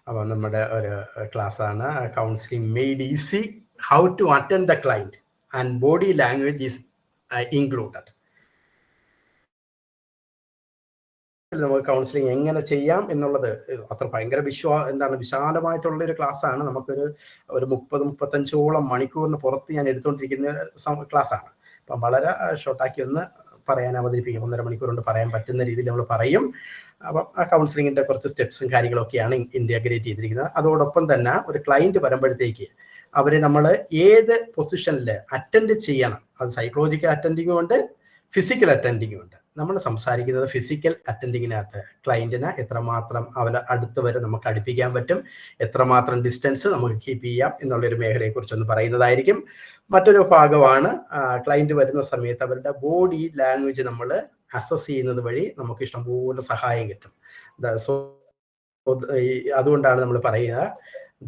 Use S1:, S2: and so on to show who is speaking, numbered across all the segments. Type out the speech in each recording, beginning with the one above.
S1: അപ്പോൾ നമ്മുടെ ഒരു ക്ലാസ്സാണ് counselling made easy, how to attend the client and body language is included. നമുക്ക് കൗൺസിലിംഗ് എങ്ങനെ ചെയ്യാം എന്നുള്ളത് അത്ര ഭയങ്കര വിശാലമായിട്ടുള്ളൊരു ക്ലാസ്സാണ്. നമുക്കൊരു 30-35 മണിക്കൂറിന് പുറത്ത് ഞാൻ എടുത്തുകൊണ്ടിരിക്കുന്ന ക്ലാസ്സാണ്. അപ്പം വളരെ ഷോർട്ടാക്കി ഒന്ന് അവതരിപ്പിക്കും. 1.5 മണിക്കൂർ കൊണ്ട് പറയാൻ പറ്റുന്ന രീതിയിൽ നമ്മൾ പറയും. അപ്പം ആ കൗൺസിലിങ്ങിൻ്റെ കുറച്ച് സ്റ്റെപ്സും കാര്യങ്ങളൊക്കെയാണ് ഇൻ്റഗ്രേറ്റ് ചെയ്തിരിക്കുന്നത്. അതോടൊപ്പം തന്നെ ഒരു ക്ലൈൻറ്റ് വരുമ്പോഴത്തേക്ക് അവരെ നമ്മൾ ഏത് പൊസിഷനിൽ അറ്റൻഡ് ചെയ്യണം, അത് സൈക്കോളജിക്കൽ അറ്റൻഡിങ്ങും ഉണ്ട്, ഫിസിക്കൽ അറ്റൻഡിങ്ങും ഉണ്ട്. നമ്മൾ സംസാരിക്കുന്നത് ഫിസിക്കൽ അറ്റൻഡിങ്ങിനകത്ത് ക്ലൈൻറ്റിനെ എത്രമാത്രം അവരെ അടുത്ത് വരെ നമുക്ക് അടുപ്പിക്കാൻ പറ്റും, എത്രമാത്രം ഡിസ്റ്റൻസ് നമുക്ക് കീപ്പ് ചെയ്യാം എന്നുള്ളൊരു മേഖലയെക്കുറിച്ചൊന്ന് പറയുന്നതായിരിക്കും. മറ്റൊരു ഭാഗമാണ് ക്ലൈൻറ്റ് വരുന്ന സമയത്ത് അവരുടെ ബോഡി ലാംഗ്വേജ് നമ്മൾ അസസ് ചെയ്യുന്നത് വഴി നമുക്ക് ഇഷ്ടംപോലെ സഹായം കിട്ടും. അതുകൊണ്ടാണ് നമ്മൾ പറയുക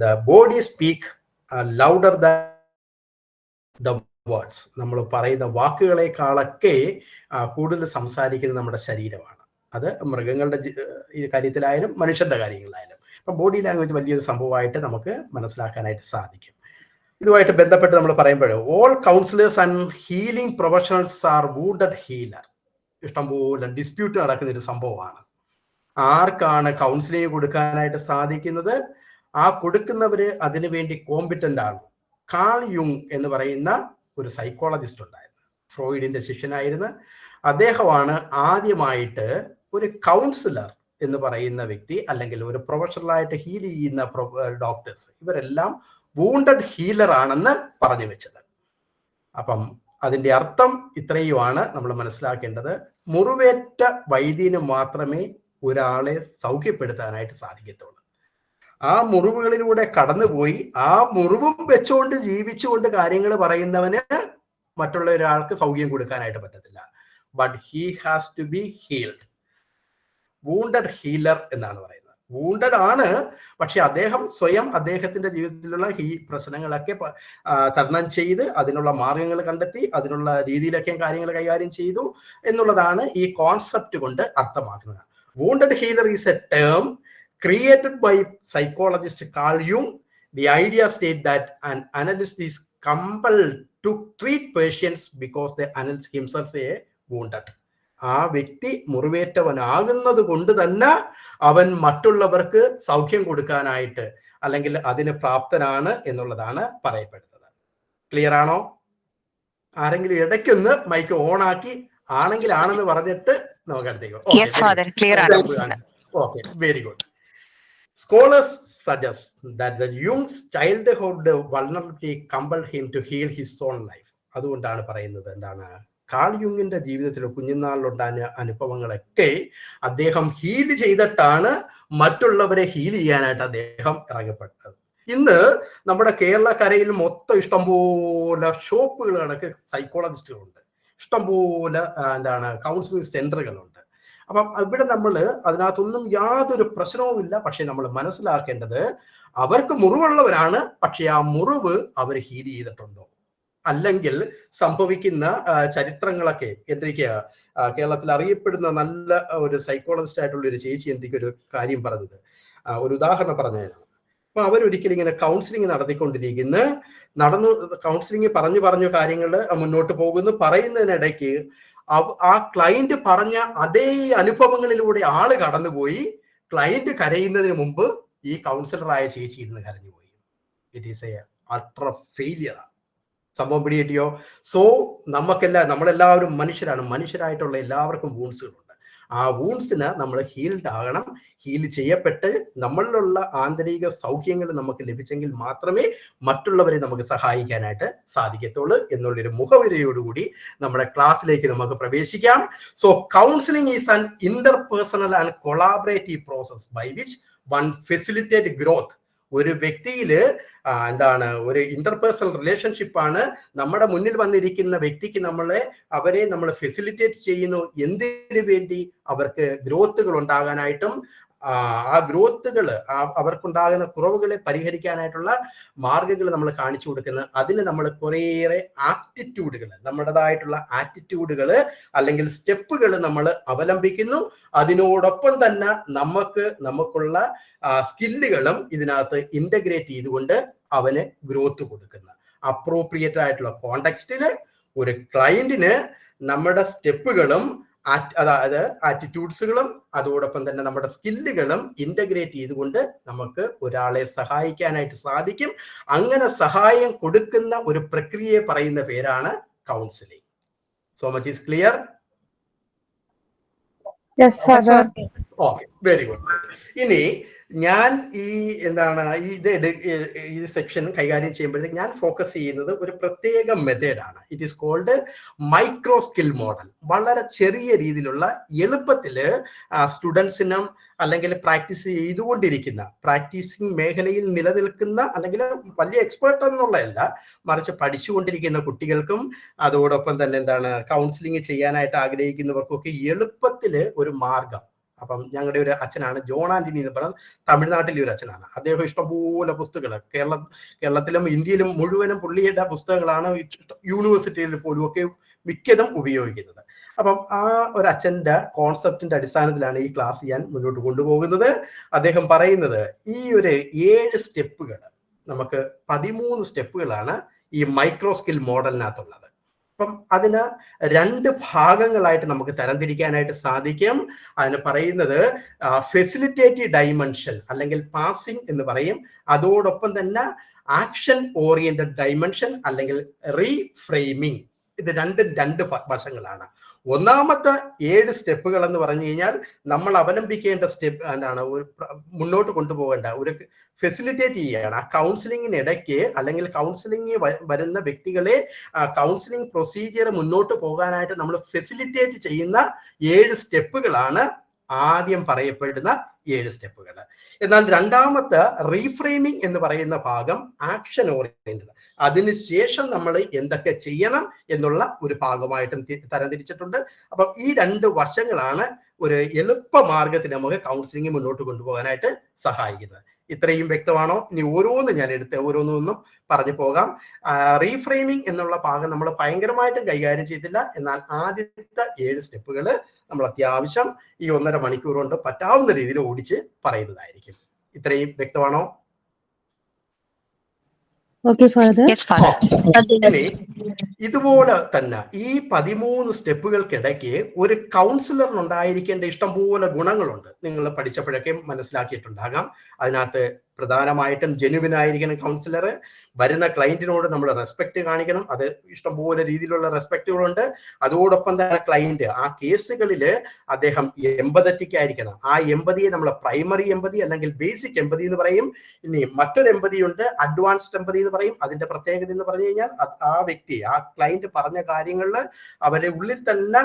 S1: the body speak louder than the words. നമ്മൾ പറയുന്ന വാക്കുകളെക്കാളൊക്കെ കൂടുതൽ സംസാരിക്കുന്നത് നമ്മുടെ ശരീരമാണ്. അത് മൃഗങ്ങളുടെ കാര്യത്തിലായാലും മനുഷ്യരുടെ കാര്യങ്ങളിലായാലും. അപ്പം ബോഡി ലാംഗ്വേജ് വലിയൊരു സംഭവമായിട്ട് നമുക്ക് മനസ്സിലാക്കാനായിട്ട് സാധിക്കും. ഇതുമായിട്ട് ബന്ധപ്പെട്ട് നമ്മൾ പറയുമ്പോൾ all counsellors and healing professionals are wounded healer. ഇഷ്ടംപോലെ ഡിസ്പ്യൂട്ട് നടക്കുന്ന ഒരു സംഭവമാണ്. ആർക്കാണ് കൗൺസിലിംഗ് കൊടുക്കാനായിട്ട് സാധിക്കുന്നത്? ആ കൊടുക്കുന്നവര് അതിനുവേണ്ടി കോമ്പിറ്റന്റ് ആണ്. കാൾ യുങ് എന്ന് പറയുന്ന ഒരു സൈക്കോളജിസ്റ്റ് ഉണ്ടായിരുന്നു, ഫ്രോയിഡിന്റെ ശിഷ്യനായിരുന്നു. അദ്ദേഹമാണ് ആദ്യമായിട്ട് ഒരു കൗൺസിലർ എന്ന് പറയുന്ന വ്യക്തി, അല്ലെങ്കിൽ ഒരു പ്രൊഫഷണലായിട്ട് ഹീൽ ചെയ്യുന്ന ഡോക്ടേഴ്സ്, ഇവരെല്ലാം വൂണ്ടഡ് ഹീലർ ആണെന്ന് പറഞ്ഞു വെച്ചത്. അപ്പം അതിൻ്റെ അർത്ഥം ഇത്രയുമാണ് നമ്മൾ മനസ്സിലാക്കേണ്ടത്. മുറിവേറ്റ വൈദ്യന് മാത്രമേ ഒരാളെ സൗഖ്യപ്പെടുത്താനായിട്ട് സാധിക്കത്തുള്ളൂ. ആ മുറിവുകളിലൂടെ കടന്നുപോയി ആ മുറിവും വെച്ചുകൊണ്ട് ജീവിച്ചുകൊണ്ട് കാര്യങ്ങൾ പറയുന്നവന് മറ്റുള്ള ഒരാൾക്ക് സൗഖ്യം കൊടുക്കാനായിട്ട് പറ്റത്തില്ല. But he has to be healed. Wounded healer എന്നാണ് പറയുന്നത്. വൂണ്ടഡ് ആണ്, പക്ഷെ അദ്ദേഹം സ്വയം അദ്ദേഹത്തിന്റെ ജീവിതത്തിലുള്ള ഈ പ്രശ്നങ്ങളൊക്കെ തരണം ചെയ്ത് അതിനുള്ള മാർഗങ്ങൾ കണ്ടെത്തി അതിനുള്ള രീതിയിലൊക്കെ കാര്യങ്ങൾ കൈകാര്യം ചെയ്തു എന്നുള്ളതാണ് ഈ കോൺസെപ്റ്റ് കൊണ്ട് അർത്ഥമാക്കുന്നത്. Wounded healer is A term created by psychologist Carl Jung. The idea states that an analyst is compelled to treat patients because the analyst himself is wounded. ആ വ്യക്തി മുറിവേറ്റവനാകുന്നത് കൊണ്ട് തന്നെ അവൻ മറ്റുള്ളവർക്ക് സൗഖ്യം കൊടുക്കാനായിട്ട് അല്ലെങ്കിൽ അതിന് പ്രാപ്തനാണ് എന്നുള്ളതാണ് പറയപ്പെടുന്നത്. ക്ലിയർ ആണോ? ആരെങ്കിലും ഇടയ്ക്കൊന്ന് മൈക്ക് ഓൺ ആക്കി ആണെങ്കിൽ ആണെന്ന് പറഞ്ഞിട്ട് നമുക്ക് അടുത്തേക്ക്. Okay, very good. Scholars suggest that the Jung's childhood vulnerability compelled him to heal his own life. അതുകൊണ്ടാണ് പറയുന്നത് എന്താണ്, കാൾ യുങ്ങിന്റെ ജീവിതത്തിൽ കുഞ്ഞുനാളിലുണ്ടായ അനുഭവങ്ങളൊക്കെ അദ്ദേഹം ഹീൽ ചെയ്തിട്ടാണ് മറ്റുള്ളവരെ ഹീൽ ചെയ്യാനായിട്ട് അദ്ദേഹം ഇറങ്ങപ്പെട്ടത്. ഇന്ന് നമ്മുടെ കേരളക്കരയിൽ മൊത്തം ഇഷ്ടംപോലെ ഷോപ്പുകൾ കണക്ക് സൈക്കോളജിസ്റ്റുകളുണ്ട്, ഇഷ്ടംപോലെ കൗൺസിലിംഗ് സെന്ററുകളുണ്ട്. അപ്പം ഇവിടെ നമ്മൾ അതിനകത്തൊന്നും യാതൊരു പ്രശ്നവുമില്ല. പക്ഷെ നമ്മൾ മനസ്സിലാക്കേണ്ടത് അവർക്ക് മുറിവുള്ളവരാണ്, പക്ഷെ ആ മുറിവ് അവർ ഹീൽ ചെയ്തിട്ടുണ്ടോ? അല്ലെങ്കിൽ സംഭവിക്കുന്ന ചരിത്രങ്ങളൊക്കെ എനിക്ക് കേരളത്തിൽ അറിയപ്പെടുന്ന നല്ല ഒരു സൈക്കോളജിസ്റ്റ് ആയിട്ടുള്ള ഒരു ചേച്ചി എനിക്കൊരു കാര്യം പറഞ്ഞത്, ഒരു ഉദാഹരണം പറഞ്ഞതാണ്. അപ്പൊ അവരൊരിക്കലും ഇങ്ങനെ കൗൺസിലിംഗ് കൗൺസിലിംഗ് പറഞ്ഞു കാര്യങ്ങൾ മുന്നോട്ട് പോകുന്നു. പറയുന്നതിനിടയ്ക്ക് ആ ക്ലൈന്റ് പറഞ്ഞ അതേ അനുഭവങ്ങളിലൂടെ ആള് കടന്നുപോയി. ക്ലൈന്റ് കരയുന്നതിന് മുമ്പ് ഈ കൗൺസിലറായ ചേച്ചി ഇരുന്ന് കരഞ്ഞുപോയി. It is a ultra failure. സംഭവം പിടികിട്ടിയോ? സോ നമ്മളെല്ലാവരും മനുഷ്യരായിട്ടുള്ള എല്ലാവർക്കും വൂൺസുകളുണ്ട്. ആ വൂൺസിന് നമ്മൾ ഹീൽഡ് ആകണം. ഹീൽ ചെയ്യപ്പെട്ട് നമ്മളിലുള്ള ആന്തരിക സൗഖ്യങ്ങൾ നമുക്ക് ലഭിച്ചെങ്കിൽ മാത്രമേ മറ്റുള്ളവരെ നമുക്ക് സഹായിക്കാനായിട്ട് സാധിക്കത്തുള്ളൂ എന്നുള്ളൊരു മുഖവിരയോടുകൂടി നമ്മുടെ ക്ലാസ്സിലേക്ക് നമുക്ക് പ്രവേശിക്കാം. So counselling is an interpersonal and collaborative process by which one facilitate growth. ഒരു വ്യക്തിയില് ഒരു ഇന്റർപേഴ്സണൽ റിലേഷൻഷിപ്പാണ്. നമ്മുടെ മുന്നിൽ വന്നിരിക്കുന്ന വ്യക്തിക്ക് അവരെ നമ്മൾ ഫെസിലിറ്റേറ്റ് ചെയ്യുന്നു. എന്തിനു വേണ്ടി? അവർക്ക് ഗ്രോത്തുകൾ ഉണ്ടാകാനായിട്ടും ആ ഗ്രോത്തുകൾ, അവർക്കുണ്ടാകുന്ന കുറവുകളെ പരിഹരിക്കാനായിട്ടുള്ള മാർഗങ്ങൾ നമ്മൾ കാണിച്ചു കൊടുക്കുന്നത്. അതിന് നമ്മൾ കുറേയേറെ ആറ്റിറ്റ്യൂഡുകൾ, നമ്മുടേതായിട്ടുള്ള ആറ്റിറ്റ്യൂഡുകൾ അല്ലെങ്കിൽ സ്റ്റെപ്പുകൾ നമ്മൾ അവലംബിക്കുന്നു. അതിനോടൊപ്പം തന്നെ നമുക്കുള്ള സ്കില്ലുകളും ഇതിനകത്ത് ഇന്റഗ്രേറ്റ് ചെയ്തുകൊണ്ട് അവന് ഗ്രോത്ത് കൊടുക്കുന്ന അപ്രോപ്രിയേറ്റ് ആയിട്ടുള്ള കോണ്ടെക്സ്റ്റില് ഒരു ക്ലയന്റിന് നമ്മുടെ സ്റ്റെപ്പുകളും അതായത് ആറ്റിറ്റ്യൂഡ്സുകളും അതോടൊപ്പം തന്നെ നമ്മുടെ സ്കില്ലുകളും ഇന്റഗ്രേറ്റ് ചെയ്തുകൊണ്ട് നമുക്ക് ഒരാളെ സഹായിക്കാനായിട്ട് സാധിക്കും. അങ്ങനെ സഹായം കൊടുക്കുന്ന ഒരു പ്രക്രിയയെ പറയുന്ന പേരാണ് counselling. So much is clear? Okay, very good. ഇനി ഞാൻ ഈ സെക്ഷൻ കൈകാര്യം ചെയ്യുമ്പോഴത്തേക്ക് ഞാൻ ഫോക്കസ് ചെയ്യുന്നത് ഒരു പ്രത്യേക മെത്തേഡാണ്. It is called micro skill model. വളരെ ചെറിയ രീതിയിലുള്ള എളുപ്പത്തിൽ സ്റ്റുഡൻസിനും അല്ലെങ്കിൽ പ്രാക്ടീസിങ് മേഖലയിൽ നിലനിൽക്കുന്ന അല്ലെങ്കിൽ വലിയ എക്സ്പേർട്ട് എന്നുള്ളതല്ല, മറിച്ച് പഠിച്ചുകൊണ്ടിരിക്കുന്ന കുട്ടികൾക്കും അതോടൊപ്പം തന്നെ കൗൺസിലിംഗ് ചെയ്യാനായിട്ട് ആഗ്രഹിക്കുന്നവർക്കൊക്കെ എളുപ്പത്തിൽ ഒരു മാർഗം. അപ്പം ഞങ്ങളുടെ ഒരു അച്ഛനാണ് ജോൺ ആന്റണി എന്ന് പറയുന്നത്, തമിഴ്നാട്ടിലെ ഒരു അച്ഛനാണ്. അദ്ദേഹം ഇഷ്ടംപോലെ പുസ്തകങ്ങൾ കേരളത്തിലും ഇന്ത്യയിലും മുഴുവനും പുള്ളിയുടെ പുസ്തകങ്ങളാണ് യൂണിവേഴ്സിറ്റിയിൽ പോലും ഒക്കെ മിക്കതും ഉപയോഗിക്കുന്നത്. അപ്പം ആ ഒരു അച്ഛൻ്റെ കോൺസെപ്റ്റിന്റെ അടിസ്ഥാനത്തിലാണ് ഈ ക്ലാസ് ഞാൻ മുന്നോട്ട് കൊണ്ടുപോകുന്നത്. അദ്ദേഹം പറയുന്നത് ഈ ഒരു 7 സ്റ്റെപ്പുകൾ, നമുക്ക് 13 സ്റ്റെപ്പുകളാണ് ഈ മൈക്രോ സ്കിൽ മോഡലിനകത്തുള്ളത്. അപ്പം അതിന് 2 ഭാഗങ്ങളായിട്ട് നമുക്ക് തരംതിരിക്കാനായിട്ട് സാധിക്കും. അതിന് പറയുന്നത് ഫെസിലിറ്റേറ്റീവ് ഡൈമെൻഷൻ അല്ലെങ്കിൽ പാസിംഗ് എന്ന് പറയും. അതോടൊപ്പം തന്നെ ആക്ഷൻ ഓറിയന്റഡ് ഡൈമെൻഷൻ അല്ലെങ്കിൽ റീഫ്രെയിമിംഗ്. ഇത് രണ്ട് വശങ്ങളാണ്. ഒന്നാമത്തെ 7 സ്റ്റെപ്പുകൾ എന്ന് പറഞ്ഞു കഴിഞ്ഞാൽ നമ്മൾ അവലംബിക്കേണ്ട സ്റ്റെപ്പ് എന്താണ്, മുന്നോട്ട് കൊണ്ടുപോകേണ്ട ഒരു ഫെസിലിറ്റേറ്റ് ചെയ്യുകയാണ്. ആ കൗൺസിലിങ്ങിനിടയ്ക്ക് അല്ലെങ്കിൽ കൗൺസിലിംഗ് വരുന്ന വ്യക്തികളെ കൗൺസിലിംഗ് പ്രൊസീജിയർ മുന്നോട്ട് പോകാനായിട്ട് നമ്മൾ ഫെസിലിറ്റേറ്റ് ചെയ്യുന്ന 7 സ്റ്റെപ്പുകളാണ് ആദ്യം പറയപ്പെടുന്ന 7 സ്റ്റെപ്പുകൾ. എന്നാൽ രണ്ടാമത്തെ റീഫ്രെയിമിംഗ് എന്ന് പറയുന്ന ഭാഗം ആക്ഷൻ ഓറിയന്റഡ്. അതിനുശേഷം നമ്മൾ എന്തൊക്കെ ചെയ്യണം എന്നുള്ള ഒരു ഭാഗമായിട്ടും തരംതിരിച്ചിട്ടുണ്ട്. അപ്പം ഈ 2 വശങ്ങളാണ് ഒരു എളുപ്പ മാർഗത്തിൽ നമുക്ക് കൗൺസിലിംഗ് മുന്നോട്ട് കൊണ്ടുപോകാനായിട്ട് സഹായിക്കുന്നത്. ഇത്രയും വ്യക്തമാണോ? ഇനി ഞാൻ എടുത്ത് ഓരോന്നൊന്നും പറഞ്ഞു പോകാം. റീഫ്രെയിമിംഗ് എന്നുള്ള ഭാഗം നമ്മൾ ഭയങ്കരമായിട്ടും കൈകാര്യം ചെയ്തില്ല. എന്നാൽ ആദ്യത്തെ 7 സ്റ്റെപ്പുകൾ നമ്മൾ അത്യാവശ്യം ഈ 1.5 മണിക്കൂർ കൊണ്ട് പറ്റാവുന്ന രീതിയിൽ ഓടിച്ച് പറയുന്നതായിരിക്കും. ഇത്രയും വ്യക്തമാണോ? ഇതുപോലെ തന്നെ ഈ 13 സ്റ്റെപ്പുകൾക്കിടയ്ക്ക് ഒരു കൗൺസിലറിനുണ്ടായിരിക്കേണ്ട ഇഷ്ടംപോലെ ഗുണങ്ങളുണ്ട്. നിങ്ങൾ പഠിച്ചപ്പോഴൊക്കെ മനസ്സിലാക്കിയിട്ടുണ്ടാകാം. അതിനകത്ത് പ്രധാനമായിട്ടും ജെനുവിനായിരിക്കണം കൗൺസിലർ. വരുന്ന ക്ലയന്റിനോട് നമ്മൾ റെസ്പെക്ട് കാണിക്കണം. അത് ഇഷ്ടംപോലെ രീതിയിലുള്ള റെസ്പെക്റ്റുകളുണ്ട്. അതോടൊപ്പം തന്നെ ക്ലയന്റ് ആ കേസുകളിൽ അദ്ദേഹം എമ്പതറ്റിക് ആയിരിക്കണം. ആ എമ്പതിയെ നമ്മൾ പ്രൈമറി എമ്പതി അല്ലെങ്കിൽ ബേസിക് എമ്പതി എന്ന് പറയും. ഇനി മറ്റൊരു എമ്പതി ഉണ്ട്, അഡ്വാൻസ്ഡ് എമ്പതി എന്ന് പറയും. അതിന്റെ പ്രത്യേകത എന്ന് പറഞ്ഞു കഴിഞ്ഞാൽ ആ വ്യക്തി ആ ക്ലയന്റ് പറഞ്ഞ കാര്യങ്ങളിൽ അവരുടെ ഉള്ളിൽ തന്നെ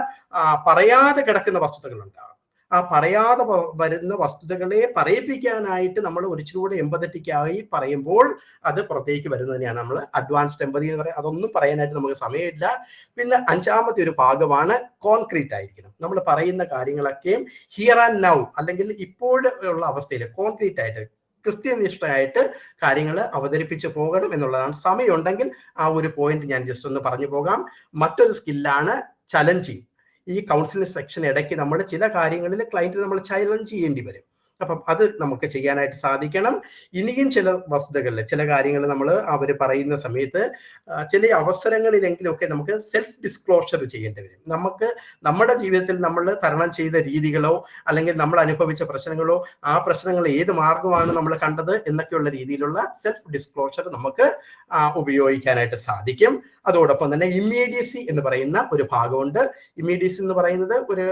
S1: പറയാതെ കിടക്കുന്ന വസ്തുതകളുണ്ടാകും. ആ പറയാതെ വരുന്ന വസ്തുതകളെ പറയിപ്പിക്കാനായിട്ട് നമ്മൾ ഒരിച്ചിലൂടെ എമ്പതറ്റിക്കായി പറയുമ്പോൾ അത് പുറത്തേക്ക് വരുന്നതിനെയാണ് നമ്മൾ അഡ്വാൻസ്ഡ് എമ്പതി എന്ന് പറയുന്നത്. അതൊന്നും പറയാനായിട്ട് നമുക്ക് സമയമില്ല. പിന്നെ 5ാമത്തെ ഒരു ഭാഗമാണ് കോൺക്രീറ്റ് ആയിരിക്കണം. നമ്മൾ പറയുന്ന കാര്യങ്ങളൊക്കെയും ഹിയർ ആൻഡ് നൗ അല്ലെങ്കിൽ ഇപ്പോഴുള്ള അവസ്ഥയിൽ കോൺക്രീറ്റ് ആയിട്ട് കൃത്യനിഷ്ഠയായിട്ട് കാര്യങ്ങൾ അവതരിപ്പിച്ച് പോകണം എന്നുള്ളതാണ്. സമയമുണ്ടെങ്കിൽ ആ ഒരു പോയിന്റ് ഞാൻ ജസ്റ്റ് ഒന്ന് പറഞ്ഞു പോകാം. മറ്റൊരു സ്കില്ലാണ് ചലഞ്ചിങ്. ഈ കൗൺസിലിംഗ് സെക്ഷൻ ഇടയ്ക്ക് നമ്മൾ ചില കാര്യങ്ങളിൽ ക്ലയന്റിനെ നമ്മൾ ചലഞ്ച് ചെയ്യേണ്ടി വരും. അപ്പം അത് നമുക്ക് ചെയ്യാനായിട്ട് സാധിക്കണം. ഇനിയും ചില വസ്തുതകളിൽ ചില കാര്യങ്ങൾ നമ്മൾ അവർ പറയുന്ന സമയത്ത് ചില അവസരങ്ങളിലെങ്കിലുമൊക്കെ നമുക്ക് സെൽഫ് ഡിസ്ക്ലോഷർ ചെയ്യേണ്ടി വരും. നമുക്ക് നമ്മുടെ ജീവിതത്തിൽ നമ്മൾ തരണം ചെയ്ത രീതികളോ അല്ലെങ്കിൽ നമ്മൾ അനുഭവിച്ച പ്രശ്നങ്ങളോ ആ പ്രശ്നങ്ങൾ ഏത് മാർഗമാണ് നമ്മൾ കണ്ടത് എന്നൊക്കെയുള്ള രീതിയിലുള്ള സെൽഫ് ഡിസ്ക്ലോഷർ നമുക്ക് ഉപയോഗിക്കാനായിട്ട് സാധിക്കും. അതോടൊപ്പം തന്നെ ഇമ്മീഡിയസി എന്ന് പറയുന്ന ഒരു ഭാഗമുണ്ട്. ഇമ്മീഡിയസി എന്ന് പറയുന്നത് ഒരു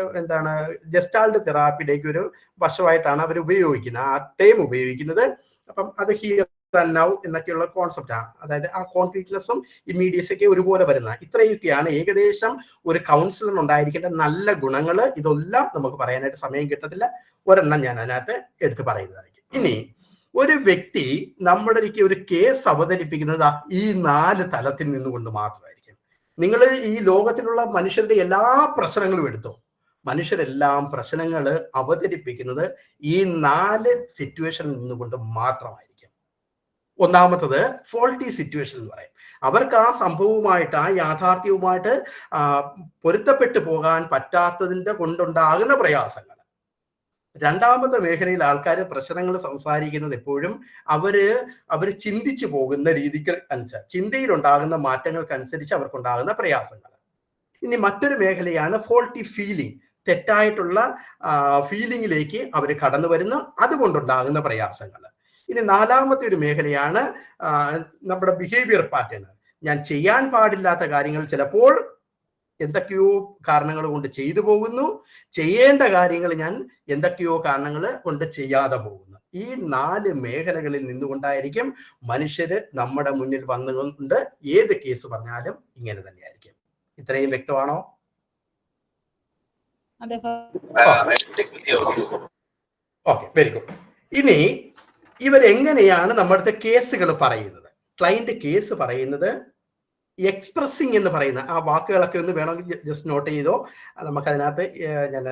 S1: ജസ്റ്റാൾട്ട് തെറാപ്പിയുടെയൊക്കെ ഒരു വശമായിട്ടാണ് അവർ ഉപയോഗിക്കുന്നത്, ആ ടൈം ഉപയോഗിക്കുന്നത്. അപ്പം അത് ഹിയർ ആൻഡ് നൗ എന്നൊക്കെയുള്ള കോൺസെപ്റ്റാണ്. അതായത് ആ കോൺക്രീറ്റ്നെസ്സും ഇമ്മീഡിയസി ഒക്കെ ഒരുപോലെ വരുന്ന ഇത്രയൊക്കെയാണ് ഏകദേശം ഒരു കൗൺസിലർ ഉണ്ടായിരിക്കേണ്ട നല്ല ഗുണങ്ങൾ. ഇതെല്ലാം നമുക്ക് പറയാനായിട്ട് സമയം കിട്ടത്തില്ല. ഒരെണ്ണം ഞാൻ അതിനകത്ത് എടുത്ത് പറയുന്നതായിരിക്കും. ഇനി ഒരു വ്യക്തി നമ്മുടെ ഒരു കേസ് അവതരിപ്പിക്കുന്നത് ഈ 4 തലത്തിൽ നിന്നുകൊണ്ട് മാത്രമായിരിക്കും. നിങ്ങൾ ഈ ലോകത്തിലുള്ള മനുഷ്യരുടെ എല്ലാ പ്രശ്നങ്ങളും എടുത്തോ, മനുഷ്യരെല്ലാം പ്രശ്നങ്ങൾ അവതരിപ്പിക്കുന്നത് ഈ 4 സിറ്റുവേഷനിൽ നിന്നുകൊണ്ട് മാത്രമായിരിക്കും. ഒന്നാമത്തത് ഫോൾട്ടി സിറ്റുവേഷൻ എന്ന് പറയും. അവർക്ക് ആ സംഭവവുമായിട്ട്, ആ യാഥാർത്ഥ്യവുമായിട്ട് പൊരുത്തപ്പെട്ടു പോകാൻ പറ്റാത്തതിന്റെ കൊണ്ടുണ്ടാകുന്ന പ്രയാസങ്ങൾ. രണ്ടാമത്തെ മേഖലയിൽ ആൾക്കാർ പ്രശ്നങ്ങൾ സംസാരിക്കുന്നത് എപ്പോഴും അവര് ചിന്തിച്ചു പോകുന്ന രീതിക്ക് അനുസരിച്ച്, ചിന്തയിലുണ്ടാകുന്ന മാറ്റങ്ങൾക്കനുസരിച്ച് അവർക്കുണ്ടാകുന്ന പ്രയാസങ്ങൾ. ഇനി മറ്റൊരു മേഖലയാണ് ഫോൾട്ടി ഫീലിംഗ്. തെറ്റായിട്ടുള്ള ഫീലിംഗിലേക്ക് അവർ കടന്നു വരുന്നു, അതുകൊണ്ടുണ്ടാകുന്ന പ്രയാസങ്ങൾ. ഇനി നാലാമത്തെ ഒരു മേഖലയാണ് നമ്മുടെ ബിഹേവിയർ പാറ്റേൺ. ഞാൻ ചെയ്യാൻ പാടില്ലാത്ത കാര്യങ്ങൾ ചിലപ്പോൾ എന്തൊക്കെയോ കാരണങ്ങൾ കൊണ്ട് ചെയ്തു പോകുന്നു, ചെയ്യേണ്ട കാര്യങ്ങൾ ഞാൻ എന്തൊക്കെയോ കാരണങ്ങൾ കൊണ്ട് ചെയ്യാതെ പോകുന്നു. ഈ 4 മേഖലകളിൽ നിന്നുകൊണ്ടായിരിക്കും മനുഷ്യര് നമ്മുടെ മുന്നിൽ വന്നുകൊണ്ട് ഏത് കേസ് പറഞ്ഞാലും ഇങ്ങനെ തന്നെയായിരിക്കും. ഇത്രയും വ്യക്തമാണോ? Okay, very good. ഇനി ഇവരെങ്ങനെയാണ് നമ്മുടെ കേസുകൾ പറയുന്നത്? ക്ലയന്റ് കേസ് പറയുന്നത് എക്സ്പ്രസിങ് എന്ന് പറയുന്ന ആ വാക്കുകളൊക്കെ ഒന്ന് വേണമെങ്കിൽ ജസ്റ്റ് നോട്ട് ചെയ്തോ. നമുക്കതിനകത്ത് ഞാൻ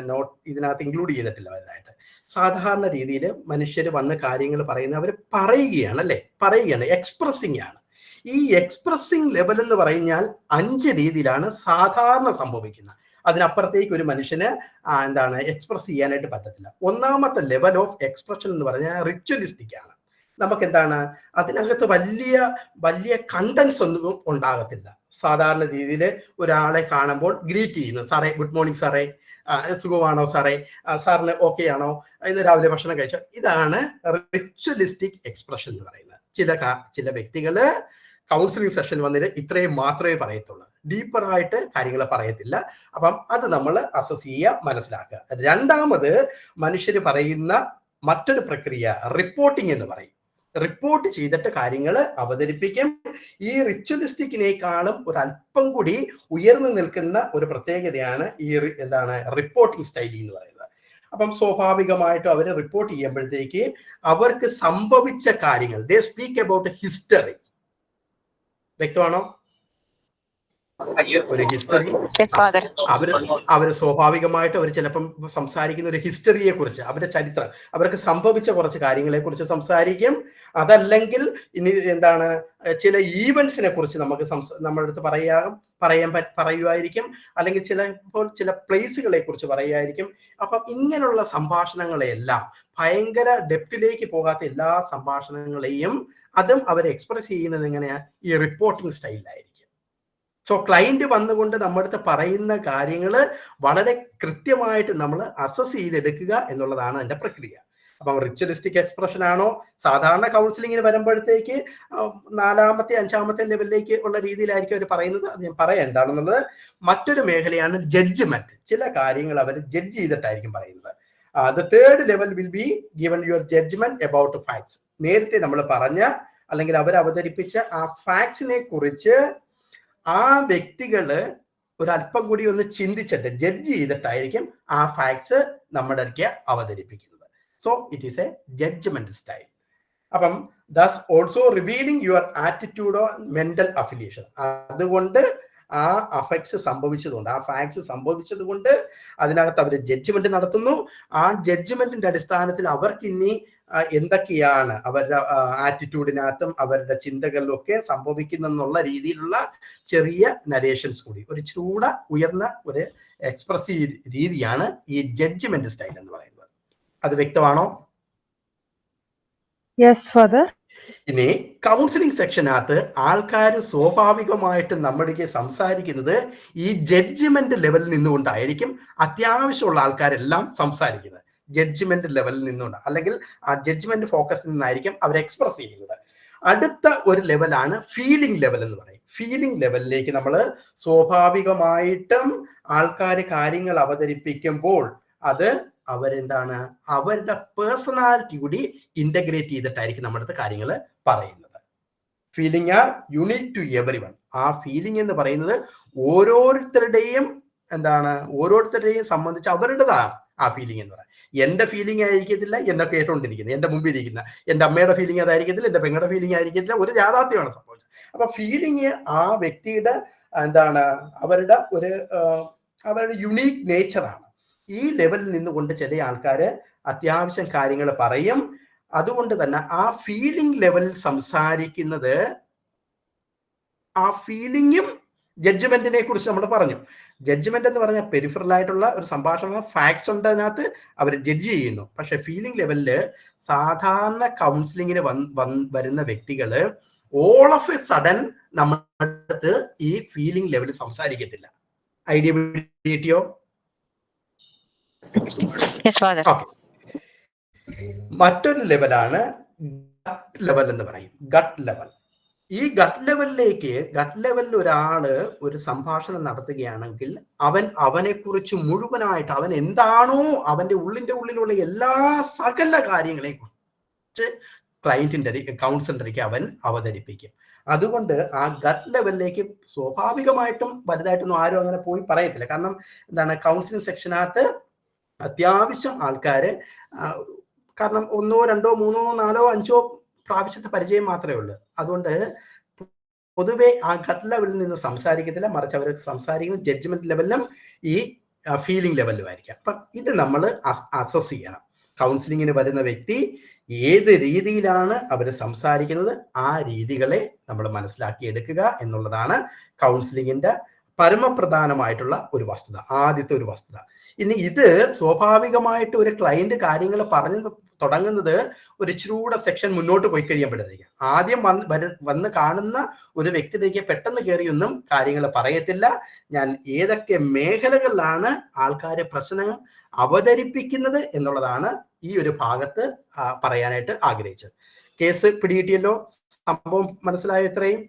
S1: ഇതിനകത്ത് ഇൻക്ലൂഡ് ചെയ്തിട്ടില്ല വലുതായിട്ട്. സാധാരണ രീതിയിൽ മനുഷ്യർ വന്ന് കാര്യങ്ങൾ പറയുന്നത് അവർ പറയുകയാണ്, അല്ലേ? പറയുകയാണ്, എക്സ്പ്രസിങ് ആണ്. ഈ എക്സ്പ്രസിങ് ലെവൽ എന്ന് പറഞ്ഞാൽ 5 രീതിയിലാണ് സാധാരണ സംഭവിക്കുന്നത്. അതിനപ്പുറത്തേക്ക് ഒരു മനുഷ്യന് എക്സ്പ്രസ് ചെയ്യാനായിട്ട് പറ്റത്തില്ല. ഒന്നാമത്തെ ലെവൽ ഓഫ് എക്സ്പ്രഷൻ എന്ന് പറഞ്ഞാൽ റിച്വലിസ്റ്റിക് ആണ്. നമുക്ക് അതിനകത്ത് വലിയ കണ്ടൻസ് ഒന്നും ഉണ്ടാകത്തില്ല. സാധാരണ രീതിയിൽ ഒരാളെ കാണുമ്പോൾ ഗ്രീറ്റ് ചെയ്യുന്നു, സാറേ ഗുഡ് മോർണിംഗ് സാറേ, സുഖമാണോ സാറേ, സാറിന് ഓക്കെ ആണോ, ഇന്ന് രാവിലെ ഭക്ഷണം കഴിച്ചോ. ഇതാണ് റിച്വലിസ്റ്റിക് എക്സ്പ്രഷൻ എന്ന് പറയുന്നത്. ചില വ്യക്തികള് കൗൺസിലിംഗ് സെഷൻ വന്നിട്ട് ഇത്രയും മാത്രമേ പറയത്തുള്ളൂ, ഡീപ്പറായിട്ട് കാര്യങ്ങൾ പറയത്തില്ല. അപ്പം അത് നമ്മൾ അസസ് ചെയ്യുക, മനസ്സിലാക്കുക. രണ്ടാമത് മനുഷ്യർ പറയുന്ന മറ്റൊരു പ്രക്രിയ റിപ്പോർട്ടിംഗ് എന്ന് പറയും. റിപ്പോർട്ട് ചെയ്തിട്ട് കാര്യങ്ങൾ അവതരിപ്പിക്കും. ഈ റിച്വലിസ്റ്റിക്കിനേക്കാളും ഒരല്പം കൂടി ഉയർന്നു നിൽക്കുന്ന ഒരു പ്രത്യേകതയാണ് ഈ റിപ്പോർട്ടിംഗ് സ്റ്റൈൽ എന്ന് പറയുന്നത്. അപ്പം സ്വാഭാവികമായിട്ടും അവർ റിപ്പോർട്ട് ചെയ്യുമ്പോഴത്തേക്ക് അവർക്ക് സംഭവിച്ച കാര്യങ്ങൾ, ദേ സ്പീക്ക് അബൌട്ട് ഹിസ്റ്ററി. വ്യക്തമാണോ? ഒരു ഹിസ്റ്ററി അവര് സ്വാഭാവികമായിട്ട് അവർ ചിലപ്പം സംസാരിക്കുന്ന ഒരു ഹിസ്റ്ററിയെ കുറിച്ച്, അവരുടെ ചരിത്രം, അവർക്ക് സംഭവിച്ച കുറച്ച് കാര്യങ്ങളെ കുറിച്ച് സംസാരിക്കും. അതല്ലെങ്കിൽ ഇനി ചില ഈവൻസിനെ കുറിച്ച് നമുക്ക് നമ്മുടെ അടുത്ത് പറയുമായിരിക്കും. അല്ലെങ്കിൽ ചില പ്ലേസുകളെ കുറിച്ച് പറയുമായിരിക്കും. അപ്പം ഇങ്ങനെയുള്ള സംഭാഷണങ്ങളെല്ലാം, ഭയങ്കര ഡെപ്തിലേക്ക് പോകാത്ത എല്ലാ സംഭാഷണങ്ങളെയും അതും അവർ എക്സ്പ്രസ് ചെയ്യുന്നത് എങ്ങനെയാ? ഈ റിപ്പോർട്ടിംഗ് സ്റ്റൈലിലായിരിക്കും. സോ ക്ലയന്റ് വന്നുകൊണ്ട് നമ്മുടെ അടുത്ത് പറയുന്ന കാര്യങ്ങൾ വളരെ കൃത്യമായിട്ട് നമ്മൾ അസസ് ചെയ്തെടുക്കുക എന്നുള്ളതാണ് അതിന്റെ പ്രക്രിയ. അപ്പം റിച്വലിസ്റ്റിക് എക്സ്പ്രഷൻ ആണോ? സാധാരണ കൗൺസിലിങ്ങിന് വരുമ്പോഴത്തേക്ക് 4ാമത്തെ 5ാമത്തെ ലെവലിലേക്ക് ഉള്ള രീതിയിലായിരിക്കും അവർ പറയുന്നത്. അത് ഞാൻ പറയാം എന്താണെന്നുള്ളത്. മറ്റൊരു മേഖലയാണ് ജഡ്ജ്മെന്റ്. ചില കാര്യങ്ങൾ അവർ ജഡ്ജ് ചെയ്തിട്ടായിരിക്കും പറയുന്നത്. The third level will be given your judgement about facts. നേരത്തെ നമ്മൾ പറഞ്ഞ അല്ലെങ്കിൽ അവർ അവതരിപ്പിച്ച ആ ഫാക്ട്സിനെ കുറിച്ച് ആ വ്യക്തികള് ഒരല്പം കൂടി ഒന്ന് ചിന്തിച്ചിട്ട് ജഡ്ജ് ചെയ്തിട്ടായിരിക്കും ആ ഫാക്ട്സ് നമ്മുടെ അടുത്ത് അവതരിപ്പിക്കുന്നത്. So it is a judgement style. അപ്പം does also revealing your attitude or mental affiliation. അതുകൊണ്ട് ആ അഫക്ട്സ് സംഭവിച്ചതുകൊണ്ട്, ആ ഫാക്ട്സ് സംഭവിച്ചത് കൊണ്ട് അതിനകത്ത് അവർ ജഡ്ജ്മെന്റ് നടത്തുന്നു. ആ ജഡ്ജ്മെന്റിന്റെ അടിസ്ഥാനത്തിൽ അവർക്ക് ഇനി എന്തൊക്കെയാണ് അവരുടെ ആറ്റിറ്റ്യൂഡിനകത്തും അവരുടെ ചിന്തകളിലും ഒക്കെ സംഭവിക്കുന്നെന്നുള്ള രീതിയിലുള്ള ചെറിയ നരേഷൻസ് കൂടി, ഒരു ഉയർന്ന ഒരു എക്സ്പ്രസീവ് രീതിയാണ് ഈ ജഡ്ജ്മെന്റ് സ്റ്റൈൽ എന്ന് പറയുന്നത്. അത് വ്യക്തമാണോ?
S2: Yes father.
S1: ഇനി കൗൺസിലിംഗ് സെക്ഷനകത്ത് ആൾക്കാർ സ്വാഭാവികമായിട്ടും നമ്മുടെ സംസാരിക്കുന്നത് ഈ ജഡ്ജ്മെന്റ് ലെവലിൽ നിന്നുകൊണ്ടായിരിക്കും. അത്യാവശ്യമുള്ള ആൾക്കാരെല്ലാം സംസാരിക്കുന്നത് ജഡ്ജ്മെന്റ് ലെവലിൽ നിന്നുകൊണ്ട്, അല്ലെങ്കിൽ ആ ജഡ്ജ്മെന്റ് ഫോക്കസിൽ നിന്നായിരിക്കും അവർ എക്സ്പ്രസ് ചെയ്യുന്നത്. അടുത്ത ഒരു ലെവലാണ് ഫീലിംഗ് ലെവൽ എന്ന് പറയും. ഫീലിംഗ് ലെവലിലേക്ക് നമ്മൾ സ്വാഭാവികമായിട്ടും ആൾക്കാർ കാര്യങ്ങൾ അവതരിപ്പിക്കുമ്പോൾ അത് അവരുടെ പേഴ്സണാലിറ്റി കൂടി ഇന്റഗ്രേറ്റ് ചെയ്തിട്ടായിരിക്കും നമ്മുടെ അടുത്ത് കാര്യങ്ങൾ പറയുന്നത്. Feeling are unique to every one. ആ ഫീലിംഗ് എന്ന് പറയുന്നത് ഓരോരുത്തരുടെയും സംബന്ധിച്ച് അവരുടേതാണ് ആ ഫീലിംഗ് എന്ന് പറയാം. എന്റെ ഫീലിംഗ് ആയിരിക്കത്തില്ല എന്നെ കേട്ടോണ്ടിരിക്കുന്നത്, എന്റെ മുമ്പിൽ ഇരിക്കുന്ന എന്റെ അമ്മയുടെ ഫീലിംഗ് അതായിരിക്കത്തില്ല, എന്റെ പെങ്ങളുടെ ഫീലിംഗ് ആയിരിക്കത്തില്ല. ഒരു യാഥാർത്ഥ്യമാണ് സംഭവിച്ചത്. അപ്പൊ ഫീലിംഗ് ആ വ്യക്തിയുടെ അവരുടെ യുണീക് നേച്ചറാണ്. ഈ ലെവലിൽ നിന്നുകൊണ്ട് ചില ആൾക്കാർ അത്യാവശ്യം കാര്യങ്ങൾ പറയും. അതുകൊണ്ട് തന്നെ ആ ഫീലിംഗ് ലെവലിൽ സംസാരിക്കുന്നത്, ആ ഫീലിംഗും ജഡ്ജ്മെന്റിനെ കുറിച്ച് നമ്മൾ പറഞ്ഞു. ജഡ്ജ്മെന്റ് എന്ന് പറഞ്ഞാൽ പെരിഫറൽ ആയിട്ടുള്ള ഒരു സംഭാഷണം, ഫാക്ട്സ് ഉണ്ട് അതിനകത്ത്, അവർ ജഡ്ജ് ചെയ്യുന്നു. പക്ഷെ ഫീലിംഗ് ലെവലില് സാധാരണ കൗൺസിലിങ്ങിന് വരുന്ന വ്യക്തികള് ഓൾ ഓഫ് എ സഡൻ നമ്മുടെ അടുത്ത് ഈ ഫീലിംഗ് ലെവലിൽ സംസാരിക്കത്തില്ല. ഐഡിയ കിട്ടിയോ? മറ്റൊരു ലെവലാണ് ഗട്ട് ലെവൽ എന്ന് പറയും. Gut level. ഈ ഗട്ട് ലെവലിൽ ഒരാള് ഒരു സംഭാഷണം നടത്തുകയാണെങ്കിൽ അവനെ കുറിച്ച് മുഴുവനായിട്ട്, അവൻ എന്താണോ അവന്റെ ഉള്ളിലുള്ള എല്ലാ സകല കാര്യങ്ങളെ കുറിച്ച് കൗൺസിലറിക്ക് അവൻ അവതരിപ്പിക്കും. അതുകൊണ്ട് ആ ഗട്ട് ലെവലിലേക്ക് സ്വാഭാവികമായിട്ടും വലുതായിട്ടൊന്നും ആരും അങ്ങനെ പോയി പറയത്തില്ല. കാരണം എന്താണ്, കൗൺസിലിംഗ് സെക്ഷനകത്ത് അത്യാവശ്യം ആൾക്കാര്, കാരണം 1, 2, 3, 4, 5 പ്രാവശ്യത്തെ പരിചയം മാത്രമേ ഉള്ളൂ. അതുകൊണ്ട് പൊതുവെ ആ ഗട്ട് ലെവലിൽ നിന്ന് സംസാരിക്കത്തില്ല, മറിച്ച് അവർ സംസാരിക്കുന്നത് ജഡ്ജ്മെന്റ് ലെവലിലും ഈ ഫീലിംഗ് ലെവലിലും ആയിരിക്കാം. അപ്പം ഇത് നമ്മൾ അസസ് ചെയ്യണം. കൗൺസിലിങ്ങിന് വരുന്ന വ്യക്തി ഏത് രീതിയിലാണ് അവർ സംസാരിക്കുന്നത്, ആ രീതികളെ നമ്മൾ മനസ്സിലാക്കിയെടുക്കുക എന്നുള്ളതാണ് കൗൺസിലിങ്ങിന്റെ പരമപ്രധാനമായിട്ടുള്ള ഒരു വസ്തുത, ആദ്യത്തെ ഒരു വസ്തുത. ഇനി ഇത് സ്വാഭാവികമായിട്ട് ഒരു ക്ലയന്റ് കാര്യങ്ങൾ പറഞ്ഞു തുടങ്ങുന്നത് ഒരു ഇച്ചിരൂടെ സെക്ഷൻ മുന്നോട്ട് പോയി കഴിയുമ്പോഴത്തേക്ക്, ആദ്യം വന്ന് കാണുന്ന ഒരു വ്യക്തിയിലേക്ക് പെട്ടെന്ന് കയറിയൊന്നും കാര്യങ്ങൾ പറയത്തില്ല. ഞാൻ ഏതൊക്കെ മേഖലകളിലാണ് ആൾക്കാർ പ്രശ്നം അവതരിപ്പിക്കുന്നത് എന്നുള്ളതാണ് ഈ ഒരു ഭാഗത്ത് പറയാനായിട്ട് ആഗ്രഹിച്ചത്. കേസ് പിടികിട്ടിയല്ലോ? സംഭവം മനസ്സിലായോ? ഇത്രയും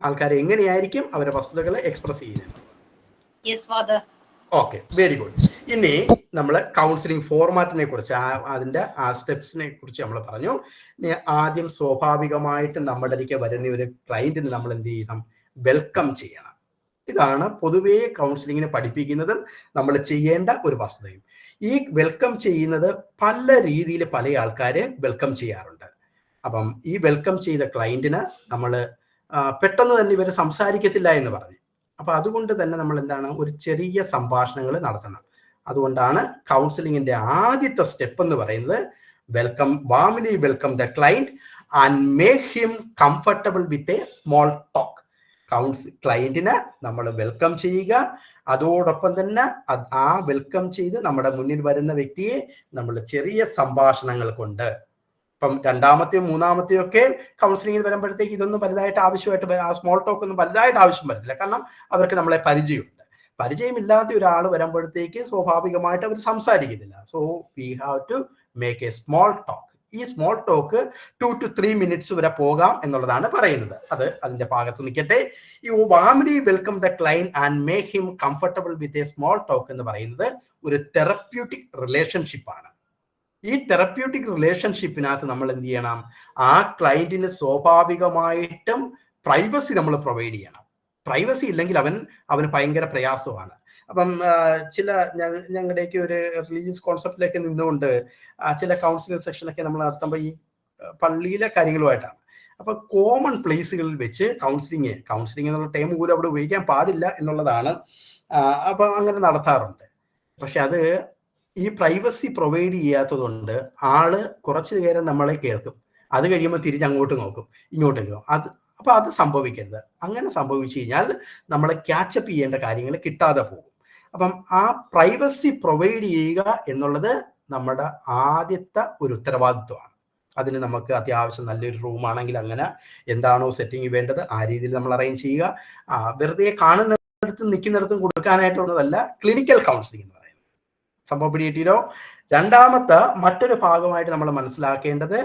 S1: ആൾക്കാർ എങ്ങനെയായിരിക്കും അവരുടെ വസ്തുതകൾ എക്സ്പ്രസ് ചെയ്യുന്നത്? Okay, very good. ഇനി നമ്മൾ കൗൺസിലിംഗ് ഫോർമാറ്റിനെ കുറിച്ച്, അതിന്റെ ആ സ്റ്റെപ്സിനെ കുറിച്ച് നമ്മൾ പറഞ്ഞു. ഇനി ആദ്യം സ്വാഭാവികമായിട്ട് നമ്മുടെ അടുക്കൽ വരുന്ന ഒരു ക്ലയന്റിന് നമ്മൾ എന്ത് ചെയ്യണം? വെൽക്കം ചെയ്യണം. ഇതാണ് പൊതുവേ കൗൺസിലിങ്ങിന് പഠിപ്പിക്കുന്നതും നമ്മൾ ചെയ്യേണ്ട ഒരു വസ്തുതയും. ഈ വെൽക്കം ചെയ്യുന്നത് പല രീതിയിൽ പല ആൾക്കാര് വെൽക്കം ചെയ്യാറുണ്ട്. അപ്പം ഈ വെൽക്കം ചെയ്ത ക്ലയന്റിന് നമ്മൾ പെട്ടെന്ന് തന്നെ ഇവർ സംസാരിക്കത്തില്ല എന്ന് പറഞ്ഞു. അപ്പൊ അതുകൊണ്ട് തന്നെ നമ്മൾ എന്താണ്, ഒരു ചെറിയ സംഭാഷണങ്ങൾ നടത്തണം. അതുകൊണ്ടാണ് കൗൺസിലിങ്ങിന്റെ ആദ്യത്തെ സ്റ്റെപ്പ് എന്ന് പറയുന്നത് warmly welcome the client and make him comfortable with a small talk. ക്ലയന്റിനെ നമ്മൾ വെൽക്കം ചെയ്യുക. അതോടൊപ്പം തന്നെ ആ വെൽക്കം ചെയ്ത് നമ്മുടെ മുന്നിൽ വരുന്ന വ്യക്തിയെ നമ്മൾ ചെറിയ സംഭാഷണങ്ങൾ കൊണ്ട്, ഇപ്പം രണ്ടാമത്തെയോ മൂന്നാമത്തെയോ ഒക്കെ കൗൺസിലിങ്ങിൽ വരുമ്പോഴത്തേക്ക് ഇതൊന്നും വലുതായിട്ട് ആവശ്യമായിട്ട്, ആ സ്മോൾ ടോക്ക് ഒന്നും വലുതായിട്ട് ആവശ്യം വരത്തില്ല. കാരണം അവർക്ക് നമ്മളെ പരിചയമുണ്ട്. പരിചയമില്ലാത്ത ഒരാൾ വരുമ്പോഴത്തേക്ക് സ്വാഭാവികമായിട്ട് അവർ സംസാരിക്കത്തില്ല. So we have to make a small talk. ഈ സ്മോൾ ടോക്ക് 2 to 3 minutes വരെ പോകാം എന്നുള്ളതാണ് പറയുന്നത്. അത് അതിന്റെ ഭാഗത്ത് നിൽക്കട്ടെ. ഈ warmly welcome the client and make him comfortable with a small talk എന്ന് പറയുന്നത് ഒരു തെറപ്യൂട്ടിക് റിലേഷൻഷിപ്പാണ്. ഈ തെറപ്യൂട്ടിക് റിലേഷൻഷിപ്പിനകത്ത് നമ്മൾ എന്ത് ചെയ്യണം? ആ ക്ലയന്റിന് സ്വാഭാവികമായിട്ടും പ്രൈവസി നമ്മൾ പ്രൊവൈഡ് ചെയ്യണം. പ്രൈവസി ഇല്ലെങ്കിൽ അവന് ഭയങ്കര പ്രയാസമാണ്. അപ്പം ഞങ്ങളുടെയൊക്കെ ഒരു റിലീജിയസ് കോൺസെപ്റ്റിലേക്ക് നിന്നുകൊണ്ട് ചില കൗൺസിലിംഗ് സെക്ഷനൊക്കെ നമ്മൾ നടത്തുമ്പോൾ ഈ പള്ളിയിലെ കാര്യങ്ങളുമായിട്ടാണ്. അപ്പൊ കോമൺ പ്ലേസുകളിൽ വെച്ച് കൗൺസിലിംഗ് എന്നുള്ള ടൈം പോലും അവിടെ ഉപയോഗിക്കാൻ പാടില്ല എന്നുള്ളതാണ്. അപ്പൊ അങ്ങനെ നടത്താറുണ്ട്. പക്ഷെ അത് ഈ പ്രൈവസി പ്രൊവൈഡ് ചെയ്യാത്തതുകൊണ്ട് ആള് കുറച്ചു നേരം നമ്മളെ കേൾക്കും, അത് കഴിയുമ്പോൾ തിരിച്ച് അങ്ങോട്ട് നോക്കും, ഇങ്ങോട്ട് നോക്കും. അപ്പൊ അത് സംഭവിക്കരുത്. അങ്ങനെ സംഭവിച്ചു കഴിഞ്ഞാൽ നമ്മളെ ക്യാച്ചപ്പ് ചെയ്യേണ്ട കാര്യങ്ങൾ കിട്ടാതെ പോകും. അപ്പം ആ പ്രൈവസി പ്രൊവൈഡ് ചെയ്യുക എന്നുള്ളത് നമ്മുടെ ആദ്യത്തെ ഒരു ഉത്തരവാദിത്വമാണ്. അതിന് നമുക്ക് അത്യാവശ്യം നല്ലൊരു റൂമാണെങ്കിൽ അങ്ങനെ എന്താണോ സെറ്റിംഗ് വേണ്ടത് ആ രീതിയിൽ നമ്മൾ അറേഞ്ച് ചെയ്യുക. വെറുതെ കാണുന്നിടത്തും നിൽക്കുന്നിടത്തും കൊടുക്കാനായിട്ടുള്ളതല്ല ക്ലിനിക്കൽ കൗൺസിലിംഗ് എന്ന് പറയുന്നത്. സംഭവം പിടികിട്ടിയോ? രണ്ടാമത്തെ മറ്റൊരു ഭാഗമായിട്ട് നമ്മൾ മനസ്സിലാക്കേണ്ടത്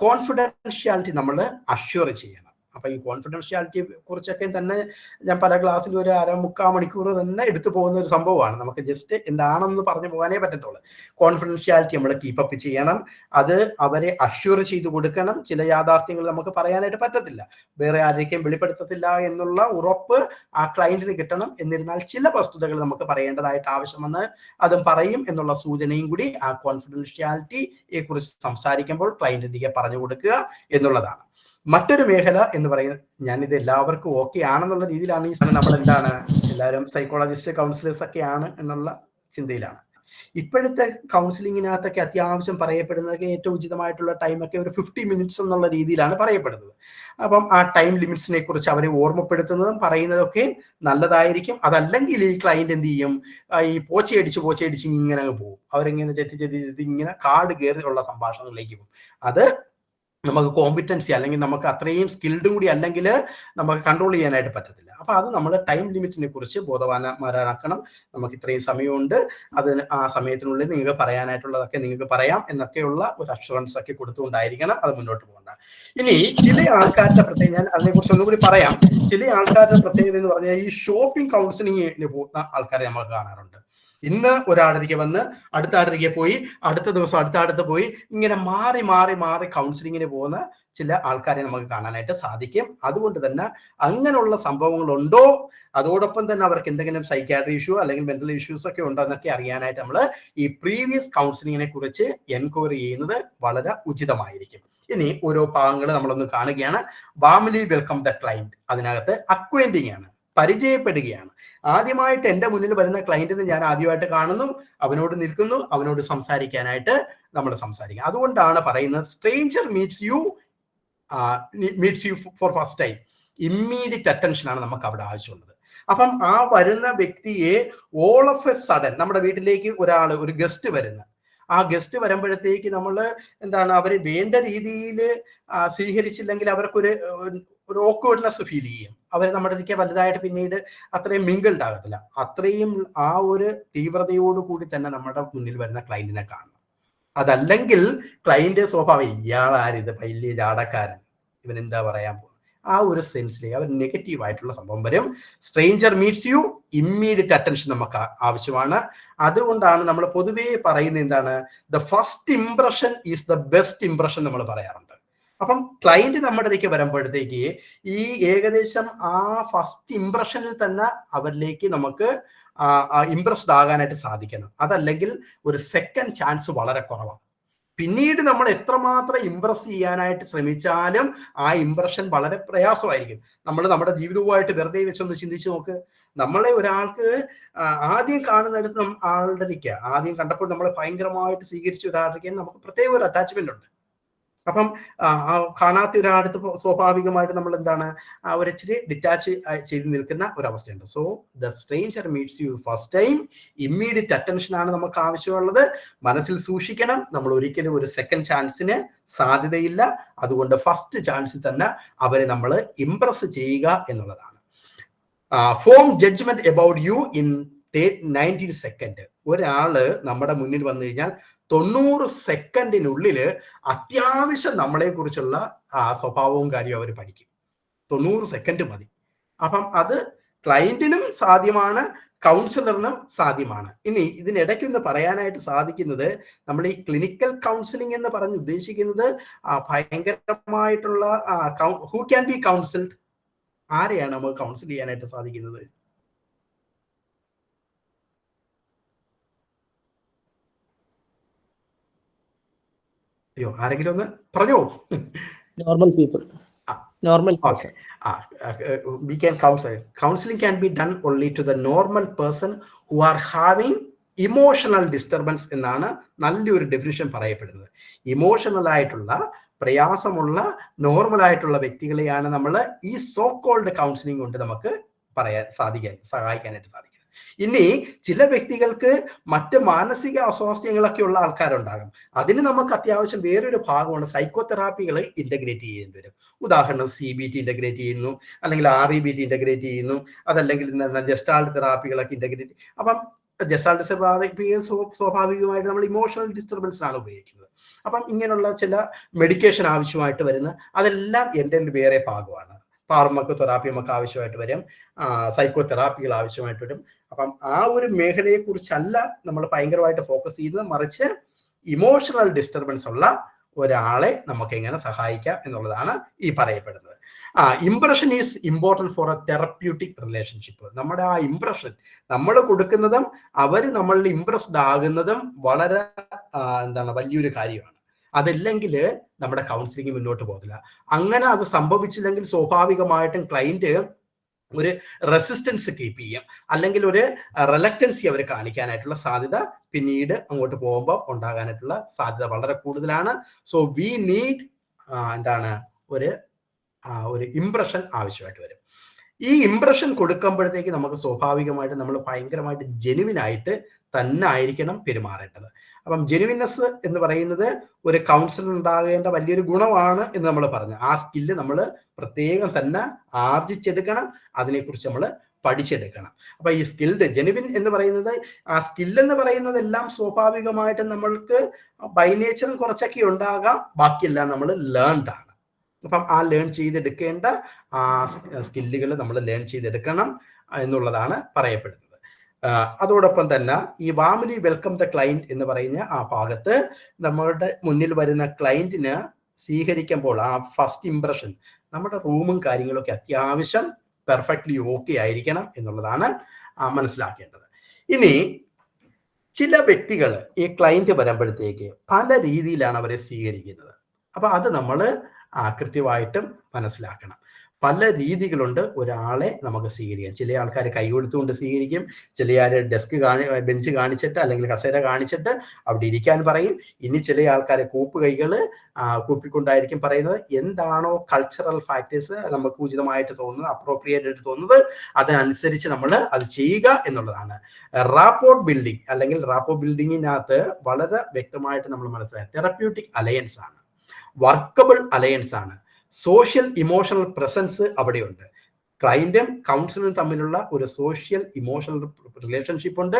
S1: കോൺഫിഡൻഷ്യാലിറ്റി നമ്മൾ അഷ്യൂർ ചെയ്യണം. അപ്പൊ ഈ കോൺഫിഡൻഷ്യാലിറ്റിയെ കുറിച്ചൊക്കെ തന്നെ ഞാൻ പല ക്ലാസ്സിൽ ഒരു 1/4-3 മണിക്കൂർ തന്നെ എടുത്തു പോകുന്ന ഒരു സംഭവമാണ്. നമുക്ക് ജസ്റ്റ് എന്താണെന്ന് പറഞ്ഞു പോകാനേ പറ്റത്തുള്ളൂ. കോൺഫിഡൻഷ്യാലിറ്റി നമ്മൾ കീപ്പപ്പ് ചെയ്യണം. അത് അവരെ അഷ്യൂർ ചെയ്ത് കൊടുക്കണം. ചില യാഥാർത്ഥ്യങ്ങൾ നമുക്ക് പറയാനായിട്ട് പറ്റത്തില്ല, വേറെ ആരെയും വെളിപ്പെടുത്തത്തില്ല എന്നുള്ള ഉറപ്പ് ആ ക്ലയന്റിന് കിട്ടണം. എന്നിരുന്നാൽ ചില വസ്തുതകൾ നമുക്ക് പറയേണ്ടതായിട്ട് ആവശ്യം വന്ന് അതും പറയും എന്നുള്ള സൂചനയും കൂടി ആ കോൺഫിഡൻഷ്യാലിറ്റിയെ കുറിച്ച് സംസാരിക്കുമ്പോൾ ക്ലയന്റിലേക്ക് പറഞ്ഞു കൊടുക്കുക എന്നുള്ളതാണ്. മറ്റൊരു മേഖല എന്ന് പറയുന്നത്, ഞാനിത് എല്ലാവർക്കും ഓക്കെ ആണെന്നുള്ള രീതിയിലാണ് ഈ സമയം നമ്മൾ എന്താണ് എല്ലാവരും സൈക്കോളജിസ്റ്റ് കൗൺസിലേഴ്സ് ഒക്കെ ആണ് എന്നുള്ള ചിന്തയിലാണ്. ഇപ്പോഴത്തെ കൗൺസിലിങ്ങിനകത്തൊക്കെ അത്യാവശ്യം പറയപ്പെടുന്നതൊക്കെ ഏറ്റവും ഉചിതമായിട്ടുള്ള ടൈമൊക്കെ ഒരു 50 മിനിറ്റ്സ് എന്നുള്ള രീതിയിലാണ് പറയപ്പെടുന്നത്. അപ്പം ആ ടൈം ലിമിറ്റ്സിനെ കുറിച്ച് അവരെ ഓർമ്മപ്പെടുത്തുന്നതും പറയുന്നതൊക്കെ നല്ലതായിരിക്കും. അതല്ലെങ്കിൽ ഈ ക്ലയന്റ് എന്ത് ചെയ്യും, ഈ പോച്ചയടിച്ച് ഇങ്ങനെ അങ്ങ് പോകും. അവരിങ്ങനെ ചെത്തി ഇങ്ങനെ കാട് കയറി ഉള്ള സംഭാഷണങ്ങളിലേക്ക് പോകും. അത് നമുക്ക് കോമ്പിറ്റൻസി അല്ലെങ്കിൽ നമുക്ക് അത്രയും സ്കിൽഡും കൂടി അല്ലെങ്കിൽ നമുക്ക് കൺട്രോൾ ചെയ്യാനായിട്ട് പറ്റത്തില്ല. അപ്പൊ അത് നമ്മൾ ടൈം ലിമിറ്റിനെ കുറിച്ച് ബോധവാന്മാരാക്കണം. നമുക്ക് ഇത്രയും സമയമുണ്ട്, അതിന് ആ സമയത്തിനുള്ളിൽ നിങ്ങൾക്ക് പറയാനായിട്ടുള്ളതൊക്കെ നിങ്ങൾക്ക് പറയാം എന്നൊക്കെയുള്ള ഒരു അഷുറൻസ് ഒക്കെ കൊടുത്തുകൊണ്ടായിരിക്കണം അത് മുന്നോട്ട് പോകേണ്ട. ഇനി ചില ആൾക്കാരുടെ പ്രത്യേകത, ഞാൻ അതിനെക്കുറിച്ച് ഒന്നുകൂടി പറയാം. ചില ആൾക്കാരുടെ പ്രത്യേകത എന്ന് പറഞ്ഞാൽ ഈ ഷോപ്പിംഗ് കൗൺസിലിങ്ങിന് പോകുന്ന ആൾക്കാരെ നമ്മൾ കാണാറുണ്ട്. ഇന്ന് ഒരാളരികെ വന്ന് അടുത്ത ആളരികെ പോയി, അടുത്ത ദിവസം അടുത്ത് പോയി, ഇങ്ങനെ മാറി കൗൺസിലിങ്ങിന് പോകുന്ന ചില ആൾക്കാരെ നമുക്ക് കാണാനായിട്ട് സാധിക്കും. അതുകൊണ്ട് തന്നെ അങ്ങനെയുള്ള സംഭവങ്ങളുണ്ടോ, അതോടൊപ്പം തന്നെ അവർക്ക് എന്തെങ്കിലും സൈക്കാട്രി ഇഷ്യൂ അല്ലെങ്കിൽ മെന്റൽ ഇഷ്യൂസ് ഒക്കെ ഉണ്ടോ എന്നൊക്കെ അറിയാനായിട്ട് നമ്മൾ ഈ പ്രീവിയസ് കൗൺസിലിങ്ങിനെ കുറിച്ച് എൻക്വയറി ചെയ്യുന്നത് വളരെ ഉചിതമായിരിക്കും. ഇനി ഓരോ ഭാഗങ്ങൾ നമ്മളൊന്ന് കാണുകയാണ്. വാർംലി വെൽക്കം ദ ക്ലയന്റ്. അതിനകത്ത് അക്വൈന്റിങ് ആണ്, പരിചയപ്പെടുകയാണ്. ആദ്യമായിട്ട് എൻ്റെ മുന്നിൽ വരുന്ന ക്ലയന്റിനെ ഞാൻ ആദ്യമായിട്ട് കാണുന്നു, അവനോട് നിൽക്കുന്നു, അവനോട് സംസാരിക്കാനായിട്ട് നമ്മൾ സംസാരിക്കുക. അതുകൊണ്ടാണ് പറയുന്നത് stranger meets you for first time. Immediate attention ആണ് നമുക്ക് അവിടെ ആവശ്യമുള്ളത്. അപ്പം ആ വരുന്ന വ്യക്തിയെ ഓൾ ഓഫ് എ സഡൻ, നമ്മുടെ വീട്ടിലേക്ക് ഒരു ഗസ്റ്റ് വരുന്ന ആ ഗസ്റ്റ് വരുമ്പോഴത്തേക്ക് നമ്മൾ എന്താണ്, അവരെ വേണ്ട രീതിയിൽ സ്വീകരിച്ചില്ലെങ്കിൽ അവർക്കൊരു ഓക്വേർഡ്നെസ് ഫീൽ ചെയ്യും. അവർ നമ്മുടെ അടുത്തേക്ക് വലുതായിട്ട് പിന്നീട് അത്രയും മിങ്കിൾഡ് ആകത്തില്ല. അത്രയും ആ ഒരു തീവ്രതയോട് കൂടി തന്നെ നമ്മുടെ മുന്നിൽ വരുന്ന ക്ലയന്റിനെ കാണണം. അതല്ലെങ്കിൽ ക്ലയന്റ് സ്വഭാവം, ഇയാളാരിത് വലിയ ചാടക്കാരൻ, ഇവൻ എന്താ പറയാൻ പോകുന്നത്, ആ ഒരു സെൻസിലേക്ക് അവർ നെഗറ്റീവ് ആയിട്ടുള്ള സംഭവം വരും. Stranger meets you, immediate attention നമുക്ക് ആവശ്യമാണ്. അതുകൊണ്ടാണ് നമ്മൾ പൊതുവേ പറയുന്നത് എന്താണ്, the first impression is the best impression നമ്മൾ പറയാറുണ്ട്. അപ്പം ക്ലയന്റ് നമ്മുടെ അടുത്തേക്ക് വരുമ്പോഴത്തേക്ക് ഈ ഏകദേശം ആ ഫസ്റ്റ് ഇംപ്രഷനിൽ തന്നെ അവരിലേക്ക് നമുക്ക് ഇംപ്രസ്ഡ് ആകാനായിട്ട് സാധിക്കണം. അതല്ലെങ്കിൽ ഒരു സെക്കൻഡ് ചാൻസ് വളരെ കുറവാണ്. പിന്നീട് നമ്മൾ എത്രമാത്രം ഇംപ്രസ് ചെയ്യാനായിട്ട് ശ്രമിച്ചാലും ആ ഇംപ്രഷൻ വളരെ പ്രയാസമായിരിക്കും. നമ്മൾ നമ്മുടെ ജീവിതവുമായിട്ട് വെറുതെ വെച്ചൊന്ന് ചിന്തിച്ച് നോക്ക്. നമ്മളെ ഒരാൾക്ക് ആദ്യം കാണുന്നിടത്ത് ആളുടെ ആദ്യം കണ്ടപ്പോൾ നമ്മളെ ഭയങ്കരമായിട്ട് സ്വീകരിച്ച ഒരാളുടെ നമുക്ക് പ്രത്യേക ഒരു അറ്റാച്ച്മെന്റ് ഉണ്ട്. അപ്പം കാണാത്ത ഒരാളടുത്ത് സ്വാഭാവികമായിട്ട് നമ്മൾ എന്താണ്, ഒരിച്ചിരി ഡിറ്റാച്ച് ചെയ്ത് നിൽക്കുന്ന ഒരവസ്ഥയുണ്ട്. So the stranger meets you first time, immediate attention ആണ് നമുക്ക് ആവശ്യമുള്ളത്. മനസ്സിൽ സൂക്ഷിക്കണം, നമ്മൾ ഒരിക്കലും ഒരു സെക്കൻഡ് ചാൻസിന് സാധ്യതയില്ല. അതുകൊണ്ട് ഫസ്റ്റ് ചാൻസിൽ തന്നെ അവരെ നമ്മൾ ഇംപ്രസ് ചെയ്യുക എന്നുള്ളതാണ്. Form judgement about you in 90 second. ഒരാള് നമ്മുടെ മുന്നിൽ വന്നു കഴിഞ്ഞാൽ 90 സെക്കൻഡിനുള്ളിൽ അത്യാവശ്യം നമ്മളെ കുറിച്ചുള്ള സ്വഭാവവും കാര്യവും അവർ പഠിക്കും. 90 സെക്കൻഡ് മതി. അപ്പം അത് ക്ലയന്റിനും സാധ്യമാണ്, കൗൺസിലറിനും സാധ്യമാണ്. ഇനി ഇതിനിടയ്ക്കൊന്ന് പറയാനായിട്ട് സാധിക്കുന്നത്, നമ്മൾ ഈ ക്ലിനിക്കൽ കൗൺസിലിംഗ് എന്ന് പറഞ്ഞ് ഉദ്ദേശിക്കുന്നത് ഭയങ്കരമായിട്ടുള്ള ഹൂ ക്യാൻ ബി കൗൺസിൽഡ്, ആരെയാണ് നമുക്ക് കൗൺസിൽ ചെയ്യാനായിട്ട് സാധിക്കുന്നത്? അയ്യോ, ആരെങ്കിലും ഒന്ന് പറഞ്ഞോ.
S2: Normal people. Normal person.
S1: We can counsel. Counseling can be done only to the normal person who are having emotional disturbance എന്നാണ് നല്ലൊരു ഡെഫിനിഷൻ പറയപ്പെടുന്നത്. ഇമോഷണൽ ആയിട്ടുള്ള പ്രയാസമുള്ള നോർമൽ ആയിട്ടുള്ള വ്യക്തികളെയാണ് നമ്മൾ ഈ സോ കോൾഡ് കൗൺസിലിംഗ് കൊണ്ട് നമുക്ക് സഹായിക്കാനായിട്ട് സാധിക്കുന്നത്. ഇനി ചില വ്യക്തികൾക്ക് മറ്റ് മാനസിക അസ്വാസ്ഥ്യങ്ങളൊക്കെ ഉള്ള ആൾക്കാരുണ്ടാകും. അതിന് നമുക്ക് അത്യാവശ്യം വേറൊരു ഭാഗമാണ് സൈക്കോതെറാപ്പികൾ ഇന്റഗ്രേറ്റ് ചെയ്യേണ്ടി വരും. ഉദാഹരണം CBT ഇന്റഗ്രേറ്റ് ചെയ്യുന്നു, അല്ലെങ്കിൽ REBT ഇന്റഗ്രേറ്റ് ചെയ്യുന്നു, അതല്ലെങ്കിൽ ജസ്റ്റാൾട്ട് തെറാപ്പികളൊക്കെ ഇന്റഗ്രേറ്റ്. അപ്പം ജസ്റ്റാൾട്ട് തെറാപ്പി സ്വാഭാവികമായിട്ട് നമ്മൾ ഇമോഷണൽ ഡിസ്റ്റർബൻസിനാണ് ഉപയോഗിക്കുന്നത്. അപ്പം ഇങ്ങനെയുള്ള ചില മെഡിക്കേഷൻ ആവശ്യമായിട്ട് വരുന്ന അതെല്ലാം എൻ്റെ വേറെ ഭാഗമാണ്. ഫാർമക്കോ തെറാപ്പി നമുക്ക് ആവശ്യമായിട്ട് വരും, സൈക്കോ തെറാപ്പികൾ ആവശ്യമായിട്ട് വരും. അപ്പം ആ ഒരു മേഖലയെ കുറിച്ചല്ല നമ്മൾ ഭയങ്കരമായിട്ട് ഫോക്കസ് ചെയ്യുന്നത്, മറിച്ച് ഇമോഷണൽ ഡിസ്റ്റർബൻസ് ഉള്ള ഒരാളെ നമുക്ക് എങ്ങനെ സഹായിക്കാം എന്നുള്ളതാണ് ഈ പറയപ്പെടുന്നത്. Impression is important for A therapeutic relationship. നമ്മുടെ ആ ഇംപ്രഷൻ നമ്മൾ കൊടുക്കുന്നതും അവർ നമ്മളിൽ ഇംപ്രസ്ഡ് ആകുന്നതും വളരെ വലിയൊരു കാര്യമാണ്. അതല്ലെങ്കിൽ നമ്മുടെ കൗൺസിലിംഗ് മുന്നോട്ട് പോകില്ല. അങ്ങനെ അത് സംഭവിച്ചില്ലെങ്കിൽ സ്വാഭാവികമായിട്ടും ക്ലയന്റ് ഒരു റെസിസ്റ്റൻസ് കീപ്പ് ചെയ്യും, അല്ലെങ്കിൽ ഒരു റിലക്റ്റൻസി അവർ കാണിക്കാനായിട്ടുള്ള സാധ്യത പിന്നീട് അങ്ങോട്ട് പോകുമ്പോൾ ഉണ്ടാകാനായിട്ടുള്ള സാധ്യത വളരെ കൂടുതലാണ്. സോ വി നീഡ് എന്താണ് ഒരു ഇംപ്രഷൻ ആവശ്യമായിട്ട് വരും. ഈ ഇംപ്രഷൻ കൊടുക്കുമ്പോഴത്തേക്ക് നമുക്ക് സ്വാഭാവികമായിട്ട് നമ്മൾ ഭയങ്കരമായിട്ട് ജെനുവിനായിട്ട് തന്നെ ആയിരിക്കണം പെരുമാറേണ്ടത്. അപ്പം ജെനുവിനെസ് എന്ന് പറയുന്നത് ഒരു കൗൺസിലർ ഉണ്ടാകേണ്ട വലിയൊരു ഗുണമാണ് എന്ന് നമ്മൾ പറഞ്ഞു. ആ സ്കില്ല് നമ്മൾ പ്രത്യേകം തന്നെ ആർജിച്ചെടുക്കണം, അതിനെക്കുറിച്ച് നമ്മൾ പഠിച്ചെടുക്കണം. അപ്പൊ ഈ സ്കിൽഡ് ജെനുവിൻ എന്ന് പറയുന്നത്, ആ സ്കില്ലെന്ന് പറയുന്നതെല്ലാം സ്വാഭാവികമായിട്ടും നമ്മൾക്ക് ബൈ നേച്ചറും കുറച്ചൊക്കെ ഉണ്ടാകാം, ബാക്കിയെല്ലാം നമ്മൾ ലേൺഡ് ആണ്. അപ്പം ആ ലേൺ ചെയ്തെടുക്കേണ്ട ആ സ്കില്ലുകൾ നമ്മൾ ലേൺ ചെയ്തെടുക്കണം എന്നുള്ളതാണ് പറയപ്പെടുന്നത്. അതോടൊപ്പം തന്നെ ഈ വാമലി വെൽക്കം ദ ക്ലയന്റ് എന്ന് പറയുന്ന ആ ഭാഗത്ത് നമ്മളുടെ മുന്നിൽ വരുന്ന ക്ലയന്റിന് സ്വീകരിക്കുമ്പോൾ ആ ഫസ്റ്റ് ഇംപ്രഷൻ, നമ്മുടെ റൂമും കാര്യങ്ങളൊക്കെ അത്യാവശ്യം പെർഫെക്റ്റ്ലി ഓക്കെ ആയിരിക്കണം എന്നുള്ളതാണ് മനസ്സിലാക്കേണ്ടത്. ഇനി ചില വ്യക്തികൾ ഈ ക്ലയന്റ് വരുമ്പോഴത്തേക്ക് പല രീതിയിലാണ് അവരെ സ്വീകരിക്കുന്നത്. അപ്പൊ അത് നമ്മൾ കൃത്യമായിട്ടും മനസ്സിലാക്കണം. പല രീതികളുണ്ട് ഒരാളെ നമുക്ക് സ്വീകരിക്കാം. ചില ആൾക്കാർ കൈ കൊടുത്തുകൊണ്ട് സ്വീകരിക്കും, ചില ബെഞ്ച് കാണിച്ചിട്ട് അല്ലെങ്കിൽ കസേര കാണിച്ചിട്ട് അവിടെ ഇരിക്കാൻ പറയും. ഇനി ചില ആൾക്കാരെ കൂപ്പിക്കൊണ്ടായിരിക്കും പറയുന്നത്. എന്താണോ കൾച്ചറൽ ഫാക്ടേഴ്സ് നമുക്ക് ഉചിതമായിട്ട് തോന്നുന്നത്, അപ്രോപ്രിയേറ്റ് ആയിട്ട് തോന്നുന്നത്, അതനുസരിച്ച് നമ്മൾ അത് ചെയ്യുക എന്നുള്ളതാണ്. റാപ്പോർട്ട് ബിൽഡിംഗ് അല്ലെങ്കിൽ റാപ്പോ ബിൽഡിങ്ങിനകത്ത് വളരെ വ്യക്തമായിട്ട് നമ്മൾ മനസ്സിലാക്കുക തെറപ്യൂട്ടിക് അലയൻസ് ആണ്, വർക്കബിൾ അലയൻസ് ആണ്, സോഷ്യൽ ഇമോഷണൽ പ്രസൻസ് അവിടെയുണ്ട്. ക്ലയന്റും കൗൺസിലറും തമ്മിലുള്ള ഒരു സോഷ്യൽ ഇമോഷണൽ റിലേഷൻഷിപ്പ് ഉണ്ട്.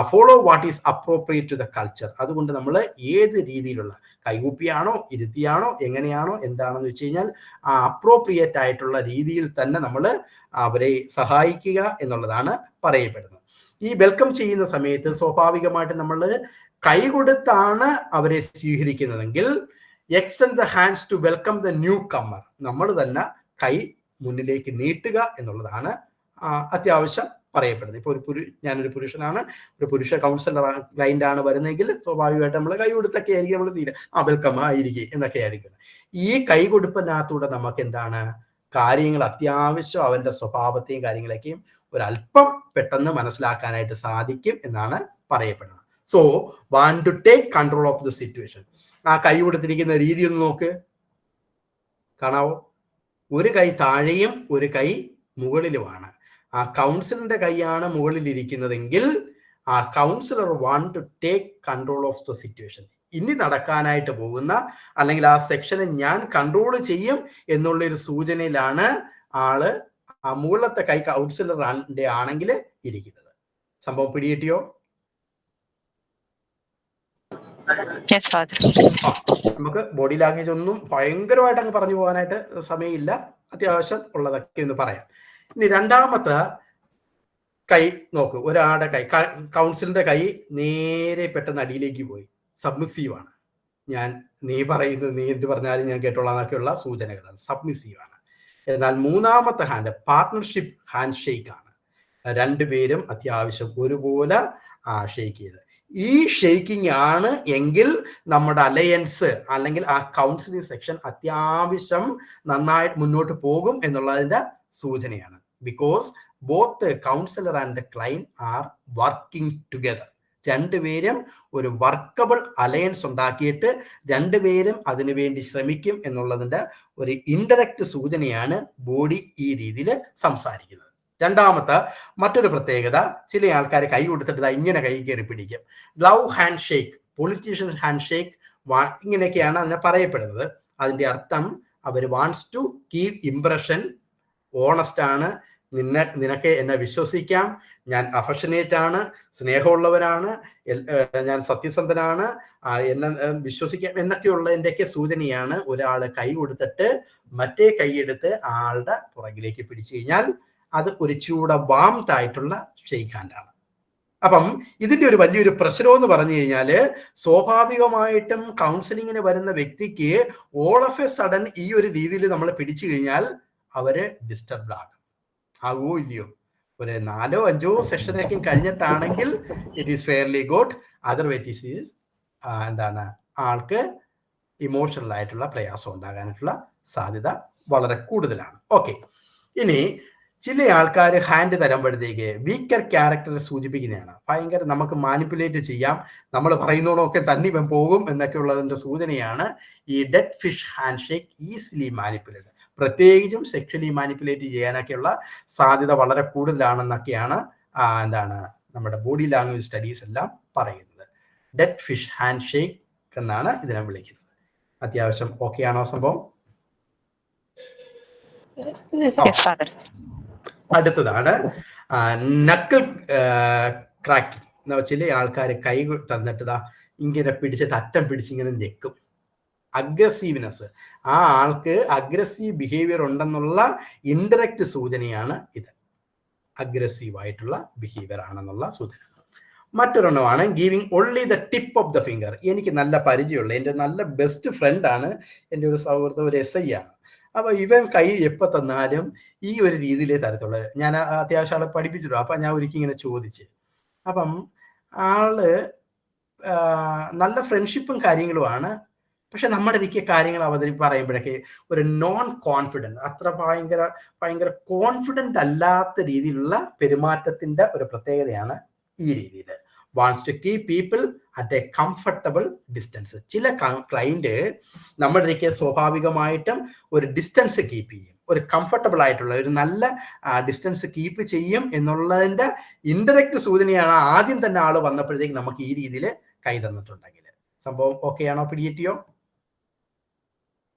S1: Follow what is appropriate to the culture. അതുകൊണ്ട് നമ്മൾ ഏത് രീതിയിലുള്ള കൈകൂപ്പിയാണോ ഇരുത്തിയാണോ എങ്ങനെയാണോ എന്താണെന്ന് വെച്ച് കഴിഞ്ഞാൽ ആ അപ്രോപ്രിയേറ്റ് ആയിട്ടുള്ള രീതിയിൽ തന്നെ നമ്മൾ അവരെ സഹായിക്കുക എന്നുള്ളതാണ് പറയപ്പെടുന്നത്. ഈ വെൽക്കം ചെയ്യുന്ന സമയത്ത് സ്വാഭാവികമായിട്ട് നമ്മൾ കൈ കൊടുത്താണ് അവരെ സ്വീകരിക്കുന്നതെങ്കിൽ extend the hands to welcome the newcomer, നമ്മൾ തന്നെ കൈ മുന്നിലേക്ക് നീട്ടുക എന്നുള്ളതാണ് അത്യാവശ്യം പറയപ്പെടുന്നത്. ഇപ്പോൾ ഞാനൊരു പുരുഷനാണ്, ഒരു പുരുഷ കൗൺസിലർ ക്ലയന്റ് ആണ് വരുന്നതെങ്കിൽ സ്വാഭാവികമായിട്ട് നമ്മൾ കൈ കൊടുത്തൊക്കെ ആയിരിക്കും നമ്മൾ വെൽക്കം ആയിരിക്കും എന്നൊക്കെ ആയിരിക്കും. ഈ കൈ കൊടുപ്പിനകത്തൂടെ നമുക്ക് എന്താണ് കാര്യങ്ങൾ അത്യാവശ്യം അവന്റെ സ്വഭാവത്തെയും കാര്യങ്ങളൊക്കെയും ഒരല്പം പെട്ടെന്ന് മനസ്സിലാക്കാനായിട്ട് സാധിക്കും എന്നാണ് പറയപ്പെടുന്നത്. So want to take control of the situation. ആ കൈ കൊടുത്തിരിക്കുന്ന രീതി ഒന്ന് നോക്ക്, കാണാവോ? ഒരു കൈ താഴെയും ഒരു കൈ മുകളിലുമാണ്. ആ കൗൺസിലറിന്റെ കൈയാണ് മുകളിലിരിക്കുന്നതെങ്കിൽ ആ counsellor want to take control of the situation. ഇനി നടക്കാനായിട്ട് പോകുന്ന അല്ലെങ്കിൽ ആ സെക്ഷനെ ഞാൻ കൺട്രോൾ ചെയ്യും എന്നുള്ള ഒരു സൂചനയിലാണ് ആള് ആ മുകളിലത്തെ കൈ കൗൺസിലറിന്റെ ആണെങ്കിൽ ഇരിക്കുന്നത്. സംഭവം പിടികിട്ടിയോ? നമുക്ക് ബോഡി ലാംഗ്വേജ് ഒന്നും ഭയങ്കരമായിട്ട് അങ്ങ് പറഞ്ഞു പോകാനായിട്ട് സമയമില്ല, അത്യാവശ്യം ഉള്ളതൊക്കെ ഒന്ന് പറയാം. ഇനി രണ്ടാമത്തെ കൈ നോക്കൂ. ഒരാളുടെ കൈ, കൗൺസിലിന്റെ കൈ നേരെ പെട്ടെന്ന് അടിയിലേക്ക് പോയി, സബ്മിസീവ് ആണ്. നീ പറയുന്നത്, നീ എന്ത് പറഞ്ഞാലും ഞാൻ കേട്ടോളാം എന്നൊക്കെയുള്ള സൂചനകളാണ്, സബ്മിസീവ് ആണ്. എന്നാൽ മൂന്നാമത്തെ ഹാൻഡ് പാർട്ട്ണർഷിപ്പ് ഹാൻഡ് ഷേക്ക് ആണ്. രണ്ടുപേരും അത്യാവശ്യം ഒരുപോലെ ഷേക്ക് ചെയ്ത്. ഈ ഷേക്കിംഗ് ആണ് എങ്കിൽ നമ്മുടെ അലയൻസ് അല്ലെങ്കിൽ ആ കൗൺസിലിംഗ് സെക്ഷൻ അത്യാവശ്യം നന്നായിട്ട് മുന്നോട്ട് പോകും എന്നുള്ളതിന്റെ സൂചനയാണ്. Because both councillor and the client are working together. രണ്ടുപേരും ഒരു വർക്കബിൾ അലയൻസ് ഉണ്ടാക്കിയിട്ട് രണ്ടുപേരും അതിനുവേണ്ടി ശ്രമിക്കും എന്നുള്ളതിന്റെ ഒരു ഇൻഡയറക്റ്റ് സൂചനയാണ് ബോഡി ഈ രീതിയിൽ സംസാരിക്കുന്നത്. രണ്ടാമത്തെ മറ്റൊരു പ്രത്യേകത, ചില ആൾക്കാർ കൈ കൊടുത്തിട്ട് ഇങ്ങനെ കൈ കയറി പിടിക്കും. Love handshake, politician handshake, ഇങ്ങനെയൊക്കെയാണ് അതിനെ പറയപ്പെടുന്നത്. അതിന്റെ അർത്ഥം അവർ wants to keep impression, honest ആണ്, നിനക്ക് എന്നെ വിശ്വസിക്കാം, ഞാൻ അഫക്ഷനേറ്റ് ആണ്, സ്നേഹമുള്ളവരാണ്, ഞാൻ സത്യസന്ധനാണ്, എന്നെ വിശ്വസിക്കാം എന്നൊക്കെയുള്ളതിൻ്റെയൊക്കെ സൂചനയാണ് ഒരാൾ കൈ കൊടുത്തിട്ട് മറ്റേ കൈയെടുത്ത് ആളുടെ പുറകിലേക്ക് പിടിച്ചു കഴിഞ്ഞാൽ അത് ഒരു ചൂട വാംത് ആയിട്ടുള്ള ഷെയ്ക്ക് ഹാൻഡാണ്. അപ്പം ഇതിന്റെ ഒരു വലിയൊരു പ്രശ്നം എന്ന് പറഞ്ഞു കഴിഞ്ഞാൽ സ്വാഭാവികമായിട്ടും കൗൺസിലിങ്ങിന് വരുന്ന വ്യക്തിക്ക് ഓൾ ഓഫ് എ സഡൻ ഈ ഒരു രീതിയിൽ നമ്മൾ പിടിച്ചു കഴിഞ്ഞാൽ അവര് ഡിസ്റ്റർബ്ഡ് ആകുമോ ഇല്ലയോ? ഒരു 4 or 5 സെഷനൊക്കെ കഴിഞ്ഞിട്ടാണെങ്കിൽ it is fairly good. Otherwise is എന്താണ് ആൾക്ക് ഇമോഷണൽ ആയിട്ടുള്ള പ്രയാസം ഉണ്ടാകാനായിട്ടുള്ള സാധ്യത വളരെ കൂടുതലാണ്. ഓക്കെ, ഇനി ചില ആൾക്കാർ ഹാൻഡ് തരുമ്പോഴത്തേക്ക് വീക്കർ ക്യാരക്ടറെ സൂചിപ്പിക്കുന്നതാണ്. ഭയങ്കര നമുക്ക് മാനിപ്പുലേറ്റ് ചെയ്യാം, നമ്മൾ പറയുന്നതോടൊക്കെ തന്നെ ഇവൻ പോകും എന്നൊക്കെ ഉള്ളതിന്റെ സൂചനയാണ് ഈ dead fish hand shake easily manipulate. പ്രത്യേകിച്ചും സെക്ഷലി മാനിപ്പുലേറ്റ് ചെയ്യാനൊക്കെയുള്ള സാധ്യത വളരെ കൂടുതലാണെന്നൊക്കെയാണ് എന്താണ് നമ്മുടെ ബോഡി ലാംഗ്വേജ് സ്റ്റഡീസ് എല്ലാം പറയുന്നത്. ഡെഡ് ഫിഷ് ഹാൻഡ് ഷേക്ക് എന്നാണ് ഇതിനെ വിളിക്കുന്നത്. അത്യാവശ്യം ഓക്കെ ആണോ സംഭവം? അടുത്തതാണ് നക്കിൾ ക്രാക്കിംഗ്. ചില ആൾക്കാർ കൈ തന്നിട്ട് ഇങ്ങനെ പിടിച്ചിട്ട് അറ്റം പിടിച്ചിങ്ങനെ ഞെക്കും. അഗ്രസീവ്നെസ്, ആ ആൾക്ക് അഗ്രസീവ് ബിഹേവിയർ ഉണ്ടെന്നുള്ള ഇൻഡയറക്റ്റ് സൂചനയാണ് ഇത്. അഗ്രസീവ് ആയിട്ടുള്ള ബിഹേവിയർ ആണെന്നുള്ള സൂചന. മറ്റൊരെണ്ണമാണ് giving only the tip of the finger. എനിക്ക് നല്ല പരിചയമുള്ള എൻ്റെ നല്ല ബെസ്റ്റ് ഫ്രണ്ടാണ്, എൻ്റെ ഒരു സൗഹൃദം, ഒരു SI ആണ്. അപ്പൊ ഇവൻ കൈ എപ്പോൾ തന്നാലും ഈ ഒരു രീതിയിലേ തരത്തുള്ളൂ. ഞാൻ അത്യാവശ്യം ആളെ പഠിപ്പിച്ചിട്ടു. അപ്പൊ ഞാൻ ഒരിക്കലും ഇങ്ങനെ ചോദിച്ച്, അപ്പം ആള് നല്ല ഫ്രണ്ട്ഷിപ്പും കാര്യങ്ങളുമാണ്. പക്ഷെ നമ്മുടെ എനിക്ക് കാര്യങ്ങൾ പറയുമ്പോഴൊക്കെ ഒരു നോൺ കോൺഫിഡൻറ്റ്, അത്ര ഭയങ്കര കോൺഫിഡൻ്റ് അല്ലാത്ത രീതിയിലുള്ള പെരുമാറ്റത്തിന്റെ ഒരു പ്രത്യേകതയാണ് ഈ രീതിയിൽ. Wants to keep people at a comfortable distance. ചില ക്ലൈന്റ് നമ്മുടെ സ്വാഭാവികമായിട്ടും ഒരു ഡിസ്റ്റൻസ് കീപ്പ് ചെയ്യും, ഒരു കംഫർട്ടബിൾ ആയിട്ടുള്ള ഒരു നല്ല ഡിസ്റ്റൻസ് കീപ്പ് ചെയ്യും എന്നുള്ളതിന്റെ ഇൻഡയറക്റ്റ് സൂചനയാണ് ആദ്യം തന്നെ ആള് വന്നപ്പോഴത്തേക്ക് നമുക്ക് ഈ രീതിയിൽ കൈ തന്നിട്ടുണ്ടെങ്കിൽ. സംഭവം ഓക്കെ ആണോ? പിടികിട്ടിയോ?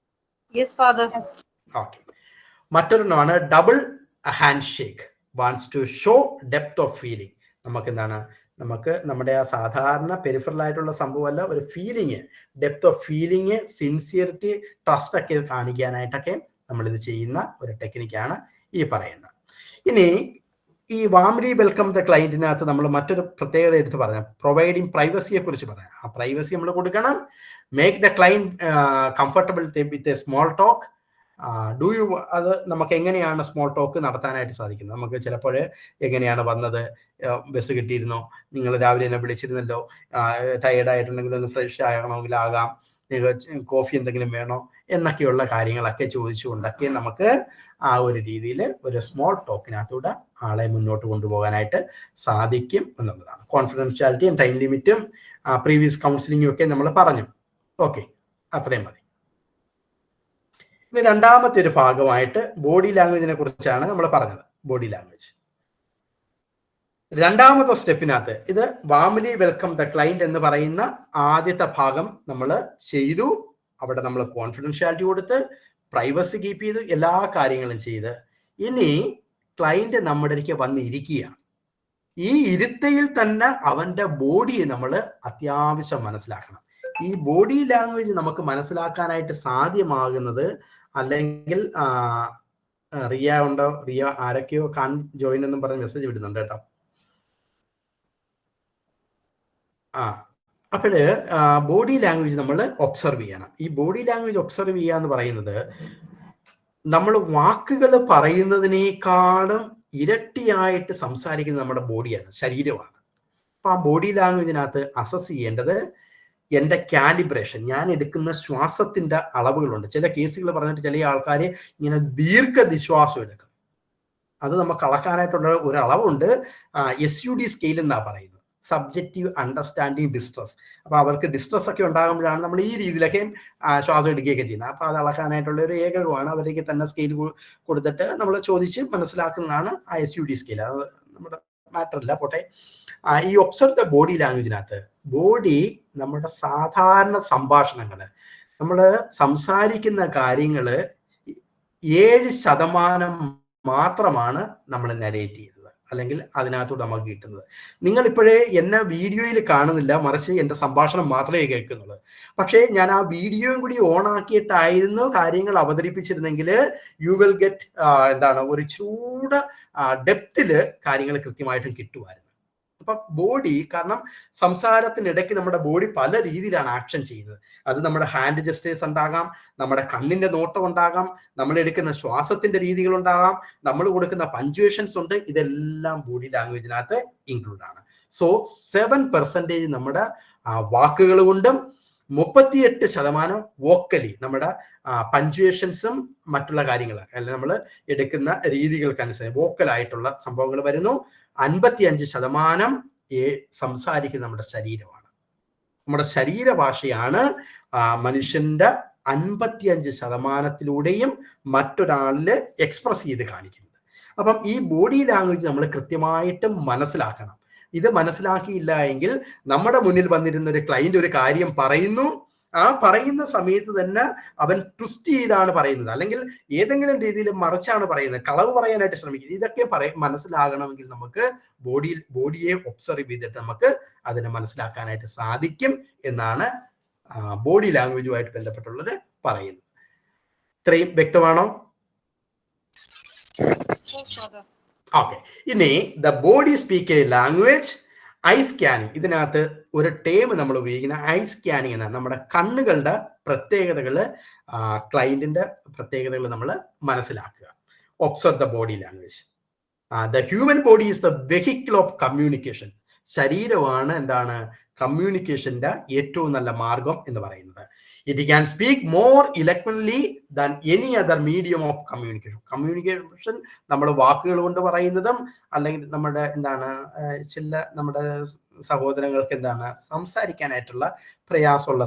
S1: ഓക്കെ. മറ്റൊരെണ്ണമാണ് double handshake. Wants to show depth of feeling. നമുക്ക് നമ്മുടെ ആ സാധാരണ പെരിഫറൽ ആയിട്ടുള്ള സംഭവമല്ല, ഒരു feeling, depth of feeling, sincerity, trust ഒക്കെ കാണിക്കാനായിട്ടൊക്കെ നമ്മളിത് ചെയ്യുന്ന ഒരു ടെക്നിക്കാണ് ഈ പറയുന്നത്. ഇനി ഈ വാംലി വെൽക്കം ദ ക്ലയന്റിനകത്ത് നമ്മൾ മറ്റൊരു പ്രത്യേകത എടുത്ത് പറയാം, പ്രൊവൈഡിങ് പ്രൈവസിയെ കുറിച്ച് പറയാം. ആ പ്രൈവസി നമ്മൾ കൊടുക്കണം. Make the client comfortable with a small talk. അത് നമുക്ക് എങ്ങനെയാണ് സ്മോൾ ടോക്ക് നടത്താനായിട്ട് സാധിക്കുന്നത്? നമുക്ക് ചിലപ്പോൾ എങ്ങനെയാണ് വന്നത്, ബസ് കിട്ടിയിരുന്നോ, നിങ്ങൾ രാവിലെ എന്നെ വിളിച്ചിരുന്നല്ലോ, ടയേർഡായിട്ടുണ്ടെങ്കിൽ ഒന്ന് ഫ്രഷ് ആകണമെങ്കിൽ ആകാം, കോഫി എന്തെങ്കിലും വേണോ എന്നൊക്കെയുള്ള കാര്യങ്ങളൊക്കെ ചോദിച്ചുകൊണ്ടൊക്കെ നമുക്ക് ആ ഒരു രീതിയിൽ ഒരു സ്മോൾ ടോക്കിനകത്തൂടെ ആളെ മുന്നോട്ട് കൊണ്ടുപോകാനായിട്ട് സാധിക്കും എന്നുള്ളതാണ്. കോൺഫിഡൻഷ്യാലിറ്റിയും ടൈം ലിമിറ്റും പ്രീവിയസ് കൗൺസിലിങ്ങും ഒക്കെ നമ്മൾ പറഞ്ഞു. ഓക്കെ, അത്രയും മതി. ഇനി രണ്ടാമത്തെ ഒരു ഭാഗമായിട്ട് ബോഡി ലാംഗ്വേജിനെ കുറിച്ചാണ് നമ്മൾ പറഞ്ഞത്. ബോഡി ലാംഗ്വേജ് രണ്ടാമത്തെ സ്റ്റെപ്പിനകത്ത് ഇത് വാംലി വെൽക്കം ദ ക്ലയന്റ് എന്ന് പറയുന്ന ആദ്യത്തെ ഭാഗം നമ്മൾ ചെയ്തു. അവിടെ നമ്മൾ കോൺഫിഡൻഷ്യാലിറ്റി കൊടുത്ത്, പ്രൈവസി കീപ്പ് ചെയ്ത്, എല്ലാ കാര്യങ്ങളും ചെയ്ത്, ഇനി ക്ലയന്റ് നമ്മുടെ അടുത്ത് വന്നിരിക്കുകയാണ്. ഈ ഇരുത്തയിൽ തന്നെ അവന്റെ ബോഡിയെ നമ്മൾ അത്യാവശ്യം മനസ്സിലാക്കണം. ഈ ബോഡി ലാംഗ്വേജ് നമുക്ക് മനസ്സിലാക്കാനായിട്ട് സാധ്യമാകുന്നത്, അല്ലെങ്കിൽ റിയ ഉണ്ടോ? റിയ ആരൊക്കെയോ ജോയിൻ എന്നും പറഞ്ഞ് മെസ്സേജ് വിടുന്നുണ്ട് കേട്ടോ. അപ്പോഴ് ബോഡി ലാംഗ്വേജ് നമ്മൾ ഒബ്സർവ് ചെയ്യണം. ഈ ബോഡി ലാംഗ്വേജ് ഒബ്സർവ് ചെയ്യുക എന്ന് പറയുന്നത് നമ്മൾ വാക്കുകൾ പറയുന്നതിനേക്കാളും ഇരട്ടിയായിട്ട് സംസാരിക്കുന്നത് നമ്മുടെ ബോഡിയാണ്, ശരീരമാണ്. അപ്പൊ ആ ബോഡി ലാംഗ്വേജിനകത്ത് അസസ് ചെയ്യേണ്ടത് എൻ്റെ കാലിബ്രേഷൻ, ഞാൻ എടുക്കുന്ന ശ്വാസത്തിന്റെ അളവുകളുണ്ട്. ചില കേസുകൾ പറഞ്ഞിട്ട് ചില ആൾക്കാർ ഇങ്ങനെ ദീർഘനിശ്വാസം എടുക്കും. അത് നമുക്ക് അളക്കാനായിട്ടുള്ള ഒരു അളവുണ്ട്. SUD സ്കെയിൽ എന്നാണ് പറയുന്നത്, സബ്ജക്റ്റീവ് അണ്ടർസ്റ്റാൻഡിങ് ഡിസ്ട്രസ്. അപ്പൊ അവർക്ക് ഡിസ്ട്രസ് ഒക്കെ ഉണ്ടാകുമ്പോഴാണ് നമ്മൾ ഈ രീതിയിലൊക്കെ ശ്വാസം എടുക്കുകയൊക്കെ ചെയ്യുന്നത്. അപ്പൊ അത് അളക്കാനായിട്ടുള്ള ഒരു ഏകകമാണ്. അവരേക്ക് തന്നെ സ്കെയിൽ കൊടുത്തിട്ട് നമ്മൾ ചോദിച്ച് മനസ്സിലാക്കുന്നതാണ് ആ SUD സ്കെയിൽ. അത് നമ്മുടെ മാറ്ററില്ല, പോട്ടെ. ഈ ഒബ്സർവ് ദ ബോഡി ലാംഗ്വേജിനകത്ത് ബോഡി നമ്മുടെ സാധാരണ സംഭാഷണങ്ങൾ, നമ്മൾ സംസാരിക്കുന്ന കാര്യങ്ങൾ 7% മാത്രമാണ് നമ്മൾ നരേറ്റ് ചെയ്യുന്നത്, അല്ലെങ്കിൽ അതിനകത്തൂടെ നമുക്ക് കിട്ടുന്നത്. നിങ്ങൾ ഇപ്പോഴേ എന്നെ വീഡിയോയിൽ കാണുന്നില്ല, മറിച്ച് എൻ്റെ സംഭാഷണം മാത്രമേ കേൾക്കുന്നുള്ളൂ. പക്ഷേ ഞാൻ ആ വീഡിയോയും കൂടി ഓൺ ആക്കിയിട്ടായിരുന്നു കാര്യങ്ങൾ അവതരിപ്പിച്ചിരുന്നെങ്കിൽ യു വിൽ ഗെറ്റ് ഒരു ചൂട് ഡെപ്തിൽ കാര്യങ്ങൾ കൃത്യമായിട്ടും കിട്ടുമായിരുന്നു. അപ്പം ബോഡി, കാരണം സംസാരത്തിനിടയ്ക്ക് നമ്മുടെ ബോഡി പല രീതിയിലാണ് ആക്ഷൻ ചെയ്യുന്നത്. അത് നമ്മുടെ ഹാൻഡ് ജസ്റ്റേഴ്സ് ഉണ്ടാകാം, നമ്മുടെ കണ്ണിന്റെ നോട്ടം ഉണ്ടാകാം, നമ്മൾ എടുക്കുന്ന ശ്വാസത്തിന്റെ രീതികൾ ഉണ്ടാകാം, നമ്മൾ കൊടുക്കുന്ന പഞ്ച്വേഷൻസ് ഉണ്ട്. ഇതെല്ലാം ബോഡി ലാംഗ്വേജിനകത്ത് ഇൻക്ലൂഡ് ആണ്. സോ 7% നമ്മുടെ വാക്കുകൾ കൊണ്ടും 38% വോക്കലി നമ്മുടെ പഞ്ച്വേഷൻസും മറ്റുള്ള കാര്യങ്ങൾ അല്ലെങ്കിൽ നമ്മൾ എടുക്കുന്ന രീതികൾക്കനുസരിച്ച് വോക്കലായിട്ടുള്ള സംഭവങ്ങൾ വരുന്നു. 55% സംസാരിക്കുന്ന നമ്മുടെ ശരീരമാണ്. നമ്മുടെ ശരീരഭാഷയാണ് മനുഷ്യന്റെ 55%-ത്തിലൂടെയും മറ്റൊരാളില് എക്സ്പ്രസ് ചെയ്ത് കാണിക്കുന്നത്. അപ്പം ഈ ബോഡി ലാംഗ്വേജ് നമ്മൾ കൃത്യമായിട്ട് മനസ്സിലാക്കണം. ഇത് മനസ്സിലാക്കിയില്ല എങ്കിൽ നമ്മുടെ മുന്നിൽ വന്നിരുന്ന ഒരു ക്ലയന്റ് ഒരു കാര്യം പറയുന്നു, ആ പറയുന്ന സമയത്ത് തന്നെ അവൻ ട്വിസ്റ്റ് ചെയ്താണ് പറയുന്നത്, അല്ലെങ്കിൽ ഏതെങ്കിലും രീതിയിൽ മറിച്ചാണ് പറയുന്നത്, കളവ് പറയാനായിട്ട് ശ്രമിക്കുന്നത്. ഇതൊക്കെ മനസ്സിലാകണമെങ്കിൽ നമുക്ക് ബോഡിയെ ഒബ്സർവ് ചെയ്തിട്ട് നമുക്ക് അതിനെ മനസ്സിലാക്കാനായിട്ട് സാധിക്കും എന്നാണ് ബോഡി ലാംഗ്വേജുമായിട്ട് ബന്ധപ്പെട്ടുള്ളത് പറയുന്നത്. ഇത്രയും വ്യക്തമാണോ? ഓക്കെ. ഇനി the body speak A language. I scanning, ഇതിനകത്ത് ഒരു ടേം നമ്മൾ ഉപയോഗിക്കുന്ന ഐ സ്കാനിങ് എന്നാണ്. നമ്മുടെ കണ്ണുകളുടെ പ്രത്യേകതകൾ, ക്ലയന്റിന്റെ പ്രത്യേകതകൾ നമ്മൾ മനസ്സിലാക്കുക. Observe the body language. The human body is the vehicle of communication. ശരീരമാണ് എന്താണ് കമ്മ്യൂണിക്കേഷന്റെ ഏറ്റവും നല്ല മാർഗം എന്ന് പറയുന്നത്. It can speak more electronically than any other medium of communication. Communication നമ്മൾ വാക്കുകൾ കൊണ്ട് പറയുന്നതും, അല്ലെങ്കിൽ നമ്മുടെ ചില നമ്മുടെ സഹോദരങ്ങൾക്ക് സംസാരിക്കാനായിട്ടുള്ള പ്രയാസമുള്ള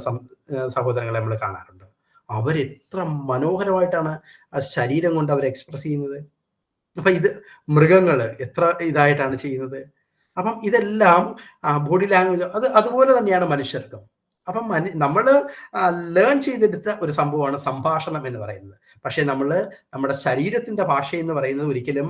S1: സഹോദരങ്ങളെ നമ്മൾ കാണാറുണ്ട്. അവരെത്ര മനോഹരമായിട്ടാണ് ആ ശരീരം കൊണ്ട് അവർ എക്സ്പ്രസ് ചെയ്യുന്നത്. അപ്പൊ ഇത് മൃഗങ്ങൾ എത്ര ഇതായിട്ടാണ് ചെയ്യുന്നത്. അപ്പം ഇതെല്ലാം ബോഡി ലാംഗ്വേജ് അതുപോലെ തന്നെയാണ് മനുഷ്യർക്കും. അപ്പം നമ്മൾ ലേൺ ചെയ്തെടുത്ത ഒരു സംഭവമാണ് സംഭാഷണം എന്ന് പറയുന്നത്. പക്ഷെ നമ്മുടെ ശരീരത്തിന്റെ ഭാഷ എന്ന് പറയുന്നത് ഒരിക്കലും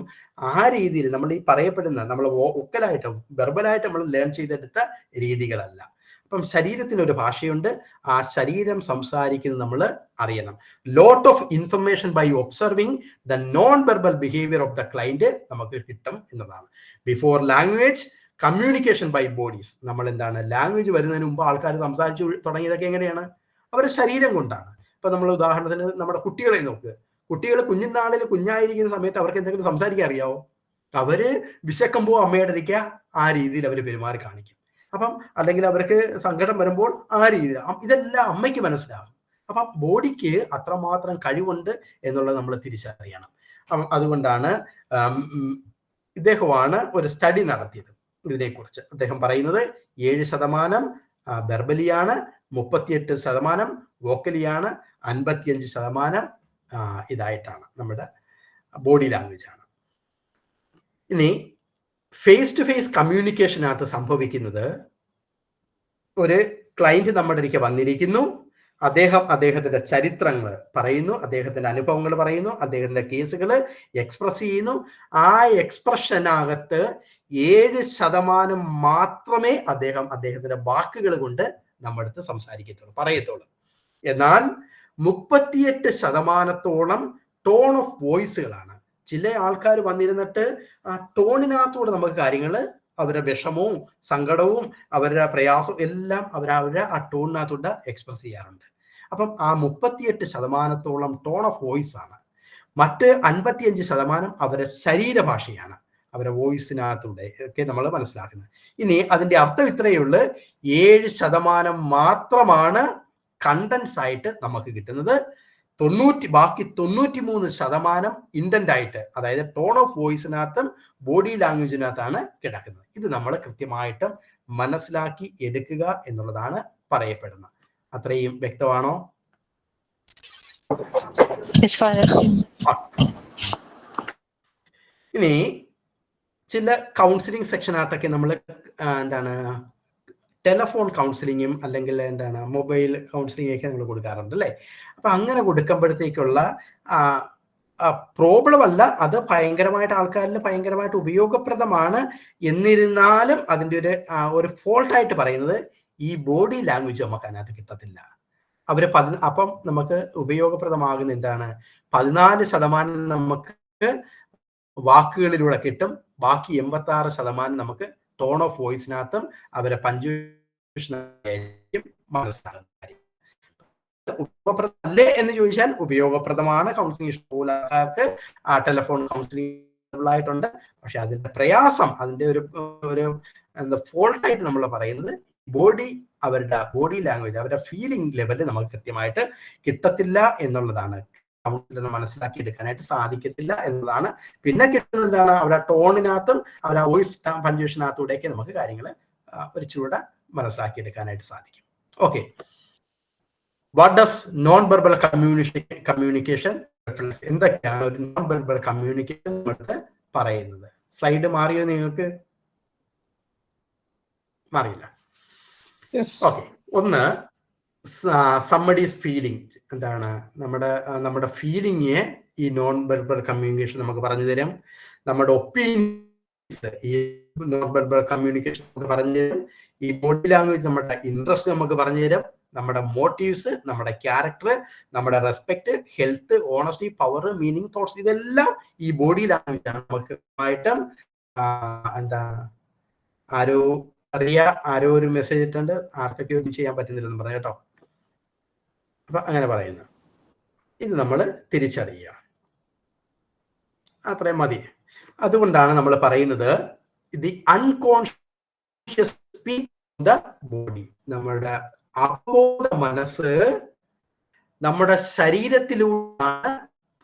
S1: ആ രീതിയിൽ നമ്മൾ ഈ പറയപ്പെടുന്ന നമ്മൾ വോക്കലായിട്ട് വെർബലായിട്ട് നമ്മൾ ലേൺ ചെയ്തെടുത്ത രീതികളല്ല. അപ്പം ശരീരത്തിന് ഒരു ഭാഷയുണ്ട്, ആ ശരീരം സംസാരിക്കുന്നത് നമ്മൾ അറിയണം. Lot of information by observing the non verbal behaviour of the client നമുക്ക് കിട്ടും എന്നതാണ്. Before language communication by bodies. നമ്മൾ ലാംഗ്വേജ് വരുന്നതിന് മുമ്പ് ആൾക്കാർ സംസാരിച്ചു തുടങ്ങിയതൊക്കെ എങ്ങനെയാണ്? അവരുടെ ശരീരം കൊണ്ടാണ്. ഇപ്പൊ നമ്മൾ ഉദാഹരണത്തിന് നമ്മുടെ കുട്ടികളെ നോക്ക്. കുട്ടികൾ കുഞ്ഞായിരിക്കുന്ന സമയത്ത് അവർക്ക് എന്തെങ്കിലും സംസാരിക്കാൻ അറിയാവോ? അവര് വിശക്കുമ്പോൾ അമ്മയുടെ ഇരിക്കുക, ആ രീതിയിൽ അവർ പെരുമാറി കാണിക്കും. അപ്പം അല്ലെങ്കിൽ അവർക്ക് സങ്കടം വരുമ്പോൾ ആ രീതിയിൽ, ഇതെല്ലാം അമ്മയ്ക്ക് മനസ്സിലാകും. അപ്പം ബോഡിക്ക് അത്രമാത്രം കഴിവുണ്ട് എന്നുള്ളത് നമ്മൾ തിരിച്ചറിയണം. അതുകൊണ്ടാണ് ഇദ്ദേഹമാണ് ഒരു സ്റ്റഡി നടത്തിയത് ഇതിനെക്കുറിച്ച്. അദ്ദേഹം പറയുന്നത് 7% വെർബലിയാണ്, 38% വോക്കലിയാണ്, 55% ഇതായിട്ടാണ് നമ്മുടെ ബോഡി ലാംഗ്വേജ് ആണ്. ഇനി ഫേസ് ടു ഫേസ് കമ്മ്യൂണിക്കേഷനകത്ത് സംഭവിക്കുന്നത്, ഒരു ക്ലയന്റ് നമ്മുടെ അടുക്കൽ വന്നിരിക്കുന്നു, അദ്ദേഹത്തിന്റെ ചരിത്രങ്ങൾ പറയുന്നു, അദ്ദേഹത്തിന്റെ അനുഭവങ്ങൾ പറയുന്നു, അദ്ദേഹത്തിന്റെ കേസുകൾ എക്സ്പ്രസ് ചെയ്യുന്നു. ആ എക്സ്പ്രഷനകത്ത് 7% മാത്രമേ അദ്ദേഹത്തിന്റെ വാക്കുകൾ കൊണ്ട് നമ്മുടെ അടുത്ത് പറയത്തുള്ളൂ. എന്നാൽ 38% ടോൺ ഓഫ് വോയിസുകളാണ്. ചില ആൾക്കാർ വന്നിരുന്നിട്ട് ആ ടോണിനകത്തൂടെ നമുക്ക് കാര്യങ്ങൾ, അവരുടെ വിഷമവും സങ്കടവും അവരുടെ പ്രയാസവും എല്ലാം അവരവരുടെ ആ ടോണിനകത്തൂടെ എക്സ്പ്രസ് ചെയ്യാറുണ്ട്. അപ്പം ആ 38% ടോൺ ഓഫ് വോയിസ് ആണ്. മറ്റ് 55% അവരുടെ ശരീരഭാഷയാണ്, അവരുടെ വോയിസിനകത്തൂടെ ഒക്കെ നമ്മൾ മനസ്സിലാക്കുന്നത്. ഇനി അതിന്റെ അർത്ഥം ഇത്രയേ ഉള്ളൂ, 7% മാത്രമാണ് കണ്ടൻസ് ആയിട്ട് നമുക്ക് കിട്ടുന്നത്. ബാക്കി 93% ഇൻറ്റന്റ് ആയിട്ട്, അതായത് ടോൺ ഓഫ് വോയിസിനകത്തും ബോഡി ലാംഗ്വേജിനകത്താണ് കിടക്കുന്നത്. ഇത് നമ്മൾ കൃത്യമായിട്ടും മനസ്സിലാക്കി എടുക്കുക എന്നുള്ളതാണ് പറയപ്പെടുന്നത്. അത്രയും വ്യക്തമാണോ? ഇനി ചില കൗൺസിലിംഗ് സെക്ഷനകത്തൊക്കെ നമ്മൾ ടെലഫോൺ കൗൺസിലിങ്ങും അല്ലെങ്കിൽ മൊബൈൽ കൗൺസിലിംഗ് ഒക്കെ നമ്മൾ കൊടുക്കാറുണ്ട് അല്ലേ? അപ്പൊ അങ്ങനെ കൊടുക്കുമ്പോഴത്തേക്കുള്ള പ്രോബ്ലം അല്ല, അത് ഭയങ്കരമായിട്ട് ആൾക്കാരിൽ ഭയങ്കരമായിട്ട് ഉപയോഗപ്രദമാണ്. എന്നിരുന്നാലും അതിൻ്റെ ഒരു ഫോൾട്ടായിട്ട് പറയുന്നത് ഈ ബോഡി ലാംഗ്വേജ് നമുക്ക് അതിനകത്ത് കിട്ടത്തില്ല. അപ്പം നമുക്ക് ഉപയോഗപ്രദമാകുന്ന 14% നമുക്ക് വാക്കുകളിലൂടെ കിട്ടും. ബാക്കി 86% നമുക്ക് ടോൺ ഓഫ് വോയിസിനകത്തും അവരെ പഞ്ച്വേഷനായിരിക്കും മനസ്സിലാകുന്ന കാര്യം. ഉപയോഗപ്രദമല്ലേ എന്ന് ചോദിച്ചാൽ ഉപയോഗപ്രദമാണ്. കൗൺസിലിംഗ് ഇഷ്ടംപോലെ ആൾക്കാർക്ക് ടെലഫോൺ കൗൺസിലിംഗ് ആയിട്ടുണ്ട്. പക്ഷെ അതിന്റെ പ്രയാസം, അതിന്റെ ഒരു ഫോൾട്ടായിട്ട് നമ്മൾ പറയുന്നത് ബോഡി അവരുടെ ബോഡി ലാംഗ്വേജ്, അവരുടെ ഫീലിംഗ് ലെവല് നമുക്ക് കൃത്യമായിട്ട് കിട്ടത്തില്ല എന്നുള്ളതാണ്. കൗൺസിലറിന് മനസ്സിലാക്കി എടുക്കാനായിട്ട് സാധിക്കത്തില്ല എന്നതാണ്. പിന്നെ കിട്ടുന്നത് എന്താണ്, അവരുടെ ടോണിനകത്തും അവരുടെ വോയിസ് പഞ്ച്വേഷനകത്തൂടെയൊക്കെ നമുക്ക് കാര്യങ്ങൾ ഒരു ചൂടെ മനസ്സിലാക്കി എടുക്കാനായിട്ട് സാധിക്കും. Okay, what does non verbal communication reflects? എന്തൊക്കെയാണ് ഒരു നോൺ വെർബൽ കമ്മ്യൂണിക്കേഷൻ നമ്മൾ പറയുന്നത്? സ്ലൈഡ് മാറിയോ? നിങ്ങൾക്ക് മാറിയില്ല? ഓക്കെ, ഒന്ന് somebody's ഫീലിംഗ്. എന്താണ് നമ്മുടെ ഫീലിംഗ് ഈ നോൺ വെർബൽ കമ്മ്യൂണിക്കേഷൻ നമുക്ക് പറഞ്ഞു തരും. നമ്മുടെ ഒപ്പീനിയൻസ് ഈ നോൺ വെർബൽ കമ്മ്യൂണിക്കേഷൻ നമുക്ക് പറഞ്ഞു തരും. ഈ ബോഡി ലാംഗ്വേജ് നമ്മുടെ ഇൻട്രസ്റ്റ് നമുക്ക് പറഞ്ഞു തരും. നമ്മുടെ മോട്ടീവ്സ്, നമ്മുടെ ക്യാരക്ടർ, നമ്മുടെ respect, health, honesty, power, meaning, thoughts, ഇതെല്ലാം ഈ ബോഡി ലാംഗ്വേജ് ആണ്. നമുക്ക് കൃത്യമായിട്ടും ആരോ ഒരു മെസ്സേജ് ഇട്ടുണ്ട്, ആർക്കൊക്കെ ഒന്നും ചെയ്യാൻ പറ്റുന്നില്ലെന്ന് പറഞ്ഞു കേട്ടോ. അപ്പൊ അങ്ങനെ പറയുന്നത് ഇത് നമ്മൾ തിരിച്ചറിയുക, അത്രയും മതി. അതുകൊണ്ടാണ് നമ്മൾ പറയുന്നത് the unconscious speak the body. നമ്മുടെ അബോധ മനസ്സ് നമ്മുടെ ശരീരത്തിലൂടെയാണ്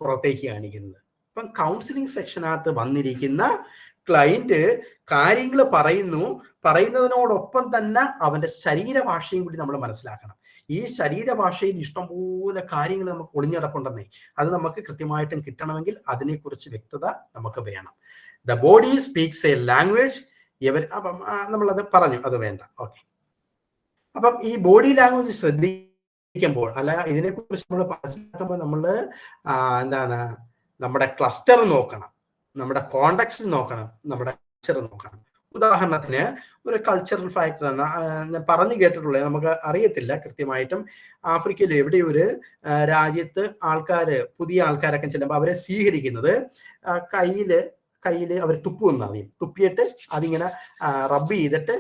S1: പുറത്തേക്ക് കാണിക്കുന്നത്. ഇപ്പം കൗൺസിലിംഗ് സെക്ഷനകത്ത് വന്നിരിക്കുന്ന ക്ലയന്റ് കാര്യങ്ങൾ പറയുന്നതിനോടൊപ്പം തന്നെ അവന്റെ ശരീരഭാഷയും കൂടി നമ്മൾ മനസ്സിലാക്കണം. ഈ ശരീരഭാഷയിൽ ഇഷ്ടംപോലെ കാര്യങ്ങൾ നമുക്ക് ഒളിഞ്ഞടപ്പുണ്ടെന്നേ. അത് നമുക്ക് കൃത്യമായിട്ടും കിട്ടണമെങ്കിൽ അതിനെക്കുറിച്ച് വ്യക്തത നമുക്ക് വേണം. The body speaks A language. അപ്പം നമ്മളത് പറഞ്ഞു, അത് വേണ്ട. ഓക്കെ, അപ്പം ഈ ബോഡി ലാംഗ്വേജ് ശ്രദ്ധിക്കുമ്പോൾ അല്ല ഇതിനെക്കുറിച്ച് നമ്മൾ മനസ്സിലാക്കുമ്പോൾ നമ്മൾ നമ്മുടെ ക്ലസ്റ്റർ നോക്കണം, നമ്മുടെ കോണ്ടെക്സ്റ്റ് നോക്കണം, നമ്മുടെ കൾച്ചർ നോക്കണം. ഉദാഹരണത്തിന് ഒരു കൾച്ചറൽ ഫാക്ടർ ഞാൻ പറഞ്ഞു കേട്ടിട്ടുള്ളത്, നമുക്ക് അറിയത്തില്ല കൃത്യമായിട്ടും. ആഫ്രിക്കയിൽ എവിടെ ഒരു രാജ്യത്ത് പുതിയ ആൾക്കാരൊക്കെ ചെല്ലുമ്പോൾ അവരെ സ്വീകരിക്കുന്നത് കയ്യില് അവർ തുപ്പിയിട്ട് അതിങ്ങനെ റബ്ബ് ചെയ്തിട്ട്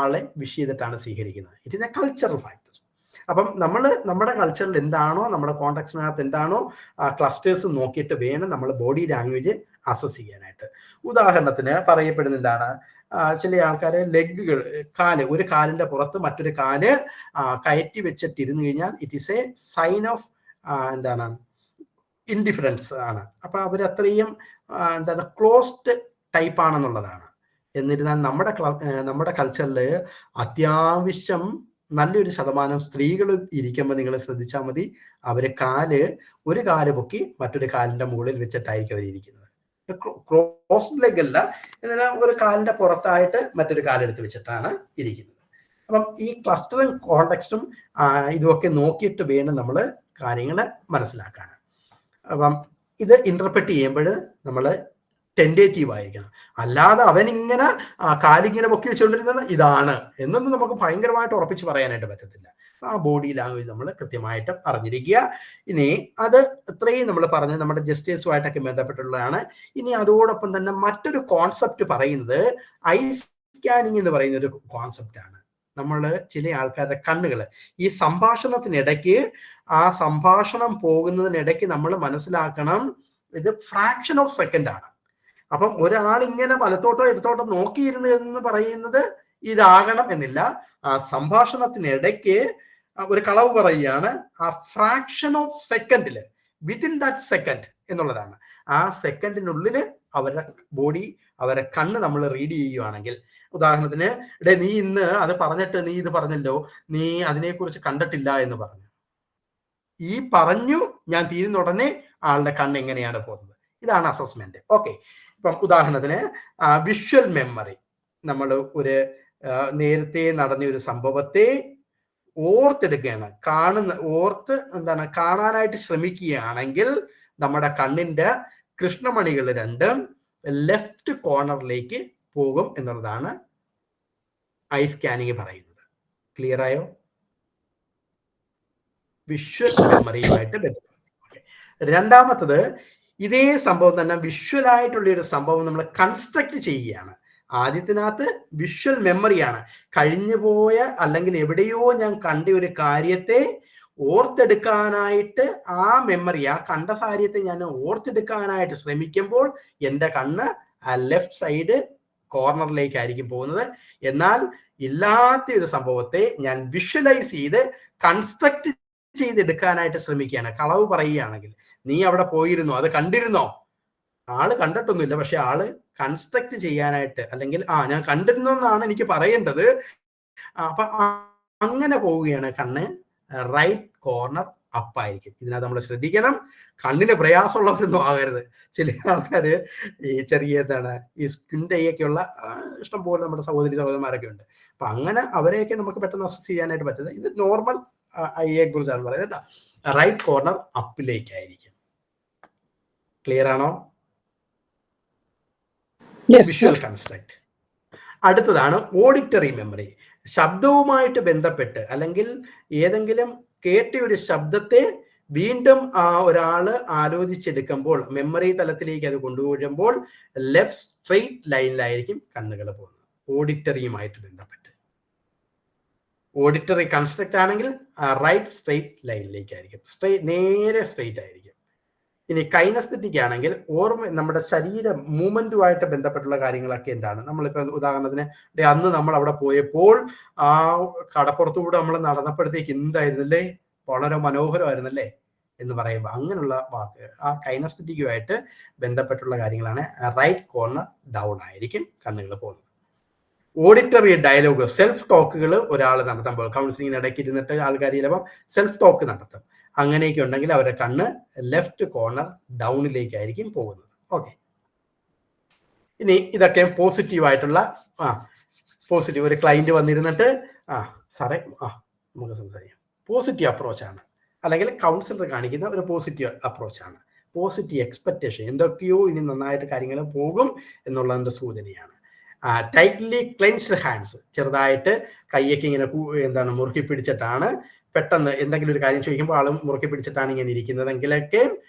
S1: ആളെ വിഷ് ചെയ്തിട്ടാണ് സ്വീകരിക്കുന്നത്. It is A cultural factor. അപ്പം നമ്മുടെ കൾച്ചറിൽ എന്താണോ, നമ്മുടെ കോണ്ടെക്സ്റ്റിനകത്ത് എന്താണോ ക്ലസ്റ്റേഴ്സ് നോക്കിയിട്ട് വേണം നമ്മൾ ബോഡി ലാംഗ്വേജ് അസസ് ചെയ്യാനായിട്ട്. ഉദാഹരണത്തിന് പറയപ്പെടുന്ന എന്താണ്, ചില ആൾക്കാരെ ഒരു കാലിന്റെ പുറത്ത് മറ്റൊരു കാല് കയറ്റി വെച്ചിട്ടിരുന്നു കഴിഞ്ഞാൽ it is a sign of indifference ആണ്. അപ്പൊ അവരത്രയും ക്ലോസ്ഡ് ടൈപ്പ് ആണെന്നുള്ളതാണ്. എന്നിരുന്നാൽ നമ്മുടെ കൾച്ചറിൽ അത്യാവശ്യം നല്ലൊരു ശതമാനം സ്ത്രീകൾ ഇരിക്കുമ്പോൾ നിങ്ങൾ ശ്രദ്ധിച്ചാൽ മതി, അവര് ഒരു കാല് പൊക്കി മറ്റൊരു കാലിന്റെ മുകളിൽ വെച്ചിട്ടായിരിക്കും അവരിയ്ക്കുന്നത്. ക്രോസ്ഡ് ലെഗ് അല്ല, എന്നാൽ ഒരു കാലിന്റെ പുറത്തായിട്ട് മറ്റൊരു കാലെടുത്ത് വെച്ചിട്ടാണ് ഇരിക്കുന്നത്. അപ്പം ഈ ക്ലസ്റ്ററും കോണ്ടെക്സ്റ്റും ഇതുമൊക്കെ നോക്കിയിട്ട് വേണം നമ്മൾ കാര്യങ്ങൾ മനസ്സിലാക്കാൻ. അപ്പം ഇത് ഇന്റർപ്രറ്റ് ചെയ്യുമ്പോൾ നമ്മൾ ടെൻഡേറ്റീവ് ആയിരിക്കണം. അല്ലാതെ അവനിങ്ങനെ കാലിങ്ങനെ പൊക്കി വെച്ചുകൊണ്ടിരുന്നത് ഇതാണ് എന്നൊന്നും നമുക്ക് ഭയങ്കരമായിട്ട് ഉറപ്പിച്ച് പറയാനായിട്ട് പറ്റത്തില്ല. ആ ബോഡി ലാംഗ്വേജ് നമ്മൾ കൃത്യമായിട്ട് അറിഞ്ഞിരിക്കുക. ഇനി അത് ഇത്രയും നമ്മൾ പറഞ്ഞത് നമ്മുടെ ജസ്റ്റേഴ്സുമായിട്ടൊക്കെ ബന്ധപ്പെട്ടുള്ളതാണ്. ഇനി അതോടൊപ്പം തന്നെ മറ്റൊരു കോൺസെപ്റ്റ് പറയുന്നത് ഐ സ്കാനിങ് എന്ന് പറയുന്ന ഒരു കോൺസെപ്റ്റാണ്. നമ്മൾ ചില ആൾക്കാരുടെ കണ്ണുകൾ ഈ സംഭാഷണത്തിനിടയ്ക്ക് ആ സംഭാഷണം പോകുന്നതിനിടയ്ക്ക് നമ്മൾ മനസ്സിലാക്കണം, ഇത് ഫ്രാക്ഷൻ ഓഫ് സെക്കൻഡ് ആണ്. അപ്പം ഒരാൾ ഇങ്ങനെ വലത്തോട്ടോ ഇടത്തോട്ടോ നോക്കിയിരുന്നു എന്ന് പറയുന്നത് ഇതാകണം എന്നില്ല. ആ സംഭാഷണത്തിനിടയ്ക്ക് ഒരു കളവ് പറയുകയാണ്, ആ ഫ്രാക്ഷൻ ഓഫ് സെക്കൻഡില്, വിത്തിൻ ദാറ്റ് സെക്കൻഡ് എന്നുള്ളതാണ്. ആ സെക്കൻഡിനുള്ളിൽ അവരുടെ ബോഡി, അവരുടെ കണ്ണ് നമ്മൾ റീഡ് ചെയ്യുകയാണെങ്കിൽ, ഉദാഹരണത്തിന് നീ ഇന്ന് അത് പറഞ്ഞിട്ട് നീ ഇത് പറഞ്ഞല്ലോ, നീ അതിനെക്കുറിച്ച് കണ്ടിട്ടില്ല എന്ന് പറഞ്ഞു. ഈ പറഞ്ഞു ഞാൻ തീരുന്ന ഉടനെ ആളുടെ കണ്ണ് എങ്ങനെയാണ് പോകുന്നത്. ഇതാണ് അസസ്മെന്റ്. ഓക്കെ, ഇപ്പം ഉദാഹരണത്തിന് വിഷ്വൽ മെമ്മറി. നമ്മൾ നേരത്തെ നടന്ന ഒരു സംഭവത്തെ ഓർത്തെടുക്കുകയാണ്, കാണാനായിട്ട് ശ്രമിക്കുകയാണെങ്കിൽ നമ്മുടെ കണ്ണിന്റെ കൃഷ്ണമണികൾ രണ്ടും ലെഫ്റ്റ് കോർണറിലേക്ക് പോകും എന്നുള്ളതാണ് ഐ സ്കാനിങ് പറയുന്നത്. ക്ലിയർ ആയോ? വിഷ്വൽ മെമ്മറിയുമായിട്ട് ബന്ധപ്പെട്ട്. രണ്ടാമത്തത്, ഇതേ സംഭവം തന്നെ വിഷ്വലായിട്ടുള്ള ഒരു സംഭവം നമ്മൾ കൺസ്ട്രക്ട് ചെയ്യുകയാണ്. ആദ്യത്തിനകത്ത് വിഷ്വൽ മെമ്മറിയാണ്, കഴിഞ്ഞുപോയ അല്ലെങ്കിൽ എവിടെയോ ഞാൻ കണ്ട ഒരു കാര്യത്തെ ഓർത്തെടുക്കാനായിട്ട് ആ മെമ്മറി, ആ കണ്ട കാര്യത്തെ ഞാൻ ഓർത്തെടുക്കാനായിട്ട് ശ്രമിക്കുമ്പോൾ എൻ്റെ കണ്ണ് ആ ലെഫ്റ്റ് സൈഡ് കോർണറിലേക്കായിരിക്കും പോകുന്നത്. എന്നാൽ ഇല്ലാത്ത ഒരു സംഭവത്തെ ഞാൻ വിഷ്വലൈസ് ചെയ്ത് കൺസ്ട്രക്ട് ചെയ്തെടുക്കാനായിട്ട് ശ്രമിക്കുകയാണ്. കളവ് പറയുകയാണെങ്കിൽ, നീ അവിടെ പോയിരുന്നോ, അത് കണ്ടിരുന്നോ? ആള് കണ്ടിട്ടൊന്നുമില്ല, പക്ഷെ ആള് കൺസ്ട്രക്ട് ചെയ്യാനായിട്ട്, അല്ലെങ്കിൽ ഞാൻ കണ്ടിരുന്നു എന്നാണ് എനിക്ക് പറയേണ്ടത്. അപ്പൊ അങ്ങനെ പോവുകയാണ്. കണ്ണ് റൈറ്റ് കോർണർ അപ്പായിരിക്കും. ഇതിനകത്ത് നമ്മൾ ശ്രദ്ധിക്കണം, കണ്ണിന് പ്രയാസമുള്ളവരൊന്നും ആകരുത്. ചില ആൾക്കാര് ഈ ചെറിയ ഈ സ്കിൻഡയൊക്കെയുള്ള ഇഷ്ടംപോലെ നമ്മുടെ സഹോദരന്മാരൊക്കെ ഉണ്ട്. അപ്പൊ അങ്ങനെ അവരെയൊക്കെ നമുക്ക് പെട്ടെന്ന് അസസ് ചെയ്യാനായിട്ട് പറ്റുന്നത്. ഇത് നോർമൽ ഐയെ കുറിച്ചാണ് പറയുന്നത്. റൈറ്റ് കോർണർ അപ്പിലേക്കായിരിക്കും. ക്ലിയർ ആണോ? Visual construct. അടുത്തതാണ് ഓഡിറ്ററി മെമ്മറി. ശബ്ദവുമായിട്ട് ബന്ധപ്പെട്ട്, അല്ലെങ്കിൽ ഏതെങ്കിലും കേട്ട ഒരു ശബ്ദത്തെ വീണ്ടും ഒരാള് ആലോചിച്ചെടുക്കുമ്പോൾ, മെമ്മറി തലത്തിലേക്ക് അത് കൊണ്ടുവരുമ്പോൾ ലെഫ്റ്റ് സ്ട്രെയിറ്റ് ലൈനിലായിരിക്കും കണ്ണുകൾ പോകുന്നത്. ഓഡിറ്ററിയുമായിട്ട് ബന്ധപ്പെട്ട്. ഓഡിറ്ററി കൺസ്ട്രക്ട് ആണെങ്കിൽ റൈറ്റ് സ്ട്രെയിറ്റ് ലൈനിലേക്കായിരിക്കും, നേരെ സ്ട്രെയിറ്റ് ആയിരിക്കും. ഇനി കൈനസ്തെറ്റിക് ആണെങ്കിൽ നമ്മുടെ ശരീര മൂവ്മെന്റുമായിട്ട് ബന്ധപ്പെട്ടുള്ള കാര്യങ്ങളൊക്കെ എന്താണ്? നമ്മളിപ്പോ ഉദാഹരണത്തിന് അന്ന് നമ്മൾ അവിടെ പോയപ്പോൾ ആ കടപ്പുറത്തുകൂടെ നമ്മൾ നടന്നപ്പോഴത്തേക്ക് എന്തായിരുന്നല്ലേ, വളരെ മനോഹരമായിരുന്നല്ലേ എന്ന് പറയുമ്പോൾ അങ്ങനെയുള്ള വാക്ക് ആ കൈനസ്തെറ്റിക്കുമായിട്ട് ബന്ധപ്പെട്ടുള്ള കാര്യങ്ങളാണ്. റൈറ്റ് കോർണർ ഡൗൺ ആയിരിക്കും കണ്ണുകൾ പോകുന്നത്. ഓഡിറ്ററി ഡയലോഗ്, സെൽഫ് ടോക്കുകൾ ഒരാൾ നടത്തുമ്പോൾ, കൗൺസിലിങ്ങിന് ഇടയ്ക്ക് ഇരുന്നിട്ട് ആൾക്കാർ ചിലപ്പം സെൽഫ് ടോക്ക് നടത്തും. അങ്ങനെയൊക്കെ ഉണ്ടെങ്കിൽ അവരുടെ കണ്ണ് ലെഫ്റ്റ് കോർണർ ഡൗണിലേക്കായിരിക്കും പോകുന്നത്. ഓക്കെ, ഇനി ഇതൊക്കെ പോസിറ്റീവായിട്ടുള്ള പോസിറ്റീവ്. ഒരു ക്ലയന്റ് വന്നിരുന്നിട്ട് സാറേ നമുക്ക് സംസാരിക്കാം, പോസിറ്റീവ് അപ്രോച്ചാണ്, അല്ലെങ്കിൽ കൗൺസിലർ കാണിക്കുന്ന ഒരു പോസിറ്റീവ് അപ്രോച്ചാണ്. പോസിറ്റീവ് എക്സ്പെക്റ്റേഷൻ, എന്തൊക്കെയോ ഇനി നന്നായിട്ട് കാര്യങ്ങൾ പോകും എന്നുള്ളതിൻ്റെ സൂചനയാണ്. ടൈറ്റ്ലി ക്ലെൻച്ച്ഡ് ഹാൻഡ്സ്, ചെറുതായിട്ട് കൈയൊക്കെ ഇങ്ങനെ മുറുക്കി പിടിച്ചിട്ടാണ്, പെട്ടെന്ന് എന്തെങ്കിലും ഒരു കാര്യം ചോദിക്കുമ്പോൾ ആളും മുറുക്കി പിടിച്ചിട്ടാണ് ഇങ്ങനെ ഇരിക്കുന്നതെങ്കിലൊക്കെ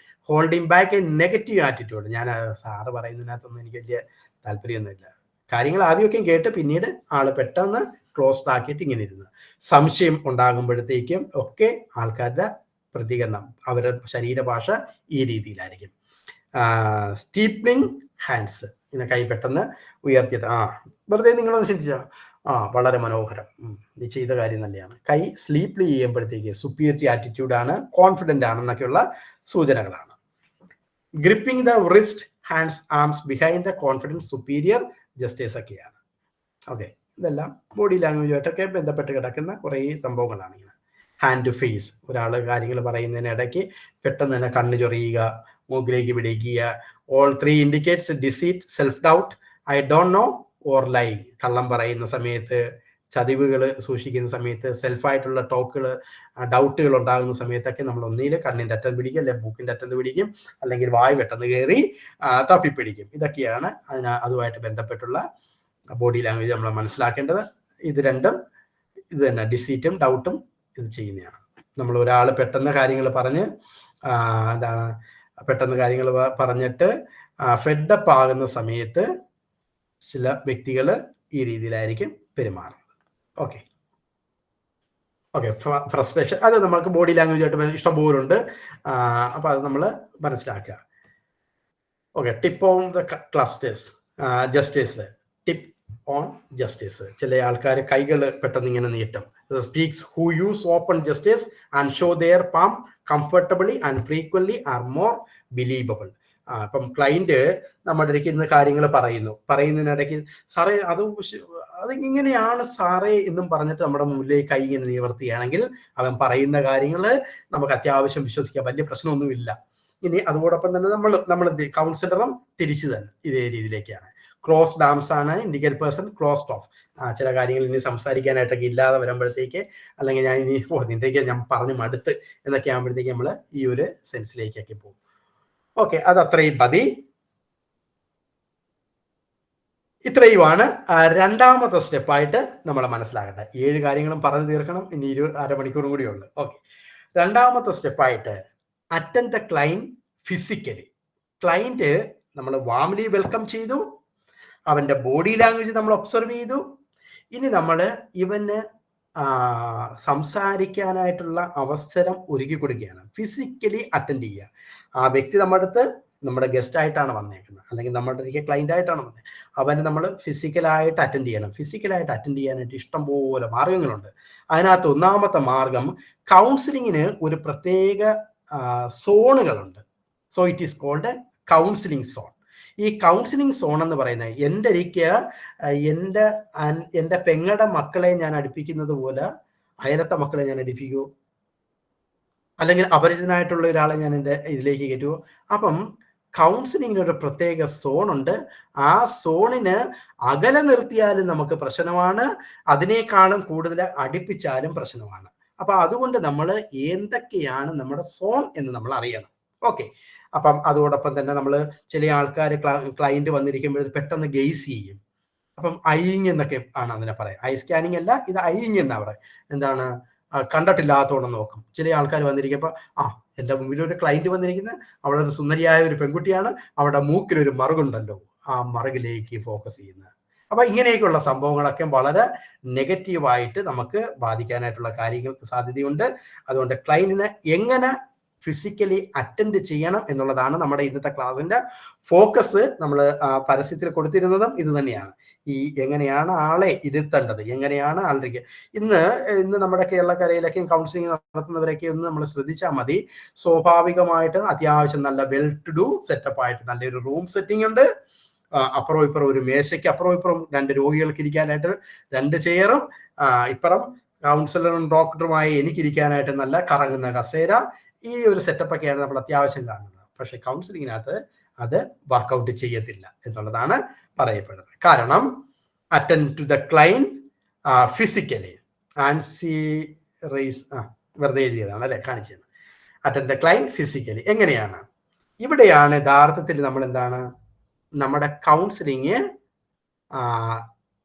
S1: holding back a negative attitude. ഞാൻ സാറ് പറയുന്നതിനകത്തൊന്നും എനിക്ക് വലിയ താല്പര്യമൊന്നുമില്ല. കാര്യങ്ങൾ ആദ്യമൊക്കെ കേട്ട് പിന്നീട് ആള് പെട്ടെന്ന് ക്ലോസ്ഡ് ആക്കിയിട്ട് ഇങ്ങനെ ഇരുന്ന്, സംശയം ഉണ്ടാകുമ്പോഴത്തേക്കും ഒക്കെ ആൾക്കാരുടെ പ്രതികരണം, അവരുടെ ശരീരഭാഷ ഈ രീതിയിലായിരിക്കും. സ്റ്റീപ്ലിംഗ് ഹാൻഡ്സ്, ഇങ്ങനെ കൈ പെട്ടെന്ന് ഉയർത്തിയിട്ട് വെറുതെ നിങ്ങളൊന്ന് ചിന്തിച്ചാൽ വളരെ മനോഹരം, നീ ചെയ്ത കാര്യം തന്നെയാണ്. കൈ സ്ലീപ്ലി ചെയ്യുമ്പോഴത്തേക്ക് സുപ്പീരിയറിറ്റി ആറ്റിറ്റ്യൂഡാണ്, കോൺഫിഡൻ്റ് ആണെന്നൊക്കെയുള്ള സൂചനകളാണ്. Gripping the wrist, hands, arms behind the confidence, superior, gestures ഒക്കെയാണ്. ഓക്കെ, ഇതെല്ലാം ബോഡി ലാംഗ്വേജുമായിട്ടൊക്കെ ബന്ധപ്പെട്ട് കിടക്കുന്ന കുറേ സംഭവങ്ങളാണ്. ഇങ്ങനെ ഹാൻഡ് ടു ഫേസ്, ഒരാൾ കാര്യങ്ങൾ പറയുന്നതിനിടയ്ക്ക് പെട്ടെന്ന് തന്നെ കണ്ണ് ചൊറിയുക, മൂക്കിലേക്ക് പിടിക്കുക. All three indicates deceit, self doubt, I don't know or lie. കള്ളം പറയുന്ന സമയത്ത്, ചതിവുകൾ സൂക്ഷിക്കുന്ന സമയത്ത്, സെൽഫായിട്ടുള്ള ടോക്കുകൾ, ഡൗട്ടുകൾ ഉണ്ടാകുന്ന സമയത്തൊക്കെ നമ്മൾ ഒന്നിയിൽ കണ്ണിൻ്റെ അറ്റം പിടിക്കും, അല്ലെങ്കിൽ മൂക്കിൻ്റെ അറ്റം പിടിക്കും, അല്ലെങ്കിൽ വായ് പെട്ടെന്ന് കയറി തപ്പിപ്പിടിക്കും. ഇതൊക്കെയാണ് അതുമായിട്ട് ബന്ധപ്പെട്ടുള്ള ബോഡി ലാംഗ്വേജ് നമ്മൾ മനസ്സിലാക്കേണ്ടത്. ഇത് രണ്ടും ഇത് തന്നെ, ഡിസീറ്റും ഡൗട്ടും ഇത് ചെയ്യുന്നതാണ്. നമ്മൾ ഒരാൾ പെട്ടെന്ന് കാര്യങ്ങൾ പറഞ്ഞ് പെട്ടെന്ന് കാര്യങ്ങൾ പറഞ്ഞിട്ട് ഫെഡപ്പ് ആകുന്ന സമയത്ത് ചില വ്യക്തികൾ ഈ രീതിയിലായിരിക്കും പെരുമാറുന്നത്. ഓക്കെ, ഫ്രസ്ട്രേഷൻ, അത് നമുക്ക് ബോഡി ലാംഗ്വേജായിട്ട് ഇഷ്ടം പോലുണ്ട്. അപ്പോൾ അത് നമ്മൾ മനസ്സിലാക്കുക. Okay, tip on the clusters, gestures, tip on gestures. ചില ആൾക്കാർ കൈകൾ പെട്ടെന്ന് ഇങ്ങനെ നീട്ടും. Speaks who use open gestures and show their palm comfortably and frequently are more believable. ഇപ്പം ക്ലൈന്റ് നമ്മുടെ ഇടയ്ക്ക് ഇന്ന് കാര്യങ്ങൾ പറയുന്നതിനിടയ്ക്ക് സാറേ അത് ഇങ്ങനെയാണ് സാറേ എന്നും പറഞ്ഞിട്ട് നമ്മുടെ മുന്നിലേക്ക് കൈ ഇങ്ങനെ നിവർത്തിയാണെങ്കിൽ അവൻ പറയുന്ന കാര്യങ്ങൾ നമുക്ക് അത്യാവശ്യം വിശ്വസിക്കാൻ വലിയ പ്രശ്നമൊന്നുമില്ല. ഇനി അതോടൊപ്പം തന്നെ നമ്മൾ കൗൺസിലറും തിരിച്ചു തന്നെ ഇതേ രീതിയിലേക്കാണ്. ക്ലോസ്ഡ് ആംസ് ആണ് ഇൻഡിക്കേറ്റ് പേഴ്സൺ, ക്ലോസ്ഡ് ഓഫ്. ചില കാര്യങ്ങൾ ഇനി സംസാരിക്കാനായിട്ടൊക്കെ ഇല്ലാതെ വരുമ്പോഴത്തേക്ക്, അല്ലെങ്കിൽ ഞാൻ ഇനി നിന്റെയൊക്കെ ഞാൻ പറഞ്ഞു മടുത്ത് എന്നൊക്കെ ആകുമ്പോഴത്തേക്ക് നമ്മൾ ഈ ഒരു സെൻസിലേക്കൊക്കെ പോകും. ഓക്കെ, അത് അത്രയും മതി. ഇത്രയുമാണ് രണ്ടാമത്തെ സ്റ്റെപ്പായിട്ട് നമ്മൾ മനസ്സിലാക്കേണ്ട. 7 കാര്യങ്ങളും പറഞ്ഞു തീർക്കണം, ഇനി അരമണിക്കൂറും കൂടി ഉള്ളു. ഓക്കെ, രണ്ടാമത്തെ സ്റ്റെപ്പായിട്ട് attend the client physically. Client നമ്മൾ വാംലി വെൽക്കം ചെയ്തു, അവന്റെ ബോഡി ലാംഗ്വേജ് നമ്മൾ ഒബ്സർവ് ചെയ്തു. ഇനി നമ്മൾ ഇവന് സംസാരിക്കാനായിട്ടുള്ള അവസരം ഒരുക്കി കൊടുക്കുകയാണ്. ഫിസിക്കലി അറ്റൻഡ് ചെയ്യുക. ആ വ്യക്തി നമ്മുടെ അടുത്ത് നമ്മുടെ ഗസ്റ്റ് ആയിട്ടാണ് വന്നേക്കുന്നത്, അല്ലെങ്കിൽ നമ്മുടെ ക്ലൈൻ്റ് ആയിട്ടാണ് വന്നത്, അവന് നമ്മൾ ഫിസിക്കലായിട്ട് അറ്റൻഡ് ചെയ്യണം. ഫിസിക്കലായിട്ട് അറ്റൻഡ് ചെയ്യാനായിട്ട് ഇഷ്ടംപോലെ മാർഗങ്ങളുണ്ട്. അതിനകത്ത് ഒന്നാമത്തെ മാർഗം, കൗൺസിലിങ്ങിന് ഒരു പ്രത്യേക സോണുകളുണ്ട്. So it is called counselling zone. ഈ കൗൺസിലിംഗ് സോൺ എന്ന് പറയുന്നത് എൻ്റെ പെങ്ങളുടെ മക്കളെ ഞാൻ അടുപ്പിക്കുന്നത് പോലെ അയലത്തെ മക്കളെ ഞാൻ അടുപ്പിക്കുമോ, അല്ലെങ്കിൽ അപരിചിതനായിട്ടുള്ള ഒരാളെ ഞാൻ എൻ്റെ ഇതിലേക്ക് കയറ്റുമോ? അപ്പം കൗൺസിലിങ്ങിന് ഒരു പ്രത്യേക സോണുണ്ട്. ആ സോണിന് അകലെ നിർത്തിയാലും നമുക്ക് പ്രശ്നമാണ്, അതിനേക്കാളും കൂടുതൽ അടുപ്പിച്ചാലും പ്രശ്നമാണ്. അപ്പൊ അതുകൊണ്ട് നമ്മൾ എന്തൊക്കെയാണ് നമ്മുടെ സോൺ എന്ന് നമ്മൾ അറിയണം. ഓക്കെ, അപ്പം അതോടൊപ്പം തന്നെ നമ്മൾ ചില ആൾക്കാർ ക്ലയന്റ് വന്നിരിക്കുമ്പോൾ പെട്ടെന്ന് ഗെയ്സ് ചെയ്യും. അപ്പം ഐയിങ് എന്നൊക്കെ ആണ് അതിനെ പറയാം. ഐ സ്കാനിങ് അല്ല, ഇത് ഐയിങ് എന്നാ പറയാം. എന്താണ്, കണ്ടിട്ടില്ലാത്തോണം നോക്കും. ചില ആൾക്കാർ വന്നിരിക്കുമ്പോൾ എൻ്റെ മുമ്പിൽ ഒരു ക്ലയന്റ് വന്നിരിക്കുന്നത്, അവളൊരു സുന്ദരിയായ ഒരു പെൺകുട്ടിയാണ്, അവളുടെ മൂക്കിലൊരു മറുകുണ്ടല്ലോ, ആ മറുകിലേക്ക് ഫോക്കസ് ചെയ്യുന്നത്. അപ്പൊ ഇങ്ങനെയൊക്കെയുള്ള സംഭവങ്ങളൊക്കെ വളരെ നെഗറ്റീവായിട്ട് നമുക്ക് ബാധിക്കാനായിട്ടുള്ള കാര്യങ്ങൾ സാധ്യതയുണ്ട്. അതുകൊണ്ട് ക്ലയന്റിനെ എങ്ങനെ ഫിസിക്കലി അറ്റൻഡ് ചെയ്യണം എന്നുള്ളതാണ് നമ്മുടെ ഇന്നത്തെ ക്ലാസ്സിന്റെ ഫോക്കസ്. നമ്മൾ പരസ്യത്തിൽ കൊടുത്തിരുന്നതും ഇത് തന്നെയാണ്. ഈ എങ്ങനെയാണ് ആളെ ഇരുത്തേണ്ടത്, എങ്ങനെയാണ് ആളുടെ ഇന്ന് നമ്മുടെ കേരളക്കരയിലൊക്കെ കൗൺസിലിംഗ് നടത്തുന്നവരൊക്കെ ഒന്ന് നമ്മൾ ശ്രദ്ധിച്ചാൽ മതി. സ്വാഭാവികമായിട്ട് അത്യാവശ്യം നല്ല വെൽ ടു ഡു സെറ്റപ്പ് ആയിട്ട് നല്ലൊരു റൂം സെറ്റിംഗ് ഉണ്ട്. അപ്പുറം ഇപ്പുറം ഒരു മേശയ്ക്ക് അപ്പുറം ഇപ്പുറം 2 രോഗികൾക്ക് ഇരിക്കാനായിട്ട് 2 ചെയറും, ഇപ്പുറം കൗൺസിലറും ഡോക്ടറുമായി എനിക്കിരിക്കാനായിട്ട് നല്ല കറങ്ങുന്ന കസേര, ഈ ഒരു സെറ്റപ്പ് ഒക്കെയാണ് നമ്മൾ അത്യാവശ്യം കാണുന്നത്. പക്ഷെ കൗൺസിലിങ്ങിനകത്ത് അത് വർക്കൗട്ട് ചെയ്യത്തില്ല എന്നുള്ളതാണ് പറയപ്പെടുന്നത്. കാരണം attend to the client physically and see race, വെറുതെ എഴുതിയതാണ് അല്ലെ, കാണിച്ചത്. അറ്റൻഡ് ദ ക്ലൈന്റ് ഫിസിക്കലി എങ്ങനെയാണ്? ഇവിടെയാണ് യഥാർത്ഥത്തിൽ നമ്മൾ എന്താണ് നമ്മുടെ കൗൺസിലിങ്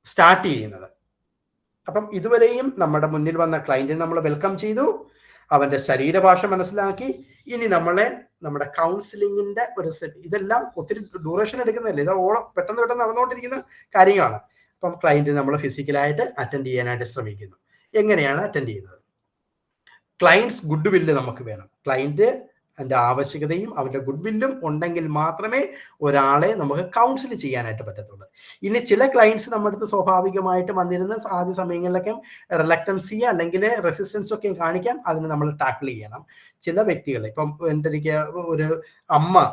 S1: സ്റ്റാർട്ട് ചെയ്യുന്നത്. അപ്പം ഇതുവരെയും നമ്മുടെ മുന്നിൽ വന്ന ക്ലയന്റിനെ നമ്മൾ വെൽക്കം ചെയ്തു, അവന്റെ ശരീരഭാഷ മനസ്സിലാക്കി. ഇനി നമ്മുടെ കൗൺസിലിങ്ങിന്റെ ഒരു ഇതെല്ലാം ഒത്തിരി ഡ്യൂറേഷൻ എടുക്കുന്നില്ല, ഇത് പെട്ടെന്ന് നടന്നുകൊണ്ടിരിക്കുന്ന കാര്യങ്ങളാണ്. അപ്പം ക്ലയന്റ് നമ്മൾ ഫിസിക്കലായിട്ട് അറ്റൻഡ് ചെയ്യാനായിട്ട് ശ്രമിക്കുന്നു. എങ്ങനെയാണ് അറ്റൻഡ് ചെയ്യുന്നത്? ക്ലയന്റ്സ് ഗുഡ് വില്ല് നമുക്ക് വേണം. ക്ലയന്റ് അതിൻ്റെ ആവശ്യകതയും അവൻ്റെ ഗുഡ് വില്ലും ഉണ്ടെങ്കിൽ മാത്രമേ ഒരാളെ നമുക്ക് കൗൺസിൽ ചെയ്യാനായിട്ട് പറ്റത്തുള്ളൂ. ഇനി ചില ക്ലയൻറ്റ്സ് നമ്മുടെ അടുത്ത് സ്വാഭാവികമായിട്ട് വന്നിരുന്ന ആദ്യ സമയങ്ങളിലൊക്കെ റിലക്റ്റൻസി അല്ലെങ്കിൽ റെസിസ്റ്റൻസ് ഒക്കെ കാണിക്കാം, അതിന് നമ്മൾ ടാക്കിൾ ചെയ്യണം. ചില വ്യക്തികൾ, ഇപ്പം എൻ്റെ ഒരു അമ്മ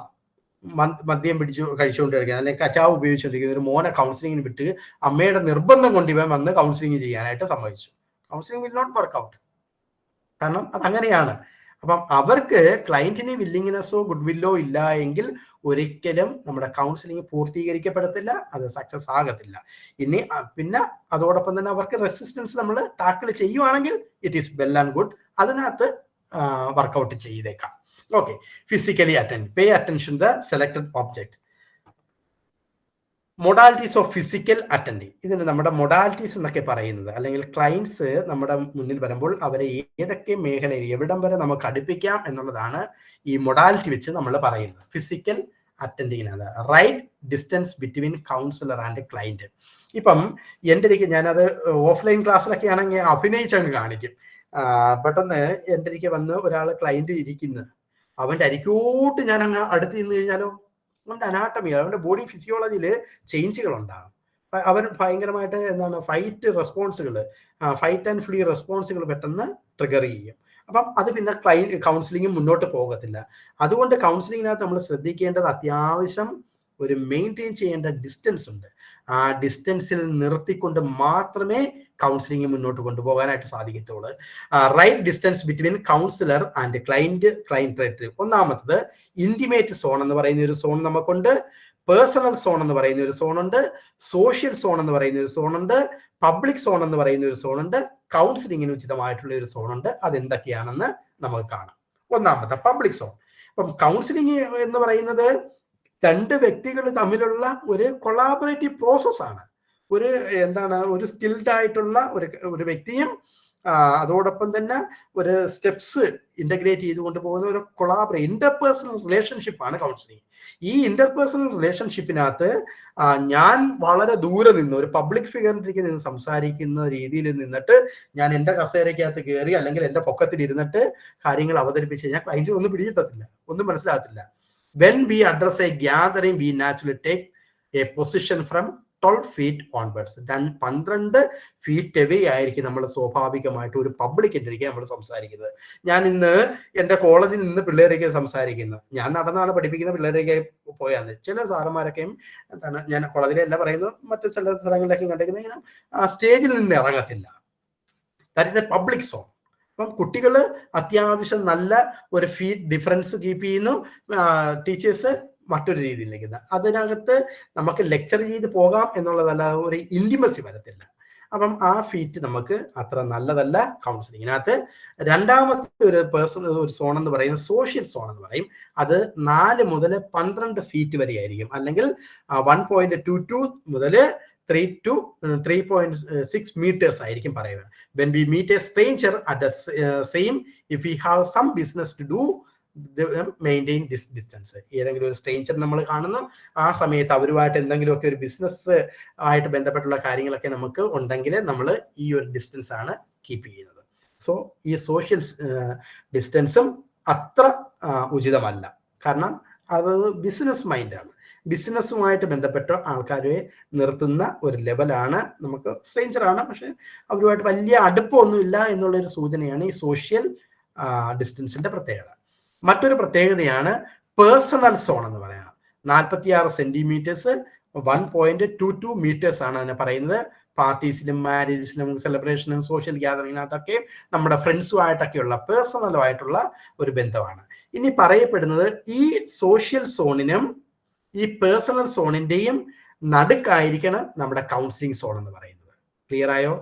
S1: മദ്യം കഴിച്ചുകൊണ്ടിരിക്കുന്നത് അല്ലെങ്കിൽ കച്ചാവ് ഉപയോഗിച്ചുകൊണ്ടിരിക്കുന്ന ഒരു മോനെ കൗൺസിലിങ്ങിന് വിട്ട് അമ്മയുടെ നിർബന്ധം കൊണ്ട് ഇവൻ വന്ന് കൗൺസിലിംഗ് ചെയ്യാനായിട്ട് സമ്മതിച്ചു. Counselling will not work out, കാരണം അതങ്ങനെയാണ്. അപ്പം അവർക്ക് ക്ലയന്റിന് വില്ലിങ്നെസ്സോ ഗുഡ് വില്ലോ ഇല്ല എങ്കിൽ ഒരിക്കലും നമ്മുടെ കൗൺസിലിംഗ് പൂർത്തീകരിക്കപ്പെടത്തില്ല, അത് സക്സസ് ആകത്തില്ല. ഇനി പിന്നെ അതോടൊപ്പം തന്നെ അവർക്ക് റെസിസ്റ്റൻസ് നമ്മൾ ടാക്കിൾ ചെയ്യുവാണെങ്കിൽ it is well and good, അതിനകത്ത് വർക്കൗട്ട് ചെയ്തേക്കാം. Okay, physically attend, pay attention the selected object. Modalities of physical attending, ഇതിന് നമ്മുടെ മൊഡാലിറ്റീസ് എന്നൊക്കെ പറയുന്നത്, അല്ലെങ്കിൽ ക്ലയൻസ് നമ്മുടെ മുന്നിൽ വരുമ്പോൾ അവരെ ഏതൊക്കെ മേഖലയിൽ എവിടം വരെ നമുക്ക് അടുപ്പിക്കാം എന്നുള്ളതാണ് ഈ മൊഡാലിറ്റി വെച്ച് നമ്മൾ പറയുന്നത്. ഫിസിക്കൽ അറ്റൻഡിങ്ങിനത് right distance between counsellor and client. ഇപ്പം എൻ്റെ ഞാനത് ഓഫ്ലൈൻ ക്ലാസ്സിലൊക്കെ ആണെങ്കിൽ അഭിനയിച്ചങ്ങ് കാണിക്കും. പെട്ടെന്ന് എൻ്റെ വന്ന് ഒരാൾ ക്ലയന്റ് ഇരിക്കുന്നു, അവൻ്റെ അരിക്കോട്ട് ഞാൻ അങ്ങ് അടുത്ത് നിന്ന് കഴിഞ്ഞാലോ, അവൻ്റെ അനാട്ടമി, അവൻ്റെ ബോഡി ഫിസിയോളജിയിൽ ചേഞ്ചുകൾ ഉണ്ടാകും. അവൻ ഭയങ്കരമായിട്ട് ഫൈറ്റ് റെസ്പോൺസുകൾ, ഫൈറ്റ് ആൻഡ് ഫ്ലീ റെസ്പോൺസുകൾ പെട്ടെന്ന് ട്രിഗർ ചെയ്യും. അപ്പം അത് പിന്നെ കൗൺസിലിംഗ് മുന്നോട്ട് പോകത്തില്ല. അതുകൊണ്ട് കൗൺസിലിങ്ങിനകത്ത് നമ്മൾ ശ്രദ്ധിക്കേണ്ടത് അത്യാവശ്യം ഒരു മെയിൻറ്റെയിൻ ചെയ്യേണ്ട ഡിസ്റ്റൻസ് ഉണ്ട്. ആ ഡിസ്റ്റൻസിൽ നിർത്തിക്കൊണ്ട് മാത്രമേ കൗൺസിലിംഗ് മുന്നോട്ട് കൊണ്ടുപോകാനായിട്ട് സാധിക്കത്തുള്ളൂ. Right distance between counsellor and client. ഒന്നാമത്തത് ഇന്റിമേറ്റ് സോൺ എന്ന് പറയുന്ന ഒരു സോൺ നമുക്കുണ്ട്, പേഴ്സണൽ സോൺ എന്ന് പറയുന്ന ഒരു സോണുണ്ട്, സോഷ്യൽ സോൺ എന്ന് പറയുന്ന ഒരു സോണുണ്ട്, പബ്ലിക് സോൺ എന്ന് പറയുന്ന ഒരു സോണുണ്ട്, കൗൺസിലിങ്ങിന് ഉചിതമായിട്ടുള്ള ഒരു സോണുണ്ട്. അതെന്തൊക്കെയാണെന്ന് നമുക്ക് കാണാം. ഒന്നാമത്തെ പബ്ലിക് സോൺ. അപ്പം കൗൺസിലിംഗ് എന്ന് പറയുന്നത് 2 വ്യക്തികൾ തമ്മിലുള്ള ഒരു കൊളാബറേറ്റീവ് പ്രോസസ്സാണ്. ഒരു സ്കിൽഡ് ആയിട്ടുള്ള ഒരു വ്യക്തിയും അതോടൊപ്പം തന്നെ ഒരു സ്റ്റെപ്സ് ഇന്റഗ്രേറ്റ് ചെയ്തുകൊണ്ട് പോകുന്ന ഒരു ഇന്റർപേഴ്സണൽ റിലേഷൻഷിപ്പാണ് കൗൺസിലിംഗ്. ഈ ഇന്റർപേഴ്സണൽ റിലേഷൻഷിപ്പിനകത്ത് ഞാൻ വളരെ ദൂരെ നിന്ന് ഒരു പബ്ലിക് ഫിഗറിലേക്ക് നിന്ന് സംസാരിക്കുന്ന രീതിയിൽ നിന്നിട്ട് ഞാൻ എൻ്റെ കസേരയ്ക്കകത്ത് കയറി അല്ലെങ്കിൽ എൻ്റെ പൊക്കത്തിൽ ഇരുന്നിട്ട് കാര്യങ്ങൾ അവതരിപ്പിച്ച് കഴിഞ്ഞാൽ ക്ലയന്റ് ഒന്നും പിടികിട്ടത്തില്ല, ഒന്നും മനസ്സിലാകത്തില്ല. When we address a gathering, we naturally take a position from 12 feet onwards. 12 feet away ആയിരിക്കും നമ്മൾ സ്വാഭാവികമായിട്ട് ഒരു പബ്ലിക് ഇരിക്കെ നമ്മൾ സംസാരിക്കുന്നത്. ഞാൻ ഇന്ന് എൻ്റെ കോളേജിൽ നിന്ന് പിള്ളേരൊക്കെ സംസാരിക്കുന്നത്, ഞാൻ നടന്നാണ് പഠിപ്പിക്കുന്ന പിള്ളേരൊക്കെ പോയാൽ ചില സാറന്മാരൊക്കെയും എന്താണ്, ഞാൻ കോളേജിലെ എല്ലാം പറയുന്നത്, മറ്റു ചില സ്ഥലങ്ങളിലൊക്കെ കണ്ടിരിക്കുന്നത് ഇങ്ങനെ സ്റ്റേജിൽ നിന്ന് ഇറങ്ങത്തില്ല. That is a public zone. അപ്പം കുട്ടികൾ അത്യാവശ്യം നല്ല ഒരു ഫീറ്റ് ഡിഫറൻസ് കീപ്പ് ചെയ്യുന്നു, ടീച്ചേഴ്സ് മറ്റൊരു രീതിയിലേക്ക്. അതിനകത്ത് നമുക്ക് ലെക്ചർ ചെയ്ത് പോകാം എന്നുള്ളതല്ല, ഒരു ഇന്റിമസി വരത്തില്ല. അപ്പം ആ ഫീറ്റ് നമുക്ക് അത്ര നല്ലതല്ല കൗൺസിലിങ്ങിനകത്ത്. രണ്ടാമത്തെ ഒരു ഒരു സോൺ എന്ന് പറയുന്നത് സോഷ്യൽ സോൺ എന്ന് പറയും. അത് 4 മുതൽ 12 ഫീറ്റ് വരെ ആയിരിക്കും, അല്ലെങ്കിൽ 1.22 മുതൽ 3 to 3.6 meters ആയിരിക്കും പറയുന്നത്. When we meet a stranger at the same, if we have some business to do, maintain this distance. ഏതെങ്കിലും ഒരു സ്ട്രേഞ്ചർ നമ്മൾ കാണുന്നു, ആ സമയത്ത് അവരുമായിട്ട് എന്തെങ്കിലുമൊക്കെ ഒരു ബിസിനസ് ആയിട്ട് ബന്ധപ്പെട്ടുള്ള കാര്യങ്ങളൊക്കെ നമുക്ക് ഉണ്ടെങ്കിൽ നമ്മൾ ഈ ഒരു ഡിസ്റ്റൻസ് ആണ് കീപ്പ് ചെയ്യുന്നത്. സോ ഈ സോഷ്യൽ ഡിസ്റ്റൻസും അത്ര ഉചിതമല്ല, കാരണം അത് ബിസിനസ് മൈൻഡാണ്. ബിസിനസ്സുമായിട്ട് ബന്ധപ്പെട്ട ആൾക്കാരെ നിർത്തുന്ന ഒരു ലെവലാണ്. നമുക്ക് സ്ട്രേഞ്ചറാണ്, പക്ഷെ അവരുമായിട്ട് വലിയ അടുപ്പമൊന്നുമില്ല എന്നുള്ളൊരു സൂചനയാണ് ഈ സോഷ്യൽ ഡിസ്റ്റൻസിന്റെ പ്രത്യേകത. മറ്റൊരു പ്രത്യേകതയാണ് പേഴ്സണൽ സോൺ എന്ന് പറയുന്നത്. 46 സെന്റിമീറ്റേഴ്സ്, 1.22 മീറ്റേഴ്സ് ആണ് അതിനെ പറയുന്നത്. പാർട്ടീസിലും മാരേജസിലും സെലിബ്രേഷനും സോഷ്യൽ ഗ്യാതറിങ്ങിനകത്തൊക്കെ നമ്മുടെ ഫ്രണ്ട്സുമായിട്ടൊക്കെയുള്ള പേഴ്സണലുമായിട്ടുള്ള ഒരു ബന്ധമാണ്. ഇനി പറയപ്പെടുന്നത് ഈ സോഷ്യൽ സോണിനും ഈ പേഴ്സണൽ സോണിന്റെയും നടുക്കായിരിക്കണം നമ്മുടെ കൗൺസിലിംഗ് സോൺ എന്ന് പറയുന്നത്. ക്ലിയർ ആയോ?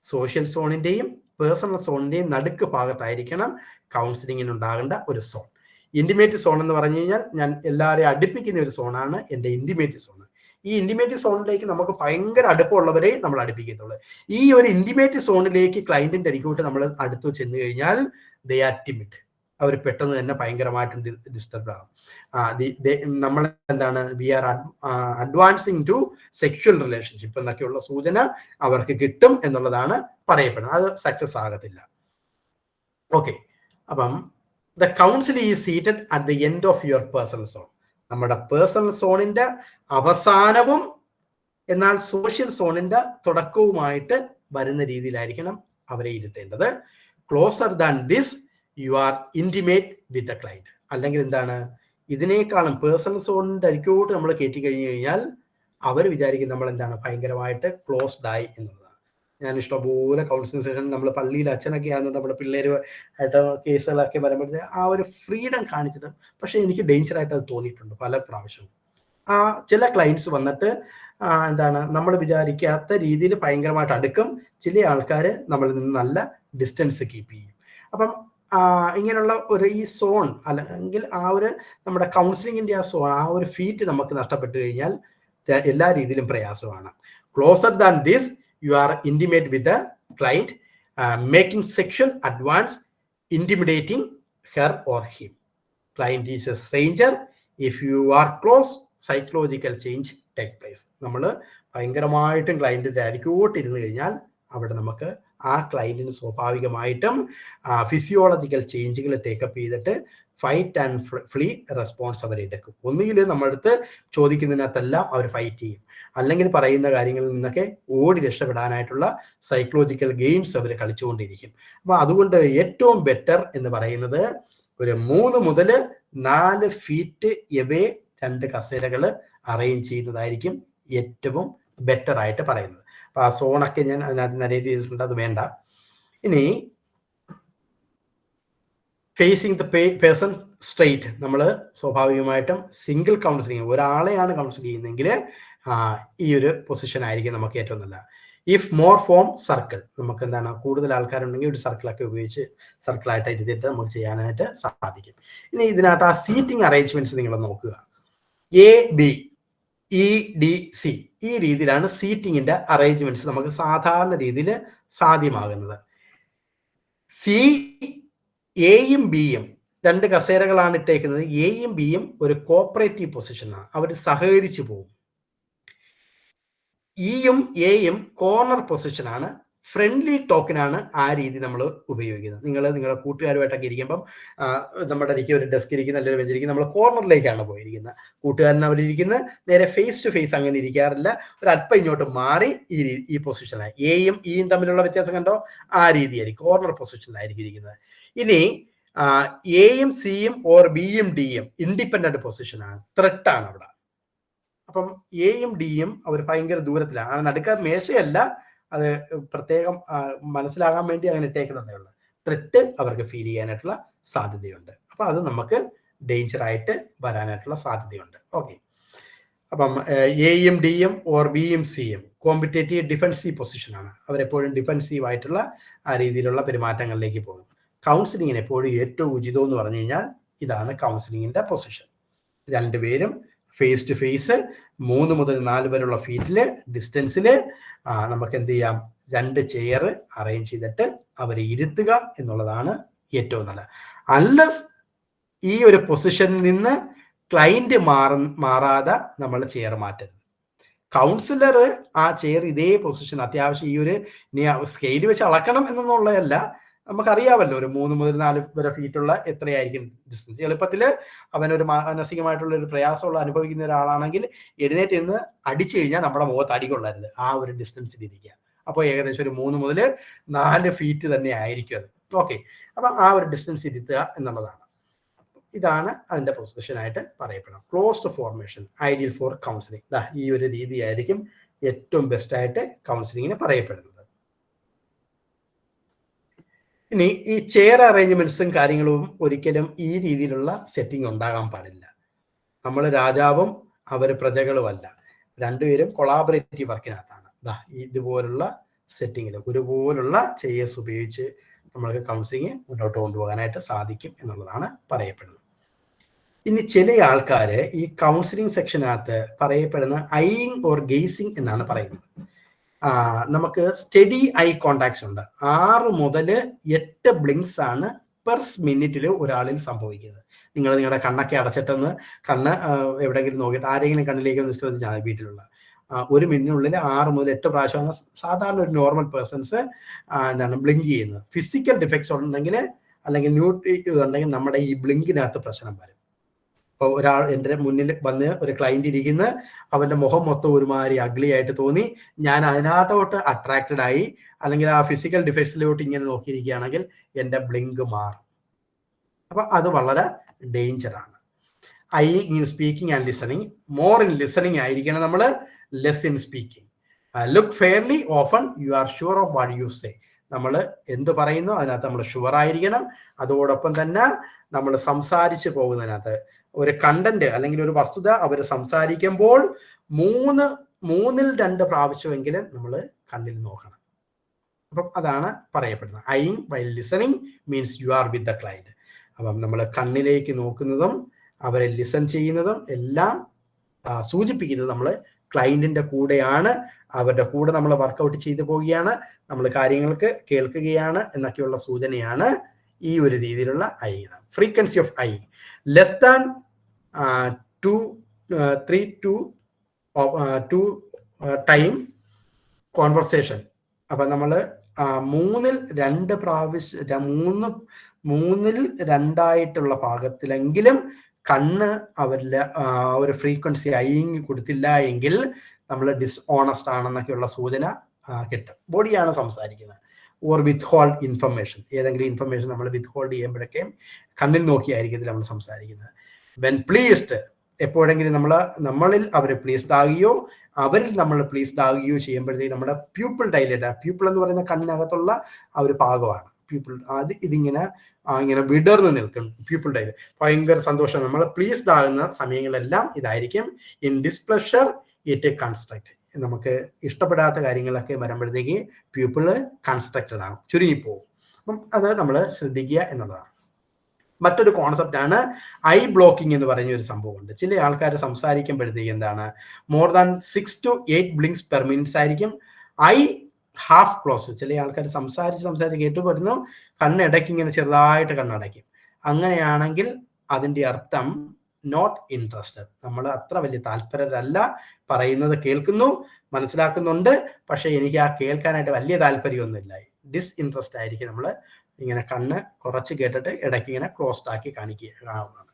S1: സോഷ്യൽ സോണിന്റെയും പേഴ്സണൽ സോണിന്റെയും നടുക്ക് ഭാഗത്തായിരിക്കണം കൗൺസിലിങ്ങിന് ഉണ്ടാകേണ്ട ഒരു സോൺ. ഇന്റിമേറ്റ് സോൺ എന്ന് പറഞ്ഞു കഴിഞ്ഞാൽ ഞാൻ എല്ലാവരെയും അടുപ്പിക്കുന്ന ഒരു സോണാണ് എൻ്റെ ഇന്റിമേറ്റ് സോൺ. ഈ ഇന്റിമേറ്റ് സോണിലേക്ക് നമുക്ക് ഭയങ്കര അടുപ്പമുള്ളവരെ നമ്മൾ അടുപ്പിക്കത്തുള്ളൂ. ഈ ഒരു ഇന്റിമേറ്റ് സോണിലേക്ക് ക്ലയന്റിന്റെ അരികോട്ട് നമ്മൾ അടുത്തു ചെന്ന് കഴിഞ്ഞാൽ ദേ ആർ ടിമിഡ്. അവർ പെട്ടെന്ന് തന്നെ ഭയങ്കരമായിട്ടും ഡിസ്റ്റർബ് ആകും. നമ്മൾ എന്താണ്, we are advancing to sexual relationship എന്നൊക്കെയുള്ള സൂചന അവർക്ക് കിട്ടും എന്നുള്ളതാണ് പറയപ്പെടുന്നത്. അത് സക്സസ് ആകത്തില്ല. ഓക്കെ, അപ്പം the council is seated at the end of your personal zone. നമ്മുടെ പേഴ്സണൽ സോണിന്റെ അവസാനവും എന്നാൽ സോഷ്യൽ സോണിന്റെ തുടക്കവുമായിട്ട് വരുന്ന രീതിയിലായിരിക്കണം അവരെ ഇരുത്തേണ്ടത്. Closer than this you are intimate with the client. അല്ലെങ്കിൽ എന്താണ്, ഇതിനേക്കാളും പേഴ്സണൽ സോണിന്റെ അരിക്കോട്ട് നമ്മൾ കയറ്റി കഴിഞ്ഞു കഴിഞ്ഞാൽ അവർ വിചാരിക്കും നമ്മൾ എന്താണ് ഭയങ്കരമായിട്ട് ക്ലോസ്ഡ് ആയി എന്നുള്ളതാണ്. ഞാൻ ഇഷ്ടംപോലെ കൗൺസിലിംഗ് സെഷൻ നമ്മൾ പള്ളിയിൽ അച്ഛനൊക്കെ ആകുന്നുണ്ട്, നമ്മുടെ പിള്ളേരുമായിട്ട് കേസുകളൊക്കെ വരുമ്പോഴത്തേക്ക് ആ ഒരു ഫ്രീഡം കാണിച്ചിട്ട്, പക്ഷെ എനിക്ക് ഡേഞ്ചറായിട്ട് അത് തോന്നിയിട്ടുണ്ട് പല പ്രാവശ്യവും. ചില ക്ലയൻസ് വന്നിട്ട് എന്താണ് നമ്മൾ വിചാരിക്കാത്ത രീതിയിൽ ഭയങ്കരമായിട്ട് അടുക്കും, ചില ആൾക്കാർ നമ്മളിൽ നിന്ന് നല്ല ഡിസ്റ്റൻസ് കീപ്പ് ചെയ്യും. അപ്പം ഇങ്ങനെയുള്ള ഒരു ഈ സോൺ അല്ലെങ്കിൽ ആ ഒരു നമ്മുടെ കൗൺസിലിങ്ങിന്റെ ആ സോൺ, ആ ഒരു ഫീറ്റ് നമുക്ക് നഷ്ടപ്പെട്ടു കഴിഞ്ഞാൽ എല്ലാ രീതിയിലും പ്രയാസമാണ്. Closer than this you are intimate with the client, making sexual advance, intimidating her or him. Client is A stranger. If you are close, psychological change take place. നമ്മൾ ഭയങ്കരമായിട്ടും ക്ലയന്റിന്റെ അരികോട്ടിരുന്ന് കഴിഞ്ഞാൽ അവിടെ നമുക്ക് ആ ക്ലയന്റിന് സ്വാഭാവികമായിട്ടും ഫിസിയോളജിക്കൽ ചേഞ്ചുകൾ ടേക്കപ്പ് ചെയ്തിട്ട് ഫൈറ്റ് ആൻഡ് ഫ്ലീ റെസ്പോൺസ് അവരെടുക്കും. ഒന്നുകിൽ നമ്മളടുത്ത് ചോദിക്കുന്നതിനകത്തെല്ലാം അവർ ഫൈറ്റ് ചെയ്യും, അല്ലെങ്കിൽ പറയുന്ന കാര്യങ്ങളിൽ നിന്നൊക്കെ ഓടി രക്ഷപ്പെടാനായിട്ടുള്ള സൈക്കോളജിക്കൽ ഗെയിംസ് അവർ കളിച്ചുകൊണ്ടിരിക്കും. അപ്പോൾ അതുകൊണ്ട് ഏറ്റവും ബെറ്റർ എന്ന് പറയുന്നത് ഒരു 3 മുതൽ 4 ഫീറ്റ് എവേ 2 കസേരകൾ അറേഞ്ച് ചെയ്യുന്നതായിരിക്കും ഏറ്റവും ബെറ്റർ ആയിട്ട് പറയുന്നത്. അപ്പൊ ആ സോണൊക്കെ ഞാൻ അതിനകത്ത് നരേറ്റ് ചെയ്തിട്ടുണ്ട്, അത് വേണ്ട. ഇനി ഫേസിങ് ദ പേഴ്സൺ സ്ട്രെയിറ്റ്, നമ്മൾ സ്വാഭാവികമായിട്ടും സിംഗിൾ കൗൺസിലിംഗ് ഒരാളെയാണ് കൗൺസിൽ ചെയ്യുന്നതെങ്കിൽ ഈ ഒരു പൊസിഷൻ ആയിരിക്കും നമുക്ക് ഏറ്റവും നല്ല. ഇഫ് മോർ ഫോം സർക്കിൾ, നമുക്ക് എന്താണ് കൂടുതൽ ആൾക്കാരുണ്ടെങ്കിൽ ഒരു സർക്കിളൊക്കെ ഉപയോഗിച്ച് സർക്കിളായിട്ട് ഇരുത്തിയിട്ട് നമുക്ക് ചെയ്യാനായിട്ട് സാധിക്കും. ഇനി ഇതിനകത്ത് ആ സീറ്റിംഗ് അറേഞ്ച്മെന്റ്സ് നിങ്ങൾ നോക്കുക. ABEDC ഈ രീതിയിലാണ് സീറ്റിങ്ങിന്റെ അറേഞ്ച്മെന്റ്സ് നമുക്ക് സാധാരണ രീതിയിൽ സാധ്യമാകുന്നത്. എയും ബിയും 2 കസേരകളാണ് ഇട്ടേക്കുന്നത്. എയും ബിയും ഒരു കോപ്പറേറ്റീവ് പൊസിഷനാണ്, അവർ സഹകരിച്ചു പോകും. ഇയും എയും കോർണർ പൊസിഷനാണ്, ഫ്രണ്ട്ലി ടോക്കിനാണ് ആ രീതി നമ്മൾ ഉപയോഗിക്കുന്നത്. നിങ്ങളുടെ കൂട്ടുകാരുമായിട്ടൊക്കെ ഇരിക്കുമ്പം നമ്മുടെ ഒരു ഡെസ്ക് ഇരിക്കുന്ന അല്ലെങ്കിൽ വെച്ചിരിക്കുന്ന നമ്മൾ കോർണറിലേക്കാണ് പോയിരിക്കുന്നത്. കൂട്ടുകാരൻ അവരിയ്ക്കുന്ന നേരെ ഫേസ് ടു ഫേസ് അങ്ങനെ ഇരിക്കാറില്ല, ഒരല്പം ഇങ്ങോട്ട് മാറി ഈ പൊസിഷനായി. എയും ഇയും തമ്മിലുള്ള വ്യത്യാസം കണ്ടോ? ആ രീതിയായിരിക്കും, കോർണർ പൊസിഷനിലായിരിക്കും ഇരിക്കുന്നത്. ഇനി എയും സിയും ഓർ ബിയും ഡിയും ഇൻഡിപെൻഡന്റ് പൊസിഷനാണ്, ത്രെട്ടാണ് അവിടെ. അപ്പം എയും ഡിയും അവർ ഭയങ്കര ദൂരത്തിലാണ്, നടുക്ക മേശയല്ല, അത് പ്രത്യേകം മനസ്സിലാകാൻ വേണ്ടി അങ്ങനെ ഇട്ടേക്കുന്നതേ ഉള്ളൂ. ത്രെട്ട് അവർക്ക് ഫീൽ ചെയ്യാനായിട്ടുള്ള സാധ്യതയുണ്ട്. അപ്പം അത് നമുക്ക് ഡേഞ്ചർ ആയിട്ട് വരാനായിട്ടുള്ള സാധ്യതയുണ്ട്. ഓക്കെ, അപ്പം എയും ഡിയും ഓർ ബിയും സിയും കോമ്പറ്റേറ്റീവ് ഡിഫൻസീവ് പൊസിഷനാണ്. അവരെപ്പോഴും ഡിഫൻസീവ് ആയിട്ടുള്ള ആ രീതിയിലുള്ള പെരുമാറ്റങ്ങളിലേക്ക് പോകും. കൗൺസിലിങ്ങിന് എപ്പോഴും ഏറ്റവും ഉചിതം എന്ന് പറഞ്ഞു കഴിഞ്ഞാൽ ഇതാണ് കൗൺസിലിങ്ങിന്റെ പൊസിഷൻ. രണ്ടുപേരും ഫേസ് ടു ഫേസ് 3 മുതൽ 4 വരെയുള്ള ഫീറ്റില് ഡിസ്റ്റൻസില് നമുക്ക് എന്ത് ചെയ്യാം, 2 ചെയർ അറേഞ്ച് ചെയ്തിട്ട് അവരെ ഇരുത്തുക എന്നുള്ളതാണ് ഏറ്റവും നല്ലത്. അൺലെസ് ഈ ഒരു പൊസിഷനിൽ നിന്ന് ക്ലയന്റ് മാറാതെ നമ്മൾ ചെയർ മാറ്റരുത്. കൗൺസിലർ ആ ചെയർ ഇതേ പൊസിഷൻ അത്യാവശ്യം ഈ ഒരു സ്കെയിൽ വെച്ച് അളക്കണം എന്നുള്ളതല്ല, നമുക്കറിയാമല്ലോ ഒരു 3 മുതൽ 4 വരെ ഫീറ്റുള്ള എത്രയായിരിക്കും ഡിസ്റ്റൻസ്. എളുപ്പത്തിൽ അവനൊരു മാനസികമായിട്ടുള്ള ഒരു പ്രയാസമുള്ള അനുഭവിക്കുന്ന ഒരാളാണെങ്കിൽ എഴുന്നേറ്റ് നിന്ന് അടിച്ചു കഴിഞ്ഞാൽ നമ്മുടെ മുഖത്ത് അടികൊള്ളരുത്, ആ ഒരു ഡിസ്റ്റൻസിൽ ഇരിക്കുക. അപ്പോൾ ഏകദേശം ഒരു 3 മുതൽ 4 ഫീറ്റ് തന്നെ ആയിരിക്കും അത്. ഓക്കെ, അപ്പം ആ ഒരു ഡിസ്റ്റൻസ് ഇരുത്തുക എന്നുള്ളതാണ്. ഇതാണ് അതിന്റെ പൊസിഷനായിട്ട് പറയപ്പെടുന്നത്. Closed formation ideal four counselling. ഈ ഒരു രീതിയായിരിക്കും ഏറ്റവും ബെസ്റ്റ് ആയിട്ട് കൗൺസിലിങ്ങിന് പറയപ്പെടുന്നത്. ഇനി ഈ ചെയർ അറേഞ്ച്മെന്റ്സും കാര്യങ്ങളും ഒരിക്കലും ഈ രീതിയിലുള്ള സെറ്റിംഗ് ഉണ്ടാകാൻ പാടില്ല. നമ്മൾ രാജാവും അവർ പ്രജകളുമല്ല, രണ്ടുപേരും കൊളാബറേറ്റീവ് വർക്കിനകത്താണ്. ഇതുപോലുള്ള സെറ്റിങ്ങിൽ ഒരുപോലുള്ള ചെയേഴ്സ് ഉപയോഗിച്ച് നമ്മൾക്ക് കൗൺസിലിംഗ് മുന്നോട്ട് കൊണ്ടുപോകാനായിട്ട് സാധിക്കും എന്നുള്ളതാണ് പറയപ്പെടുന്നത്. ഇനി ചില ആൾക്കാർ ഈ കൗൺസിലിംഗ് സെക്ഷനകത്ത് പറയപ്പെടുന്ന ഐയിങ് ഓർ ഗെയ്സിങ് എന്നാണ് പറയുന്നത്. നമുക്ക് സ്റ്റഡി ഐ കോണ്ടാക്ട്സ് ഉണ്ട്. 6 മുതൽ 8 ബ്ലിങ്ക്സ് ആണ് പെർ മിനിറ്റിൽ ഒരാളിൽ സംഭവിക്കുന്നത്. നിങ്ങളുടെ കണ്ണൊക്കെ അടച്ചിട്ടൊന്ന് കണ്ണ് എവിടെയെങ്കിലും നോക്കിയിട്ട് ആരെങ്കിലും കണ്ണിലേക്ക് ഒന്ന് ശ്രദ്ധിച്ചാൽ വീട്ടിലുള്ള 1 മിനിറ്റിനുള്ളിൽ 6 മുതൽ 8 പ്രാവശ്യമാണ് സാധാരണ ഒരു നോർമൽ പേഴ്സൺസ് ബ്ലിങ്ക് ചെയ്യുന്നത്. ഫിസിക്കൽ ഡിഫക്ട്സ് ഉണ്ടെങ്കിൽ അല്ലെങ്കിൽ ന്യൂട്രി ഉണ്ടെങ്കിൽ നമ്മുടെ ഈ ബ്ലിങ്കിനകത്ത് പ്രശ്നം വരും. ഇപ്പോൾ ഒരാൾ എൻ്റെ മുന്നിൽ വന്ന് ഒരു ക്ലയന്റ് ഇരിക്കുന്ന, അവൻ്റെ മുഖം മൊത്തം ഒരുമാതിരി അഗ്ലി ആയിട്ട് തോന്നി, ഞാൻ അതിനകത്തോട്ട് അട്രാക്റ്റഡ് ആയി, അല്ലെങ്കിൽ ആ ഫിസിക്കൽ ഡിഫക്ട്സിലോട്ട് ഇങ്ങനെ നോക്കിയിരിക്കുകയാണെങ്കിൽ എൻ്റെ ബ്ലിങ്ക് മാറും. അപ്പം അത് വളരെ ഡേഞ്ചറാണ്. I in speaking and listening. More in listening ആയിരിക്കണം നമ്മൾ, less in speaking. Look fairly often, you are sure of what you say. നമ്മൾ എന്ത് പറയുന്നു അതിനകത്ത് നമ്മൾ ഷുവർ ആയിരിക്കണം. അതോടൊപ്പം തന്നെ നമ്മൾ സംസാരിച്ച് പോകുന്നതിനകത്ത് ഒരു കണ്ടന്റ് അല്ലെങ്കിൽ ഒരു വസ്തുത അവർ സംസാരിക്കുമ്പോൾ 3-ൽ 2 പ്രാവശ്യമെങ്കിലും നമ്മൾ കണ്ണിൽ നോക്കണം. അപ്പം അതാണ് പറയപ്പെടുന്നത്. Eyeing while listening means you are with the client. അപ്പം നമ്മൾ കണ്ണിലേക്ക് നോക്കുന്നതും അവരെ ലിസൺ ചെയ്യുന്നതും എല്ലാം സൂചിപ്പിക്കുന്നത് നമ്മൾ ക്ലയന്റിന്റെ കൂടെയാണ്, അവരുടെ കൂടെ നമ്മൾ വർക്കൗട്ട് ചെയ്തു പോവുകയാണ്, നമ്മൾ കാര്യങ്ങൾക്ക് കേൾക്കുകയാണ് എന്നൊക്കെയുള്ള സൂചനയാണ് ഈ ഒരു രീതിയിലുള്ള I. Frequency of I less than 3 to 2 time conversation. അപ്പം നമ്മൾ 3-ൽ 2 പ്രാവശ്യം 3-ൽ 2 ഭാഗത്തിലെങ്കിലും കണ്ണ് അവരിൽ ഒരു ഫ്രീക്വൻസി ഐയിങ് കൊടുത്തില്ല എങ്കിൽ നമ്മൾ ഡിസ്ഓണസ്റ്റ് ആണെന്നൊക്കെയുള്ള സൂചന കിട്ടും. ബോഡിയാണ് സംസാരിക്കുന്നത്. ഓർ വിത്ത് ഹോൾഡ് ഇൻഫർമേഷൻ, ഏതെങ്കിലും ഇൻഫർമേഷൻ നമ്മൾ വിത്ത് ഹോൾഡ് ചെയ്യുമ്പോഴൊക്കെ കണ്ണിൽ നോക്കിയായിരിക്കും നമ്മൾ സംസാരിക്കുന്നത്. വെൻ പ്ലീസ്ഡ്, എപ്പോഴെങ്കിലും നമ്മളിൽ അവർ പ്ലീസ്ഡ് ആകുകയോ അവരിൽ നമ്മൾ പ്ലീസ്ഡ് ആകുകയോ ചെയ്യുമ്പോഴത്തേക്ക് നമ്മുടെ പ്യൂപ്പിൾ ഡൈലേറ്റ്, പ്യൂപ്പിൾ എന്ന് പറയുന്ന കണ്ണിനകത്തുള്ള ആ ഒരു ഭാഗമാണ് പ്യൂപ്പിൾ, ഇതിങ്ങനെ വിടർന്ന് നിൽക്കും. പ്യൂപ്പിൾ ഡൈലേറ്റ്, ഭയങ്കര സന്തോഷം. നമ്മൾ പ്ലീസ്ഡ് ആകുന്ന സമയങ്ങളെല്ലാം ഇതായിരിക്കും. ഇൻ ഡിസ്പ്ലഷർ ഇറ്റ് കൺസ്ട്രക്ട്, നമുക്ക് ഇഷ്ടപ്പെടാത്ത കാര്യങ്ങളൊക്കെ വരുമ്പോഴത്തേക്ക് പ്യൂപ്പിള് കൺസ്ട്രക്റ്റഡ് ആകും, ചുരുങ്ങിപ്പോകും. അപ്പം അത് നമ്മൾ ശ്രദ്ധിക്കുക എന്നുള്ളതാണ്. മറ്റൊരു കോൺസെപ്റ്റാണ് ഐ ബ്ലോക്കിംഗ് എന്ന് പറയുന്ന ഒരു സംഭവമുണ്ട്. ചില ആൾക്കാർ സംസാരിക്കുമ്പോഴത്തേക്ക് എന്താണ്, more than 6 to 8 blinks per minutes ആയിരിക്കും. Eye half close. ചില ആൾക്കാർ സംസാരിച്ച് കേട്ടു വരുന്നു, കണ്ണിടയ്ക്ക് ഇങ്ങനെ ചെറുതായിട്ട് കണ്ണടയ്ക്കും. അങ്ങനെയാണെങ്കിൽ അതിൻ്റെ അർത്ഥം നോട്ട് ഇൻട്രസ്റ്റഡ്. നമ്മൾ അത്ര വലിയ താല്പര്യരല്ല, പറയുന്നത് കേൾക്കുന്നു, മനസ്സിലാക്കുന്നുണ്ട്, പക്ഷെ എനിക്ക് ആ കേൾക്കാനായിട്ട് വലിയ താല്പര്യമൊന്നുമില്ല. ഡിസ്ഇൻട്രസ്റ്റ് ആയിരിക്കും. നമ്മൾ ഇങ്ങനെ കണ്ണ് കുറച്ച് കേട്ടിട്ട് ഇടയ്ക്ക് ഇങ്ങനെ ക്ലോസ്ഡ് ആക്കി കാണുന്നതാണ്.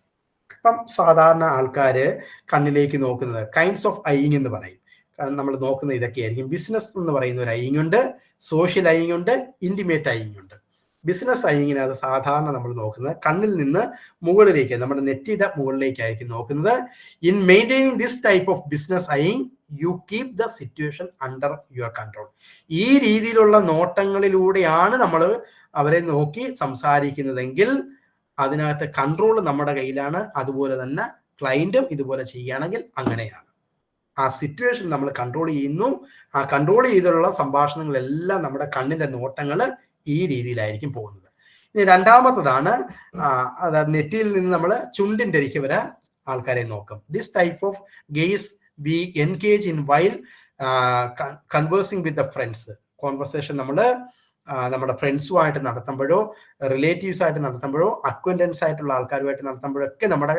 S1: അപ്പം സാധാരണ ആൾക്കാര് കണ്ണിലേക്ക് നോക്കുന്നത് കൈൻഡ്സ് ഓഫ് ഐയിങ് എന്ന് പറയും. കാരണം നമ്മൾ നോക്കുന്നത് ഇതൊക്കെയായിരിക്കും. ബിസിനസ് എന്ന് പറയുന്ന ഒരു ഐയിങ് ഉണ്ട്, സോഷ്യൽ ഐയിങ് ഉണ്ട്, ഇന്റിമേറ്റ് ഐയിങ് ഉണ്ട്. ബിസിനസ് ഐയിങ്ങിനകത്ത് സാധാരണ നമ്മൾ നോക്കുന്നത് കണ്ണിൽ നിന്ന് മുകളിലേക്ക്, നമ്മുടെ നെറ്റിയുടെ മുകളിലേക്കായിരിക്കും നോക്കുന്നത്. In maintaining this type of business eyeing you keep the situation under your control. ഈ രീതിയിലുള്ള നോട്ടങ്ങളിലൂടെയാണ് നമ്മൾ അവരെ നോക്കി സംസാരിക്കുന്നതെങ്കിൽ അതിനകത്ത് കൺട്രോൾ നമ്മുടെ കയ്യിലാണ്. അതുപോലെ തന്നെ ക്ലയന്റും ഇതുപോലെ ചെയ്യുകയാണെങ്കിൽ അങ്ങനെയാണ്. ആ സിറ്റുവേഷൻ നമ്മൾ കൺട്രോൾ ചെയ്യുന്നു. ആ കൺട്രോൾ ചെയ്തുള്ള സംഭാഷണങ്ങളെല്ലാം നമ്മുടെ കണ്ണിന്റെ നോട്ടങ്ങൾ ഈ രീതിയിലായിരിക്കും പോകുന്നത്. ഇനി രണ്ടാമത്തതാണ്, അതായത് നെറ്റിയിൽ നിന്ന് നമ്മൾ ചുണ്ടിന്റെ അരികെ വരെ ആൾക്കാരെ നോക്കും. This type of gaze we engage in while conversing with the friends. Conversation നമ്മൾ നമ്മുടെ ഫ്രണ്ട്സുമായിട്ട് നടത്തുമ്പോഴോ, റിലേറ്റീവ്സ് ആയിട്ട് നടത്തുമ്പോഴോ, അക്വൻറ്റൻസ് ആയിട്ടുള്ള ആൾക്കാരുമായിട്ട് നടത്തുമ്പോഴോ ഒക്കെ നമ്മുടെ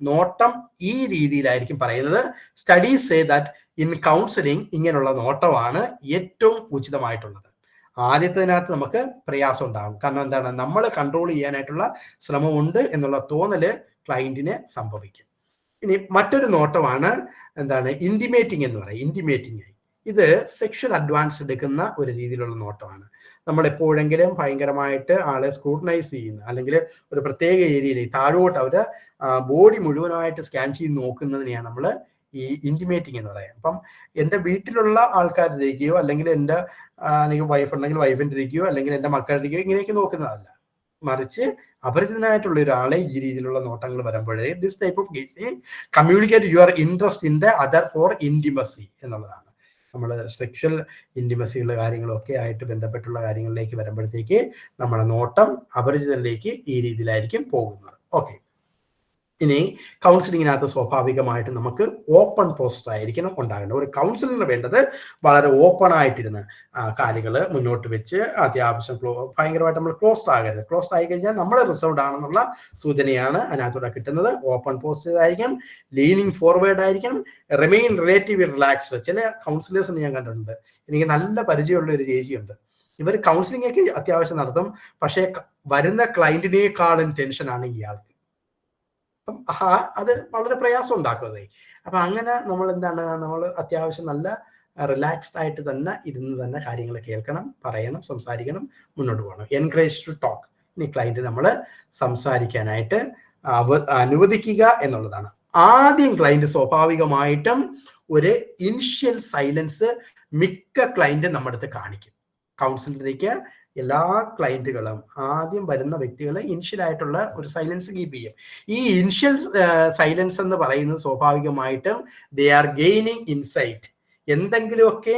S1: നോട്ടം ഈ രീതിയിലായിരിക്കും പറയുന്നത്. Studies say that in counselling ഇങ്ങനെയുള്ള നോട്ടമാണ് ഏറ്റവും ഉചിതമായിട്ടുള്ളത്. ആദ്യത്തിനകത്ത് നമുക്ക് പ്രയാസം ഉണ്ടാകും. കാരണം എന്താണ്, നമ്മൾ കൺട്രോൾ ചെയ്യാനായിട്ടുള്ള ശ്രമമുണ്ട് എന്നുള്ള തോന്നല് ക്ലയന്റിന് സംഭവിക്കും. ഇനി മറ്റൊരു നോട്ടമാണ് എന്താണ്, ഇന്റിമേറ്റിംഗ് എന്ന് പറയും. ഇന്റിമേറ്റിംഗ് ഇത് സെക്ഷൽ അഡ്വാൻസ് എടുക്കുന്ന ഒരു രീതിയിലുള്ള നോട്ടമാണ്. നമ്മൾ എപ്പോഴെങ്കിലും ഭയങ്കരമായിട്ട് ആളെ സ്ക്രൂട്ടനൈസ് ചെയ്യുന്ന, അല്ലെങ്കിൽ ഒരു പ്രത്യേക ഏരിയയിൽ താഴോട്ട് അവര് ബോഡി മുഴുവനായിട്ട് സ്കാൻ ചെയ്ത് നോക്കുന്നതിനെയാണ് നമ്മൾ ഈ ഇന്റിമേറ്റിംഗ് എന്ന് പറയാം. അപ്പം എൻ്റെ വീട്ടിലുള്ള ആൾക്കാരിലേക്കോ, അല്ലെങ്കിൽ എൻ്റെ എനിക്ക് വൈഫ് ഉണ്ടെങ്കിൽ വൈഫിൻ്റെ ഇരിക്കുകയോ, അല്ലെങ്കിൽ എൻ്റെ മക്കളിലേക്കോ ഇങ്ങനെയൊക്കെ നോക്കുന്നതല്ല. മറിച്ച് അപരിചിതനായിട്ടുള്ള ഒരാളെ ഈ രീതിയിലുള്ള നോട്ടങ്ങൾ വരുമ്പോഴേ this type of case communicate your interest in the other for intimacy എന്നുള്ളതാണ്. നമ്മൾ സെക്ഷൽ ഇൻറ്റിമസിയുള്ള കാര്യങ്ങളൊക്കെ ആയിട്ട് ബന്ധപ്പെട്ടുള്ള കാര്യങ്ങളിലേക്ക് വരുമ്പോഴത്തേക്ക് നമ്മുടെ നോട്ടം അപരിചിതനിലേക്ക് ഈ രീതിയിലായിരിക്കും പോകുന്നത്. ഓക്കെ, ഇനി കൗൺസിലിങ്ങിനകത്ത് സ്വാഭാവികമായിട്ട് നമുക്ക് ഓപ്പൺ പോസ്റ്റർ ആയിരിക്കണം ഉണ്ടാകേണ്ടത്. ഒരു കൗൺസിലറിന് വേണ്ടത് വളരെ ഓപ്പൺ ആയിട്ടിരുന്ന് കാര്യങ്ങൾ മുന്നോട്ട് വെച്ച് അത്യാവശ്യം ഭയങ്കരമായിട്ട് നമ്മൾ ക്ലോസ്ഡ് ആകരുത്. ക്ലോസ്ഡ് ആയി കഴിഞ്ഞാൽ നമ്മൾ റിസർവ്ഡ് ആണെന്നുള്ള സൂചനയാണ് അതിനകത്തൂടെ കിട്ടുന്നത്. ഓപ്പൺ പോസ്റ്റർ ആയിരിക്കും, ലീനിങ് ഫോർവേഡ് ആയിരിക്കും, റിമെയിൻ റിലേറ്റീവ്ലി റിലാക്സ്ഡ്. ചില കൗൺസിലേഴ്സിന് ഞാൻ കണ്ടിട്ടുണ്ട്, എനിക്ക് നല്ല പരിചയമുള്ള ഒരു ചേച്ചിയുണ്ട്. ഇവർ കൗൺസിലിംഗ് ഒക്കെ അത്യാവശ്യം നടത്തും, പക്ഷേ വരുന്ന ക്ലയന്റിനേക്കാളും ടെൻഷനാണ് ഇയാൾക്ക്. അപ്പം അത് വളരെ പ്രയാസം ഉണ്ടാക്കുന്നത്. അപ്പൊ അങ്ങനെ നമ്മൾ എന്താണ്, നമ്മൾ അത്യാവശ്യം നല്ല റിലാക്സ്ഡ് ആയിട്ട് തന്നെ ഇരുന്ന് തന്നെ കാര്യങ്ങൾ കേൾക്കണം, പറയണം, സംസാരിക്കണം, മുന്നോട്ട് പോകണം. Encourage to talk. ഇനി ക്ലയന്റ് നമ്മൾ സംസാരിക്കാനായിട്ട് അനുവദിക്കുക എന്നുള്ളതാണ്. ആദ്യം ക്ലയന്റ് സ്വാഭാവികമായിട്ടും ഒരു ഇനിഷ്യൽ സൈലൻസ് മിക്ക ക്ലയന്റ് നമ്മുടെ അടുത്ത് കാണിക്കും. കൗൺസിലറിലേക്ക് എല്ലാ ക്ലയന്റുകളും ആദ്യം വരുന്ന വ്യക്തികൾ ഇനിഷ്യൽ ആയിട്ടുള്ള ഒരു സൈലൻസ് കീപ്പ് ചെയ്യും. ഈ ഇനിഷ്യൽ സൈലൻസ് എന്ന് പറയുന്നത് സ്വാഭാവികമായിട്ടും ദേ ആർ ഗെയിനിങ് ഇൻസൈറ്റ്. എന്തെങ്കിലുമൊക്കെ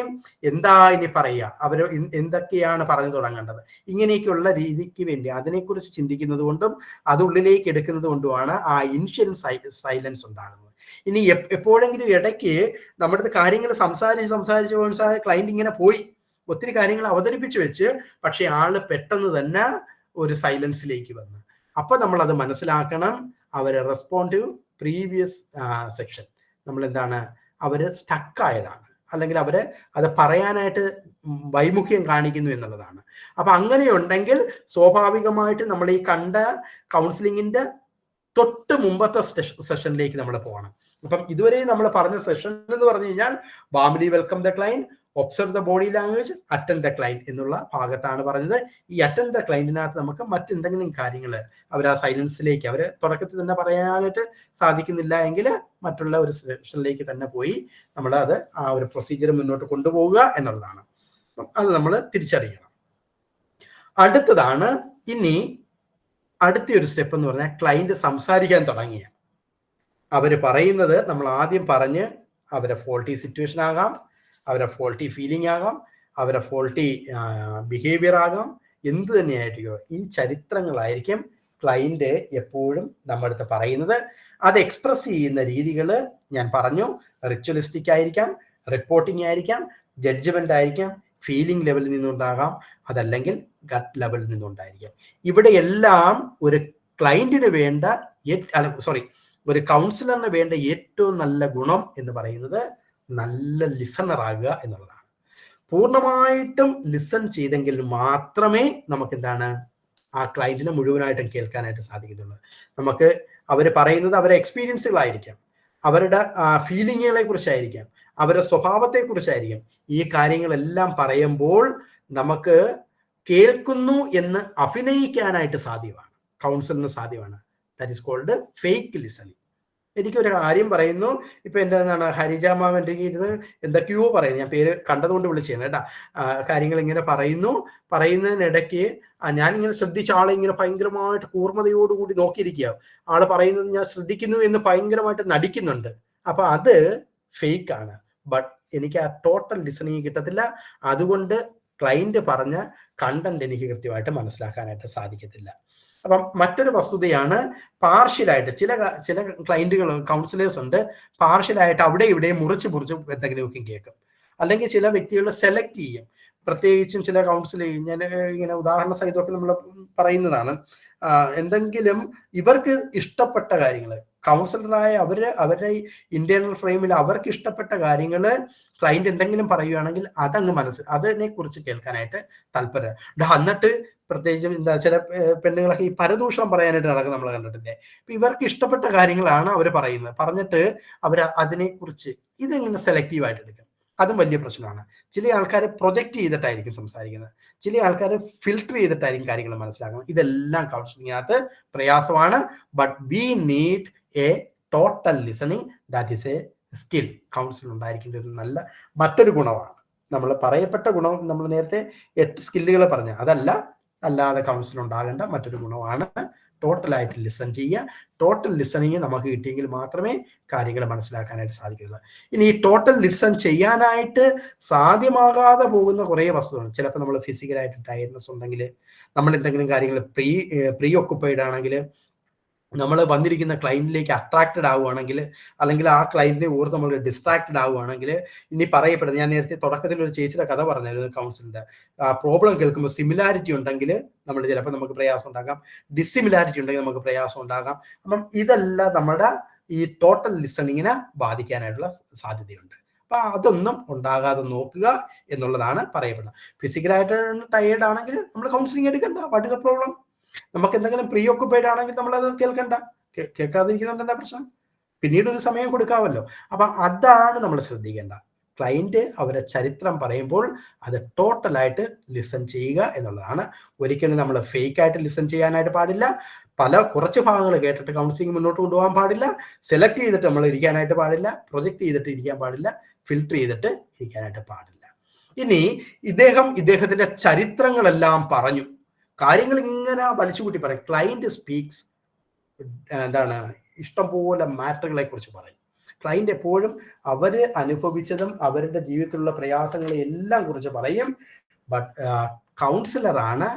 S1: എന്താ ഇനി പറയുക, അവർ എന്തൊക്കെയാണ് പറഞ്ഞു തുടങ്ങേണ്ടത്, ഇങ്ങനെയൊക്കെയുള്ള രീതിക്ക് വേണ്ടി അതിനെക്കുറിച്ച് ചിന്തിക്കുന്നത് കൊണ്ടും അത് ഉള്ളിലേക്ക് എടുക്കുന്നത് കൊണ്ടുമാണ് ആ ഇനിഷ്യൽ സൈലൻസ് ഉണ്ടാകുന്നത്. ഇനി എപ്പോഴെങ്കിലും ഇടയ്ക്ക് നമ്മുടെ അടുത്ത് കാര്യങ്ങൾ സംസാരിച്ച് ക്ലയന്റ് ഇങ്ങനെ പോയി ഒത്തിരി കാര്യങ്ങൾ അവതരിപ്പിച്ചു വെച്ച്, പക്ഷെ ആള് പെട്ടെന്ന് തന്നെ ഒരു സൈലൻസിലേക്ക് വന്ന്, അപ്പൊ നമ്മൾ അത് മനസ്സിലാക്കണം. അവര് റെസ്പോണ്ട് ടു പ്രീവിയസ് സെക്ഷൻ. നമ്മൾ എന്താണ്, അവര് സ്റ്റക്കായതാണ്, അല്ലെങ്കിൽ അവര് അത് പറയാനായിട്ട് വൈമുഖ്യം കാണിക്കുന്നു എന്നുള്ളതാണ്. അപ്പൊ അങ്ങനെയുണ്ടെങ്കിൽ സ്വാഭാവികമായിട്ട് നമ്മൾ ഈ കണ്ട കൗൺസിലിങ്ങിന്റെ തൊട്ട് മുമ്പത്തെ സെഷനിലേക്ക് നമ്മൾ പോകണം. അപ്പം ഇതുവരെ നമ്മൾ പറഞ്ഞ സെഷൻ എന്ന് പറഞ്ഞു കഴിഞ്ഞാൽ warmly welcome the client, observe the body language, attend the client എന്നുള്ള ഭാഗത്താണ് പറഞ്ഞത്. ഈ അറ്റൻഡ് ദ ക്ലയന്റിനകത്ത് നമുക്ക് മറ്റെന്തെങ്കിലും കാര്യങ്ങൾ അവർ ആ സൈലൻസിലേക്ക് അവർ തുടക്കത്തിൽ തന്നെ പറയാനായിട്ട് സാധിക്കുന്നില്ല എങ്കിൽ മറ്റുള്ള ഒരു സെഷനിലേക്ക് തന്നെ പോയി നമ്മൾ അത് ആ ഒരു പ്രൊസീജിയർ മുന്നോട്ട് കൊണ്ടുപോവുക എന്നുള്ളതാണ്. അത് നമ്മൾ തിരിച്ചറിയണം. അടുത്തതാണ് ഇനി അടുത്ത ഒരു സ്റ്റെപ്പ് എന്ന് പറഞ്ഞാൽ ക്ലയന്റ് സംസാരിക്കാൻ തുടങ്ങിയ അവർ പറയുന്നത് നമ്മൾ ആദ്യം പറഞ്ഞ് അവരെ ഫോൾട്ടി സിറ്റുവേഷൻ ആകാം, അവരെ ഫോൾട്ടി ഫീലിംഗ് ആകാം, അവരെ ഫോൾട്ടി ബിഹേവിയർ ആകാം, എന്ത് തന്നെയായിട്ടോ ഈ ചരിത്രങ്ങളായിരിക്കും ക്ലയന്റ് എപ്പോഴും നമ്മുടെ അടുത്ത് പറയുന്നത്. അത് എക്സ്പ്രസ് ചെയ്യുന്ന രീതികൾ ഞാൻ പറഞ്ഞു, റിച്വലിസ്റ്റിക് ആയിരിക്കാം, റിപ്പോർട്ടിംഗ് ആയിരിക്കാം, ജഡ്ജ്മെന്റ് ആയിരിക്കാം, ഫീലിംഗ് ലെവലിൽ നിന്നുണ്ടാകാം, അതല്ലെങ്കിൽ ഗട്ട് ലെവലിൽ നിന്നുണ്ടായിരിക്കാം. ഇവിടെ എല്ലാം ഒരു ക്ലയന്റിന് വേണ്ട ഒരു കൗൺസിലറിന് വേണ്ട ഏറ്റവും നല്ല ഗുണം എന്ന് പറയുന്നത് നല്ല ലിസണർ ആകുക എന്നുള്ളതാണ്. പൂർണ്ണമായിട്ടും ലിസൺ ചെയ്തെങ്കിൽ മാത്രമേ നമുക്ക് എന്താണ് ആ ക്ലയന്റിനെ മുഴുവനായിട്ടും കേൾക്കാനായിട്ട് സാധിക്കത്തുള്ളൂ. നമുക്ക് അവർ പറയുന്നത് അവരുടെ എക്സ്പീരിയൻസുകളായിരിക്കാം, അവരുടെ ഫീലിങ്ങുകളെ കുറിച്ചായിരിക്കാം, അവരുടെ സ്വഭാവത്തെ കുറിച്ചായിരിക്കും. ഈ കാര്യങ്ങളെല്ലാം പറയുമ്പോൾ നമുക്ക് കേൾക്കുന്നു എന്ന് അഭിനയിക്കാനായിട്ട് സാധ്യമാണ്, കൗൺസിലിന് സാധ്യമാണ്. That is called fake listening. എനിക്കൊരു കാര്യം പറയുന്നു, ഇപ്പൊ എൻ്റെ എന്താണ് ഹരിജാമാവ് എൻ്റെ ഇരുന്ന് എന്തൊക്കെയോ പറയുന്നു, ഞാൻ പേര് കണ്ടതുകൊണ്ട് വിളിച്ചാണ് കേട്ടാ. കാര്യങ്ങൾ ഇങ്ങനെ പറയുന്നതിനിടയ്ക്ക് ഞാനിങ്ങനെ ശ്രദ്ധിച്ച ആളെ ഇങ്ങനെ ഭയങ്കരമായിട്ട് കൂർമ്മതയോടുകൂടി നോക്കിയിരിക്കുക. ആള് പറയുന്നത് ഞാൻ ശ്രദ്ധിക്കുന്നു എന്ന് ഭയങ്കരമായിട്ട് നടിക്കുന്നുണ്ട്. അപ്പൊ അത് ഫേക്ക് ആണ്. ബട്ട് എനിക്ക് ആ ടോട്ടൽ ലിസണിങ് കിട്ടത്തില്ല. അതുകൊണ്ട് ക്ലയന്റ് പറഞ്ഞ കണ്ടന്റ് എനിക്ക് കൃത്യമായിട്ട് മനസ്സിലാക്കാനായിട്ട് സാധിക്കത്തില്ല. അപ്പം മറ്റൊരു വസ്തുതയാണ് പാർഷ്യലായിട്ട് ചില ക്ലയന്റുകൾ കൗൺസിലേഴ്സ് ഉണ്ട്, പാർഷ്യലായിട്ട് അവിടെ ഇവിടെ മുറിച്ച് എന്തെങ്കിലുമൊക്കെ കേൾക്കും. അല്ലെങ്കിൽ ചില വ്യക്തികൾ സെലക്ട് ചെയ്യും. പ്രത്യേകിച്ചും ചില കൗൺസിലിംഗ്, ഞാൻ ഇങ്ങനെ ഉദാഹരണ സഹിതമൊക്കെ നമ്മൾ പറയുന്നതാണ്. എന്തെങ്കിലും ഇവർക്ക് ഇഷ്ടപ്പെട്ട കാര്യങ്ങൾ, കൗൺസിലറായ അവരുടെ ഇന്റേണൽ ഫ്രെയിമിൽ അവർക്ക് ഇഷ്ടപ്പെട്ട കാര്യങ്ങൾ ക്ലയന്റ് എന്തെങ്കിലും പറയുകയാണെങ്കിൽ അതിനെ കുറിച്ച് കേൾക്കാനായിട്ട് താല്പര്യം. എന്നിട്ട് പ്രത്യേകിച്ചും ചില പെണ്ണുങ്ങളൊക്കെ ഈ പരദൂഷണം പറയാനായിട്ട് നടക്കുന്നത് നമ്മൾ കണ്ടിട്ടില്ലേ. ഇപ്പൊ ഇവർക്ക് ഇഷ്ടപ്പെട്ട കാര്യങ്ങളാണ് അവർ പറയുന്നത്, പറഞ്ഞിട്ട് അവർ അതിനെക്കുറിച്ച് ഇതെങ്ങനെ സെലക്റ്റീവായിട്ട് എടുക്കും. അതും വലിയ പ്രശ്നമാണ്. ചില ആൾക്കാർ പ്രൊജക്റ്റ് ചെയ്തിട്ടായിരിക്കും സംസാരിക്കുന്നത്, ചില ആൾക്കാർ ഫിൽട്ടർ ചെയ്തിട്ടായിരിക്കും കാര്യങ്ങൾ മനസ്സിലാക്കുന്നത്. ഇതെല്ലാം കൗൺസിലിങ്ങിനകത്ത് പ്രയാസമാണ്. But we need A total listening. That is A skill. Council ഉണ്ടായിരിക്കേണ്ട ഒരു നല്ല മറ്റൊരു ഗുണമാണ്. നമ്മൾ പറയപ്പെട്ട ഗുണം, നമ്മൾ നേരത്തെ 8 സ്കില്ലുകൾ പറഞ്ഞ അല്ലാതെ കൗൺസിൽ ഉണ്ടാകേണ്ട മറ്റൊരു ഗുണമാണ് ടോട്ടലായിട്ട് ലിസൺ ചെയ്യുക. ടോട്ടൽ ലിസണിങ് നമുക്ക് കിട്ടിയെങ്കിൽ മാത്രമേ കാര്യങ്ങൾ മനസ്സിലാക്കാനായിട്ട് സാധിക്കുള്ളൂ. ഇനി ഈ ടോട്ടൽ ലിസൺ ചെയ്യാനായിട്ട് സാധ്യമാകാതെ പോകുന്ന കുറേ വസ്തുക്കൾ, ചിലപ്പോൾ നമ്മൾ ഫിസിക്കലായിട്ട് ടയർഡ്നെസ് ഉണ്ടെങ്കിൽ, നമ്മൾ എന്തെങ്കിലും കാര്യങ്ങൾ പ്രീ ഓക്കുപ്പൈഡ് ആണെങ്കിൽ, നമ്മൾ വന്നിരിക്കുന്ന ക്ലയന്റിലേക്ക് അട്രാക്റ്റഡ് ആവുകയാണെങ്കിൽ, അല്ലെങ്കിൽ ആ ക്ലയന്റിനെ ഓർത്ത് നമ്മൾ ഡിസ്ട്രാക്റ്റഡ് ആവുകയാണെങ്കിൽ, ഇനി പറയപ്പെടുന്നത്, ഞാൻ നേരത്തെ തുടക്കത്തിൽ ഒരു ചേച്ചിയുടെ കഥ പറഞ്ഞായിരുന്നു, കൗൺസിലിന്റെ പ്രോബ്ലം കേൾക്കുമ്പോൾ സിമിലാരിറ്റി ഉണ്ടെങ്കിൽ ചിലപ്പോൾ നമുക്ക് പ്രയാസം ഉണ്ടാകാം, ഡിസിമിലാരിറ്റി ഉണ്ടെങ്കിൽ നമുക്ക് പ്രയാസം ഉണ്ടാകാം. അപ്പം ഇതെല്ലാം നമ്മുടെ ഈ ടോട്ടൽ ലിസണിങ്ങിനെ ബാധിക്കാനായിട്ടുള്ള സാധ്യതയുണ്ട്. അപ്പൊ അതൊന്നും ഉണ്ടാകാതെ നോക്കുക എന്നുള്ളതാണ് പറയപ്പെടുന്നത്. ഫിസിക്കലായിട്ട് ടയേർഡ് ആണെങ്കിൽ നമ്മൾ കൗൺസിലിംഗ് എടുക്കണ്ട. What is A problem? നമുക്ക് എന്തെങ്കിലും പ്രീ ഓക്കുപ്പൈഡ് ആണെങ്കിൽ നമ്മൾ അത് കേൾക്കാതിരിക്കുന്നുണ്ട്, എന്താ പ്രശ്നം? പിന്നീട് ഒരു സമയം കൊടുക്കാമല്ലോ. അപ്പൊ അതാണ് നമ്മൾ ശ്രദ്ധിക്കേണ്ട. ക്ലയന്റ് അവരെ ചരിത്രം പറയുമ്പോൾ അത് ടോട്ടലായിട്ട് ലിസൺ ചെയ്യുക എന്നുള്ളതാണ്. ഒരിക്കലും നമ്മൾ ഫേക്ക് ആയിട്ട് ലിസൺ ചെയ്യാനായിട്ട് പാടില്ല. കുറച്ച് ഭാഗങ്ങൾ കേട്ടിട്ട് കൗൺസിലിംഗ് മുന്നോട്ട് കൊണ്ടുപോകാൻ പാടില്ല. സെലക്ട് ചെയ്തിട്ട് നമ്മൾ ഇരിക്കാനായിട്ട് പാടില്ല. പ്രൊജക്ട് ചെയ്തിട്ട് ഇരിക്കാൻ പാടില്ല. ഫിൽട്ടർ ചെയ്തിട്ട് ഇരിക്കാനായിട്ട് പാടില്ല. ഇനി ഇദ്ദേഹത്തിന്റെ ചരിത്രങ്ങളെല്ലാം പറഞ്ഞു, കാര്യങ്ങൾ ഇങ്ങനെ വലിച്ചുകൂട്ടി പറയും. ക്ലയന്റ് സ്പീക്സ് ഇഷ്ടംപോലെ മാറ്ററുകളെ കുറിച്ച് പറയും. ക്ലയന്റ് എപ്പോഴും അവർ അനുഭവിച്ചതും അവരുടെ ജീവിതത്തിലുള്ള പ്രയാസങ്ങളെ എല്ലാം കുറിച്ച് പറയും. ബട്ട് കൗൺസിലറാണ്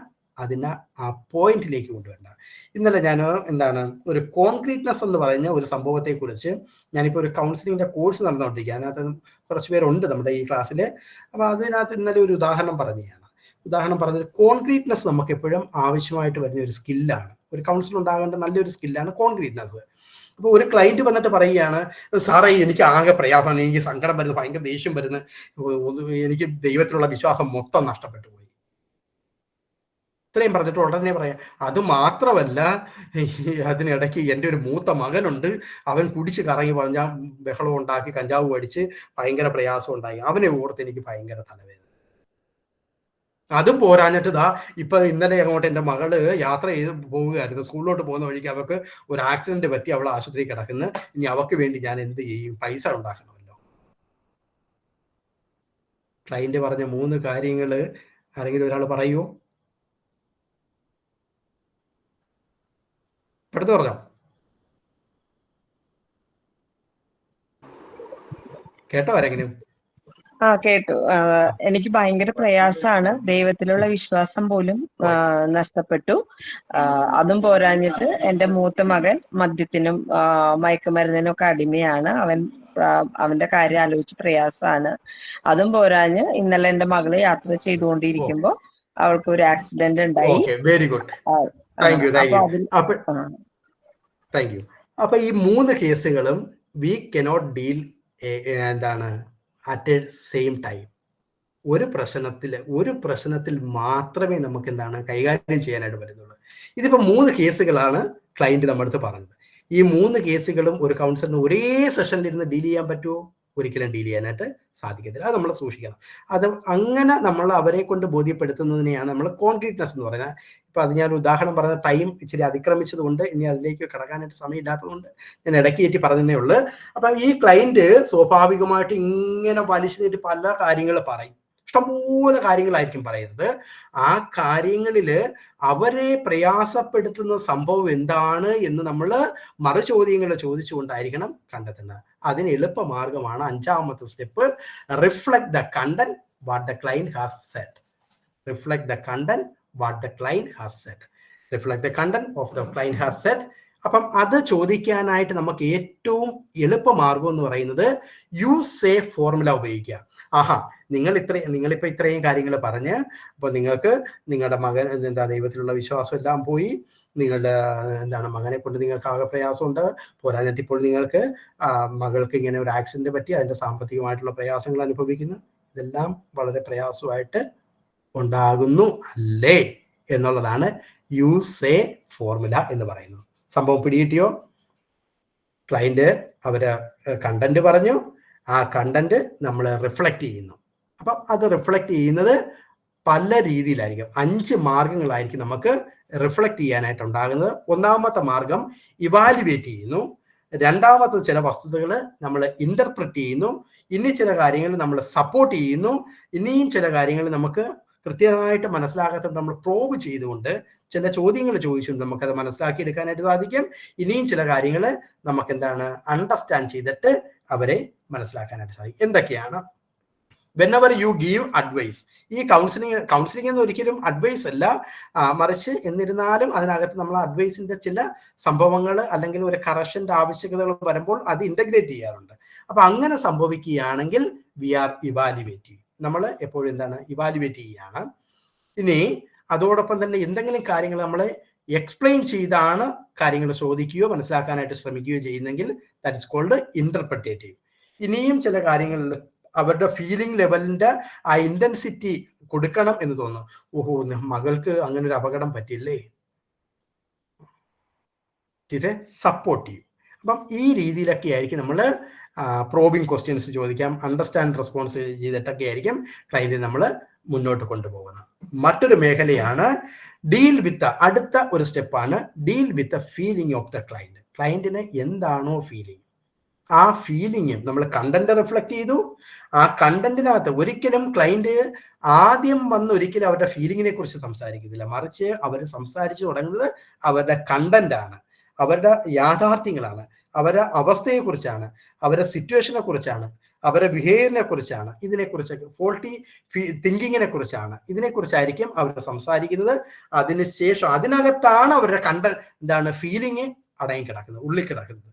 S1: അതിനെ ആ പോയിന്റിലേക്ക് കൊണ്ടുവരേണ്ടത്. ഇന്നലെ ഞാൻ ഒരു കോൺക്രീറ്റ്നെസ് എന്ന് പറഞ്ഞ ഒരു സംഭവത്തെ കുറിച്ച്, ഞാനിപ്പോൾ ഒരു കൗൺസിലിങ്ങിന്റെ കോഴ്സ് നടന്നുകൊണ്ടിരിക്കുക, അതിനകത്ത് കുറച്ച് പേരുണ്ട് നമ്മുടെ ഈ ക്ലാസ്സിൽ. അപ്പോൾ അതിനകത്ത് ഇന്നലെ ഒരു ഉദാഹരണം പറഞ്ഞത്, കോൺക്രീറ്റ്നെസ് നമുക്ക് എപ്പോഴും ആവശ്യമായിട്ട് വരുന്ന ഒരു സ്കില്ലാണ്. ഒരു കൗൺസിൽ ഉണ്ടാകേണ്ട നല്ലൊരു സ്കില്ലാണ് കോൺക്രീറ്റ്നെസ്. അപ്പോൾ ഒരു ക്ലയന്റ് വന്നിട്ട് പറയുകയാണ്, സാറേ എനിക്ക് ആകെ പ്രയാസമാണ്, എനിക്ക് സങ്കടം വരുന്നു, ഭയങ്കര ദേഷ്യം വരുന്നു, എനിക്ക് ദൈവത്തിലുള്ള വിശ്വാസം മൊത്തം നഷ്ടപ്പെട്ടു പോയി. ഇത്രയും പറഞ്ഞിട്ട് ഉടനെ പറയാം, അത് മാത്രമല്ല അതിനിടയ്ക്ക് എൻ്റെ ഒരു മൂത്ത മകനുണ്ട്, അവൻ കുടിച്ച് കറങ്ങി പറഞ്ഞാൽ ബഹളം ഉണ്ടാക്കി കഞ്ചാവ് അടിച്ച് ഭയങ്കര പ്രയാസം ഉണ്ടായി, അവനെ ഓർത്ത് എനിക്ക് ഭയങ്കര തലവേദന. അതും പോരാഞ്ഞിട്ട് ഇപ്പൊ ഇന്നലെ അങ്ങോട്ട് എൻ്റെ മകള് യാത്ര ചെയ്ത് പോവുകയായിരുന്നു. സ്കൂളിലോട്ട് പോകുന്ന വഴിക്ക് അവർക്ക് ഒരു ആക്സിഡന്റ് പറ്റി അവൾ ആശുപത്രിയിൽ കിടക്കുന്നു. ഇനി അവർക്ക് വേണ്ടി ഞാൻ എന്ത് ചെയ്യും? പൈസ ഉണ്ടാക്കണമല്ലോ. ക്ലയന്റ് പറഞ്ഞ 3 കാര്യങ്ങൾ ആരെങ്കിലും ഒരാൾ പറയുമോ? പെടുത്തു പറഞ്ഞോ? കേട്ടോ ആരെങ്കിലും?
S3: കേട്ടു. എനിക്ക് ഭയങ്കര പ്രയാസമാണ്, ദൈവത്തിലുള്ള വിശ്വാസം പോലും നഷ്ടപ്പെട്ടു. അതും പോരാഞ്ഞിട്ട് എൻ്റെ മൂത്ത മകൻ മദ്യത്തിനും മയക്കുമരുന്നിനും ഒക്കെ അടിമയാണ്. അവന്റെ കാര്യം ആലോചിച്ച് പ്രയാസമാണ്. അതും പോരാഞ്ഞ് ഇന്നലെ എൻ്റെ മകള് യാത്ര ചെയ്തുകൊണ്ടിരിക്കുമ്പോ അവൾക്ക് ഒരു ആക്സിഡന്റ് ഉണ്ടായി.
S1: Very good, thank you. അപ്പൊ ഈ 3 കേസുകളും വി കനോട്ട് ഡീൽ എന്താണ് അറ്റ് എ സെയിം ടൈം. ഒരു പ്രശ്നത്തിൽ മാത്രമേ നമുക്ക് എന്താണ് കൈകാര്യം ചെയ്യാനായിട്ട് പറ്റുന്നുള്ളൂ. ഇതിപ്പോ 3 കേസുകളാണ് ക്ലയന്റ് നമ്മുടെ അടുത്ത് പറഞ്ഞത്. ഈ 3 കേസുകളും ഒരു കൗൺസിലറിന് ഒരേ സെഷനിൽ ഇരുന്ന് ഡീൽ ചെയ്യാൻ പറ്റുമോ? ഒരിക്കലും ഡീൽ ചെയ്യാനായിട്ട് സാധിക്കത്തില്ല. അത് നമ്മൾ സൂക്ഷിക്കണം. അത് അങ്ങനെ നമ്മൾ അവരെ കൊണ്ട് ബോധ്യപ്പെടുത്തുന്നതിനെയാണ് നമ്മൾ കോൺക്രീറ്റ്നെസ് എന്ന് പറയുന്നത്. ഇപ്പൊ അത് ഞാൻ ഉദാഹരണം പറഞ്ഞ ടൈം ഇച്ചിരി അതിക്രമിച്ചത് കൊണ്ട് ഇനി അതിലേക്ക് കടക്കാനായിട്ട് സമയമില്ലാത്തതുകൊണ്ട് ഞാൻ ഇടയ്ക്ക് കയറ്റി പറഞ്ഞതേ ഉള്ളൂ. അപ്പൊ ഈ ക്ലയന്റ് സ്വാഭാവികമായിട്ട് ഇങ്ങനെ വലിച്ചു നീട്ടി പല കാര്യങ്ങൾ പറയും. ഇഷ്ടംപോലെ കാര്യങ്ങളായിരിക്കും പറയുന്നത്. ആ കാര്യങ്ങളിൽ അവരെ പ്രയാസപ്പെടുത്തുന്ന സംഭവം എന്താണ് എന്ന് നമ്മൾ മറുചോദ്യങ്ങൾ ചോദിച്ചുകൊണ്ടായിരിക്കണം കണ്ടെത്തുന്നത്. അതിന് എളുപ്പമാർഗമാണ് 5ാമത്തെ step, reflect the content what the client has said. Reflect the content what the client has said. Reflect the content of the client has said. അപ്പം അത് ചോദിക്കാനായിട്ട് നമുക്ക് ഏറ്റവും എളുപ്പമാർഗം എന്ന് പറയുന്നത് യൂസ് എ ഫോർമുല ഉപയോഗിക്കുക. നിങ്ങളിപ്പോൾ ഇത്രയും കാര്യങ്ങൾ പറഞ്ഞ് അപ്പോൾ നിങ്ങൾക്ക് നിങ്ങളുടെ മകൻ ദൈവത്തിലുള്ള വിശ്വാസം എല്ലാം പോയി, നിങ്ങളുടെ മകനെ കൊണ്ട് നിങ്ങൾക്ക് ആകെ പ്രയാസമുണ്ട്, പോരാഞ്ഞിട്ട് ഇപ്പോൾ നിങ്ങൾക്ക് മകൾക്ക് ഇങ്ങനെ ഒരു ആക്സിഡന്റ് പറ്റി അതിന്റെ സാമ്പത്തികമായിട്ടുള്ള പ്രയാസങ്ങൾ അനുഭവിക്കുന്നു. ഇതെല്ലാം വളരെ പ്രയാസമായിട്ട് ഉണ്ടാകുന്നു അല്ലേ എന്നുള്ളതാണ് യൂസ് എ ഫോർമുല എന്ന് പറയുന്നത്. സംഭവം പിടികിട്ടിയോ? ക്ലയന്റ് അവര് കണ്ടന്റ് പറഞ്ഞു, ആ കണ്ടന്റ് നമ്മൾ റിഫ്ലക്റ്റ് ചെയ്യുന്നു. അപ്പം അത് റിഫ്ലക്റ്റ് ചെയ്യുന്നത് പല രീതിയിലായിരിക്കും. 5 മാർഗങ്ങളായിരിക്കും നമുക്ക് റിഫ്ലക്റ്റ് ചെയ്യാനായിട്ട് ഉണ്ടാകുന്നത്. 1ാമത്തെ മാർഗം ഇവാലുവേറ്റ് ചെയ്യുന്നു. 2ാമത്തെ ചില വസ്തുതകൾ നമ്മൾ ഇന്റർപ്രറ്റ് ചെയ്യുന്നു. ഇനി ചില കാര്യങ്ങൾ നമ്മൾ സപ്പോർട്ട് ചെയ്യുന്നു. ഇനിയും ചില കാര്യങ്ങൾ നമുക്ക് കൃത്യമായിട്ട് മനസ്സിലാക്കാത്തതുകൊണ്ട് നമ്മൾ പ്രോബ് ചെയ്തുകൊണ്ട് ചില ചോദ്യങ്ങൾ ചോദിച്ചുകൊണ്ട് നമുക്കത് മനസ്സിലാക്കിയെടുക്കാനായിട്ട് സാധിക്കും. ഇനിയും ചില കാര്യങ്ങൾ നമുക്ക് അണ്ടർസ്റ്റാൻഡ് ചെയ്തിട്ട് അവരെ മനസ്സിലാക്കാനായിട്ട് സാധിക്കും. എന്തൊക്കെയാണ്? whenever you give advice, ഈ കൗൺസിലിംഗ് എന്ന് ഒരിക്കലും അഡ്വൈസ് അല്ല, മറിച്ച് എന്നിരുന്നാലും അതിനകത്ത് നമ്മൾ അഡ്വൈസിന്റെ ചില സംഭവങ്ങൾ അല്ലെങ്കിൽ ഒരു കറക്ഷന്റെ ആവശ്യകതകൾ വരുമ്പോൾ അത് ഇന്റഗ്രേറ്റ് ചെയ്യാറുണ്ട്. അപ്പൊ അങ്ങനെ സംഭവിക്കുകയാണെങ്കിൽ വി ആർ ഇവാലുവേറ്റീവ്. നമ്മൾ എപ്പോഴും ഇവാലുവേറ്റ് ചെയ്യുകയാണ്. ഇനി അതോടൊപ്പം തന്നെ എന്തെങ്കിലും കാര്യങ്ങൾ നമ്മൾ എക്സ്പ്ലെയിൻ ചെയ്താണ് കാര്യങ്ങൾ ചോദിക്കുകയോ മനസ്സിലാക്കാനായിട്ട് ശ്രമിക്കുകയോ ചെയ്യുന്നെങ്കിൽ ദാറ്റ് ഇസ് കോൾഡ് ഇന്റർപ്രിറ്റേറ്റീവ്. ഇനിയും ചില കാര്യങ്ങളിൽ അവരുടെ ഫീലിംഗ് ലെവലിന്റെ ആ ഇന്റൻസിറ്റി കൊടുക്കണം എന്ന് തോന്നുന്നു. ഓഹോ, മകൾക്ക് അങ്ങനെ ഒരു അപകടം പറ്റില്ലേ, ഇറ്റ് ഈസ് എ സപ്പോർട്ടീവ്. അപ്പം ഈ രീതിയിലൊക്കെ ആയിരിക്കും നമ്മൾ പ്രോബിംഗ് ക്വസ്റ്റ്യൻസ് ചോദിക്കാം, അണ്ടർസ്റ്റാൻഡ് റെസ്പോൺസ് ചെയ്തിട്ടൊക്കെ ആയിരിക്കും ക്ലയന്റിനെ നമ്മൾ മുന്നോട്ട് കൊണ്ടുപോകുന്നത്. മറ്റൊരു മേഖലയാണ് ഡീൽ വിത്ത്. അടുത്ത ഒരു സ്റ്റെപ്പാണ് deal with feeling of the client. ക്ലയന്റിന് എന്താണോ ഫീലിംഗ്, ആ ഫീലിംഗ് നമ്മൾ കണ്ടന്റ് റിഫ്ലക്ട് ചെയ്തു. ആ കണ്ടന്റിനകത്ത് ഒരിക്കലും ക്ലയന്റ് ആദ്യം വന്ന് ഒരിക്കലും അവരുടെ ഫീലിങ്ങിനെ കുറിച്ച് സംസാരിക്കുന്നില്ല, മറിച്ച് അവർ സംസാരിച്ചു തുടങ്ങുന്നത് അവരുടെ കണ്ടന്റ് ആണ്, അവരുടെ യാഥാർത്ഥ്യങ്ങളാണ്, അവരുടെ അവസ്ഥയെക്കുറിച്ചാണ്, അവരുടെ സിറ്റുവേഷനെ കുറിച്ചാണ്, അവരുടെ ബിഹേവിയറിനെ കുറിച്ചാണ്, ഇതിനെക്കുറിച്ചൊക്കെ ഫോൾട്ടി തിങ്കിങ്ങിനെ കുറിച്ചാണ്, ഇതിനെക്കുറിച്ചായിരിക്കും അവർ സംസാരിക്കുന്നത്. അതിനുശേഷം അതിനകത്താണ് അവരുടെ ഫീലിംഗ് അടങ്ങി കിടക്കുന്നത്, ഉള്ളിൽ കിടക്കുന്നത്.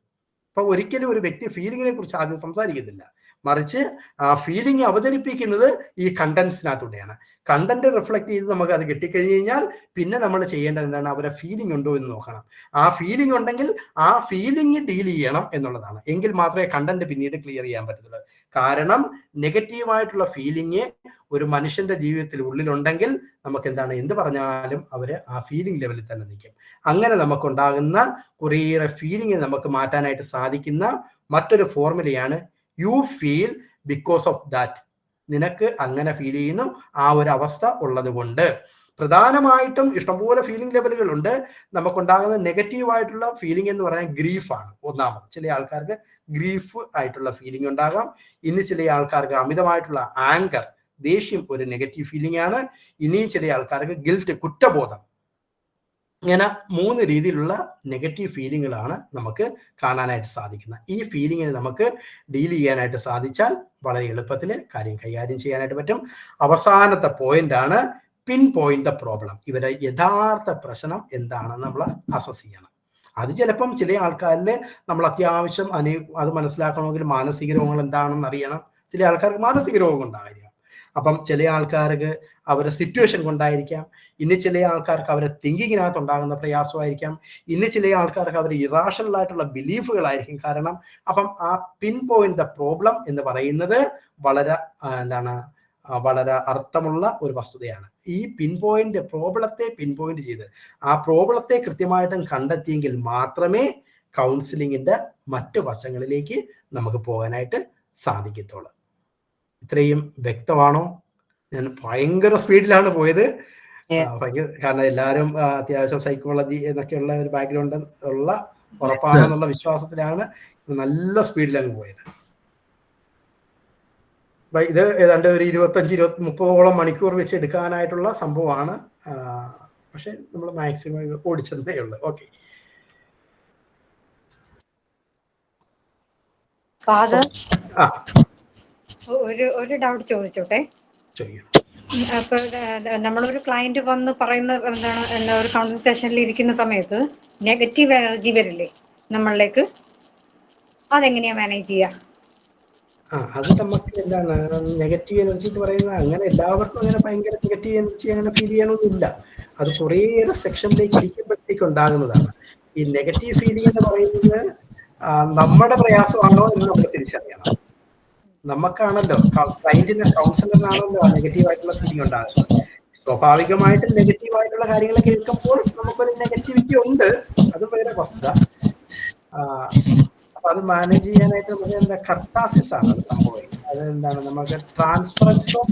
S1: അപ്പൊ ഒരിക്കലും ഒരു വ്യക്തി ഫീലിങ്ങിനെ കുറിച്ച് ആദ്യം സംസാരിക്കത്തില്ല, മറിച്ച് ആ ഫീലിംഗ് അവതരിപ്പിക്കുന്നത് ഈ കണ്ടന്റ്സിനകത്തൂടെയാണ്. കണ്ടന്റ് റിഫ്ലക്ട് ചെയ്ത് നമുക്ക് അത് കിട്ടിക്കഴിഞ്ഞ് കഴിഞ്ഞാൽ പിന്നെ നമ്മൾ ചെയ്യേണ്ടത് അവരുടെ ഫീലിംഗ് ഉണ്ടോ എന്ന് നോക്കണം. ആ ഫീലിംഗ് ഉണ്ടെങ്കിൽ ആ ഫീലിംഗ് ഡീൽ ചെയ്യണം എന്നുള്ളതാണ്. എങ്കിൽ മാത്രമേ കണ്ടന്റ് പിന്നീട് ക്ലിയർ ചെയ്യാൻ പറ്റത്തുള്ളൂ. കാരണം നെഗറ്റീവായിട്ടുള്ള ഫീലിംഗ് ഒരു മനുഷ്യന്റെ ജീവിതത്തിൽ ഉള്ളിലുണ്ടെങ്കിൽ നമുക്ക് എന്ത് പറഞ്ഞാലും അവര് ആ ഫീലിംഗ് ലെവലിൽ തന്നെ നിൽക്കും. അങ്ങനെ നമുക്കുണ്ടാകുന്ന കുറേയേറെ ഫീലിംഗ് നമുക്ക് മാറ്റാനായിട്ട് സാധിക്കുന്ന മറ്റൊരു ഫോർമുലയാണ് you feel because of that. നിനക്ക് അങ്ങനെ ഫീൽ ചെയ്യുന്നു, ആ ഒരു അവസ്ഥ ഉള്ളത് കൊണ്ട്. പ്രധാനമായിട്ടും ഇഷ്ടംപോലെ ഫീലിംഗ് ലെവലുകളുണ്ട്. നമുക്കുണ്ടാകുന്ന നെഗറ്റീവായിട്ടുള്ള ഫീലിംഗ് എന്ന് പറഞ്ഞാൽ ഗ്രീഫാണ് ഒന്നാമത്. ചില ആൾക്കാർക്ക് ഗ്രീഫ് ആയിട്ടുള്ള ഫീലിംഗ് ഉണ്ടാകാം. ഇനി ചില ആൾക്കാർക്ക് അമിതമായിട്ടുള്ള ആങ്കർ, ദേഷ്യം ഒരു നെഗറ്റീവ് ഫീലിംഗ് ആണ്. ഇനിയും ചില ആൾക്കാർക്ക് ഗിൽറ്റ്, കുറ്റബോധം. ഇങ്ങനെ 3 രീതിയിലുള്ള നെഗറ്റീവ് ഫീലിങ്ങുകളാണ് നമുക്ക് കാണാനായിട്ട് സാധിക്കുന്നത്. ഈ ഫീലിങ്ങിനെ നമുക്ക് ഡീൽ ചെയ്യാനായിട്ട് സാധിച്ചാൽ വളരെ എളുപ്പത്തിൽ കാര്യം കൈകാര്യം ചെയ്യാനായിട്ട് പറ്റും. അവസാനത്തെ പോയിന്റ് ആണ് പിൻ പോയിന്റ് ദ പ്രോബ്ലം. ഇവരുടെ യഥാർത്ഥ പ്രശ്നം എന്താണെന്ന് നമ്മൾ അസസ് ചെയ്യണം. അത് ചിലപ്പം ചില ആൾക്കാരിൽ നമ്മൾ അത്യാവശ്യം അത് മനസ്സിലാക്കണമെങ്കിൽ മാനസിക രോഗങ്ങൾ എന്താണെന്ന് അറിയണം. ചില ആൾക്കാർക്ക് മാനസിക രോഗം ഉണ്ടായിരിക്കാം. അപ്പം ചില ആൾക്കാർക്ക് അവരുടെ സിറ്റുവേഷൻ കൊണ്ടായിരിക്കാം, ഇനി ചില ആൾക്കാർക്ക് അവരുടെ തിങ്കിങ്ങിനകത്ത് ഉണ്ടാകുന്ന പ്രയാസമായിരിക്കാം, ഇനി ചില ആൾക്കാർക്ക് അവർ ഇറാഷണൽ ആയിട്ടുള്ള ബിലീഫുകളായിരിക്കും കാരണം. അപ്പം ആ പിൻ പോയിന്റ് ദ പ്രോബ്ലം എന്ന് പറയുന്നത് വളരെ വളരെ അർത്ഥമുള്ള ഒരു വസ്തുതയാണ്. ഈ പ്രോബ്ലത്തെ പിൻ പോയിന്റ് ചെയ്ത് ആ പ്രോബ്ലത്തെ കൃത്യമായിട്ടും കണ്ടെത്തിയെങ്കിൽ മാത്രമേ കൗൺസിലിങ്ങിന്റെ മറ്റു വശങ്ങളിലേക്ക് നമുക്ക് പോകാനായിട്ട് സാധിക്കത്തുള്ളൂ. ഇത്രയും വ്യക്തമാണോ? ഞാൻ ഭയങ്കര സ്പീഡിലാണ് പോയത്, കാരണം എല്ലാവരും അത്യാവശ്യം സൈക്കോളജി എന്നൊക്കെയുള്ള ഒരു ബാക്ക്ഗ്രൗണ്ട് ഉള്ള ഉറപ്പാണെന്നുള്ള വിശ്വാസത്തിലാണ് നല്ല സ്പീഡിൽ അങ്ങ് പോയത്. ഇത് ഏതാണ്ട് ഒരു 25-30 മണിക്കൂർ വെച്ച് എടുക്കാനായിട്ടുള്ള സംഭവമാണ്. പക്ഷെ നമ്മൾ മാക്സിമം ഓടിച്ചതേ ഉള്ളു. ഓക്കെ
S4: ഫാദർ, ഒരു ഡൗട്ട് ചോദിച്ചോട്ടെ. അപ്പൊ നമ്മളൊരു ക്ലയന്റ് വന്ന് പറയുന്ന ഒരു കൗൺസിലിംഗ് സെഷനിൽ ഇരിക്കുന്ന സമയത്ത് നെഗറ്റീവ് എനർജി വരില്ലേ നമ്മളിലേക്ക്, അതെങ്ങനെയാ മാനേജ് ചെയ്യാ?
S1: അത് നമുക്ക് നെഗറ്റീവ് എനർജി എന്ന് പറയുന്നത് അങ്ങനെ എല്ലാവർക്കും അങ്ങനെ ഭയങ്കര നെഗറ്റീവ് എനർജി അങ്ങനെ ഫീൽ ചെയ്യണമെന്നില്ല. അത് കുറേയേറെ സെക്ഷനിലേക്ക് ഇരിക്കുമ്പോഴത്തേക്ക് ഉണ്ടാകുന്നതാണ്. ഈ നെഗറ്റീവ് ഫീലിംഗ് എന്ന് പറയുന്നത് നമ്മുടെ പ്രയാസമാണോ എന്ന് നമ്മൾ തിരിച്ചറിയണം. നമുക്കാണല്ലോ, ക്ലയന്റിന് കൗൺസിലറിനാണല്ലോ നെഗറ്റീവായിട്ടുള്ള ഫീലിംഗ് ഉണ്ടാകുന്നത്. സ്വാഭാവികമായിട്ടും നെഗറ്റീവായിട്ടുള്ള കാര്യങ്ങൾ കേൾക്കുമ്പോൾ നമുക്കൊരു നെഗറ്റിവിറ്റി ഉണ്ട്, അത് വേറെ വസ്തുത. അപ്പൊ അത് മാനേജ് ചെയ്യാനായിട്ട് നമുക്ക് കർട്ടാസിസ് ആണ് അത് സംഭവം. അതെന്താണ്, നമുക്ക് ട്രാൻസ്ഫറൻസും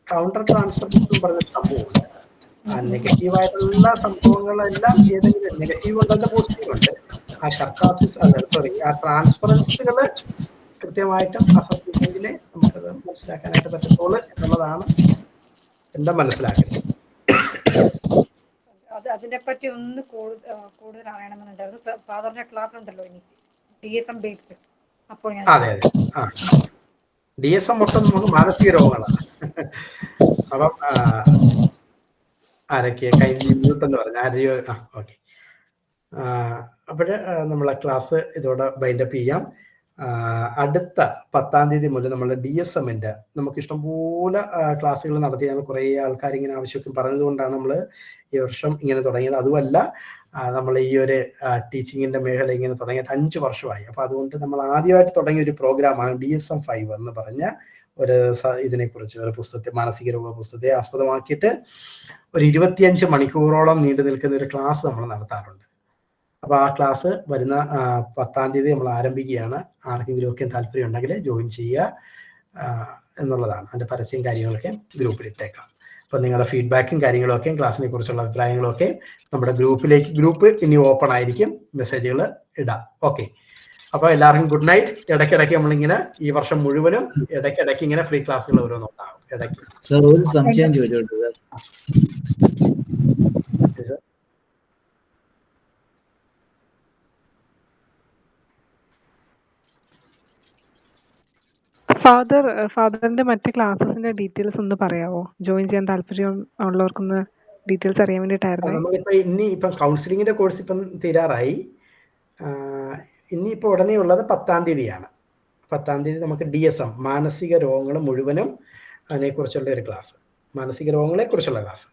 S1: കൗണ്ടർ ട്രാൻസ്ഫറൻസും പറഞ്ഞ സംഭവമുണ്ട്. നെഗറ്റീവായിട്ടുള്ള സംഭവങ്ങളെല്ലാം ഏതെങ്കിലും നെഗറ്റീവ് ഉണ്ടല്ല പോസിറ്റീവ് ഉണ്ട്. ആ കർട്ടാസിസ് ആ ട്രാൻസ്ഫറൻസുകൾ കൃത്യമായിട്ടും അസസ് ചെയ്തെങ്കിലേ നമുക്കത് മനസ്സിലാക്കാനായിട്ട് പറ്റത്തുള്ളൂ എന്നുള്ളതാണ് എന്റെ മനസ്സിലാക്കുന്നത്.
S4: അതിനെപ്പറ്റി ഒന്ന് കൂടുതൽ അറിയണമെന്നുണ്ടായിരുന്നു. ഫാദറിന്റെ ക്ലാസ് ഉണ്ടല്ലോ ഇനി DSM ബേസ്ഡ്. അപ്പോൾ
S1: അതെ DSM മൊത്തം നമുക്ക് മാനസിക രോഗങ്ങളാണ്. അപ്പം ആരൊക്കെയാ കൈൻഡ്ലി മ്യൂട്ട് എന്ന് പറഞ്ഞ ആരെയോ? ഓക്കെ. അപ്പോഴ് നമ്മളെ ക്ലാസ് ഇതോടെ ബൈൻഡപ്പ് ചെയ്യാം. അടുത്ത 10-ാം തീയതി മുതൽ നമ്മൾ DSMന്റെ നമുക്ക് ഇഷ്ടംപോലെ ക്ലാസ്സുകൾ നടത്തിയാണ്. കുറേ ആൾക്കാർ ഇങ്ങനെ ആവശ്യമൊക്കെ പറഞ്ഞതുകൊണ്ടാണ് നമ്മൾ ഈ വർഷം ഇങ്ങനെ തുടങ്ങിയത്. അതുമല്ല, നമ്മൾ ഈ ഒരു ടീച്ചിങ്ങിന്റെ മേഖല ഇങ്ങനെ തുടങ്ങിയിട്ട് 5 വർഷമായി. അപ്പൊ അതുകൊണ്ട് നമ്മൾ ആദ്യമായിട്ട് തുടങ്ങിയ ഒരു പ്രോഗ്രാമാണ് DSM-5 എന്ന് പറഞ്ഞ ഒരു ഇതിനെക്കുറിച്ച് ഒരു പുസ്തകത്തെ, മാനസിക രോഗ പുസ്തകത്തെ ആസ്പദമാക്കിയിട്ട് ഒരു 25 മണിക്കൂറോളം നീണ്ടു നിൽക്കുന്ന ഒരു ക്ലാസ് നമ്മൾ നടത്താറുണ്ട്. അപ്പൊ ആ ക്ലാസ് വരുന്ന 10-ാം തീയതി നമ്മൾ ആരംഭിക്കുകയാണ്. ആർക്കെങ്കിലും ഒക്കെ താല്പര്യം ഉണ്ടെങ്കിൽ ജോയിൻ ചെയ്യുക എന്നുള്ളതാണ്. അതിന്റെ പരസ്യം കാര്യങ്ങളൊക്കെ ഗ്രൂപ്പിൽ ഇട്ടേക്കാം. അപ്പൊ നിങ്ങളുടെ ഫീഡ്ബാക്കും കാര്യങ്ങളൊക്കെ, ക്ലാസ്സിനെ കുറിച്ചുള്ള അഭിപ്രായങ്ങളൊക്കെ നമ്മുടെ ഗ്രൂപ്പ് ഇനി ഓപ്പൺ ആയിരിക്കും, മെസ്സേജുകൾ ഇടാം. ഓക്കെ, അപ്പൊ എല്ലാവർക്കും ഗുഡ് നൈറ്റ്. ഇടയ്ക്കിടയ്ക്ക് നമ്മളിങ്ങനെ ഈ വർഷം മുഴുവനും ഇടയ്ക്കിടയ്ക്ക് ഇങ്ങനെ ഫ്രീ ക്ലാസ്സുകൾ ഓരോന്നുണ്ടാകും. ഇടയ്ക്ക്
S5: ഒരു സംശയം ചോദിച്ചോട്ടെ?
S6: ഫാദറിന്റെ മറ്റു ക്ലാസ്സസിന്റെ ഡീറ്റെയിൽസ് ഒന്ന് പറയാവോ? ജോയിൻ ചെയ്യാൻ താല്പര്യം ഉള്ളവർക്കൊന്ന് ഡീറ്റെയിൽസ് അറിയാൻ വേണ്ടിയിട്ടായിരുന്നു.
S1: നമ്മളിപ്പം കൗൺസിലിങ്ങിന്റെ കോഴ്സ് ഇപ്പം തീരാറായി. ഇനിയിപ്പോൾ ഉടനെ ഉള്ളത് 10-ാം തീയതിയാണ്. 10-ാം തീയതി നമുക്ക് DSM മാനസിക രോഗങ്ങൾ മുഴുവനും അതിനെക്കുറിച്ചുള്ള ഒരു ക്ലാസ്, മാനസിക രോഗങ്ങളെ കുറിച്ചുള്ള ക്ലാസ്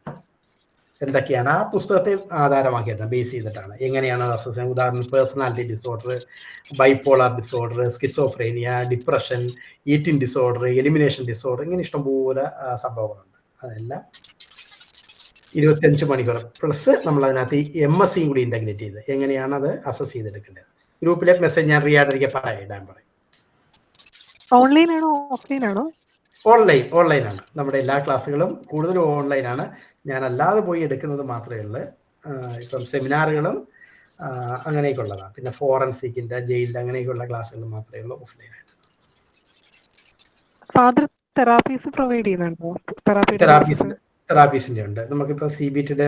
S1: എന്തൊക്കെയാണ് ആ പുസ്തകത്തെ ആധാരമാക്കിയിട്ടാണ്, ബേസ് ചെയ്തിട്ടാണ് എങ്ങനെയാണ് അസസ്. ഉദാഹരണം personality disorder, bipolar disorder, schizophrenia, depression, eating disorder, elimination disorder, ഇങ്ങനെ ഇഷ്ടംപോലെ സംഭവങ്ങളുണ്ട്. അതെല്ലാം 25 മണിക്കൂർ പ്ലസ് നമ്മൾ അതിനകത്ത് MSCയും കൂടി ഇന്റഗ്രേറ്റ് ചെയ്ത് എങ്ങനെയാണ് അത് അസസ് ചെയ്തെടുക്കേണ്ടത്. ഗ്രൂപ്പിലെ മെസ്സേജ് ഞാൻ റിയാദിലേക്ക് ഇടാൻ പറയും.
S6: ഓൺലൈൻ ആണോ ഓഫ്ലൈൻ ആണോ?
S1: ഓൺലൈനാണ്. നമ്മുടെ എല്ലാ ക്ലാസ്സുകളും കൂടുതലും ഓൺലൈനാണ്. ഞാൻ അല്ലാതെ പോയി എടുക്കുന്നത് മാത്രമേ ഉള്ളൂ. ഇപ്പം സെമിനാറുകളും അങ്ങനെയൊക്കെ ഉള്ളതാണ്. പിന്നെ ഫോറൻസിക്കിന്റെ, ജയിലിന്റെ അങ്ങനെയൊക്കെയുള്ള ക്ലാസ്സുകൾ മാത്രമേ ഉള്ളൂ ഓഫ്ലൈനായിട്ട്.
S6: ഫാദർ തെറാപ്പീസ് പ്രൊവൈഡ് ചെയ്യുന്നുണ്ടോ?
S1: തെറാപ്പീസിന്റെ ഉണ്ട്. നമുക്കിപ്പോൾ CBTയുടെ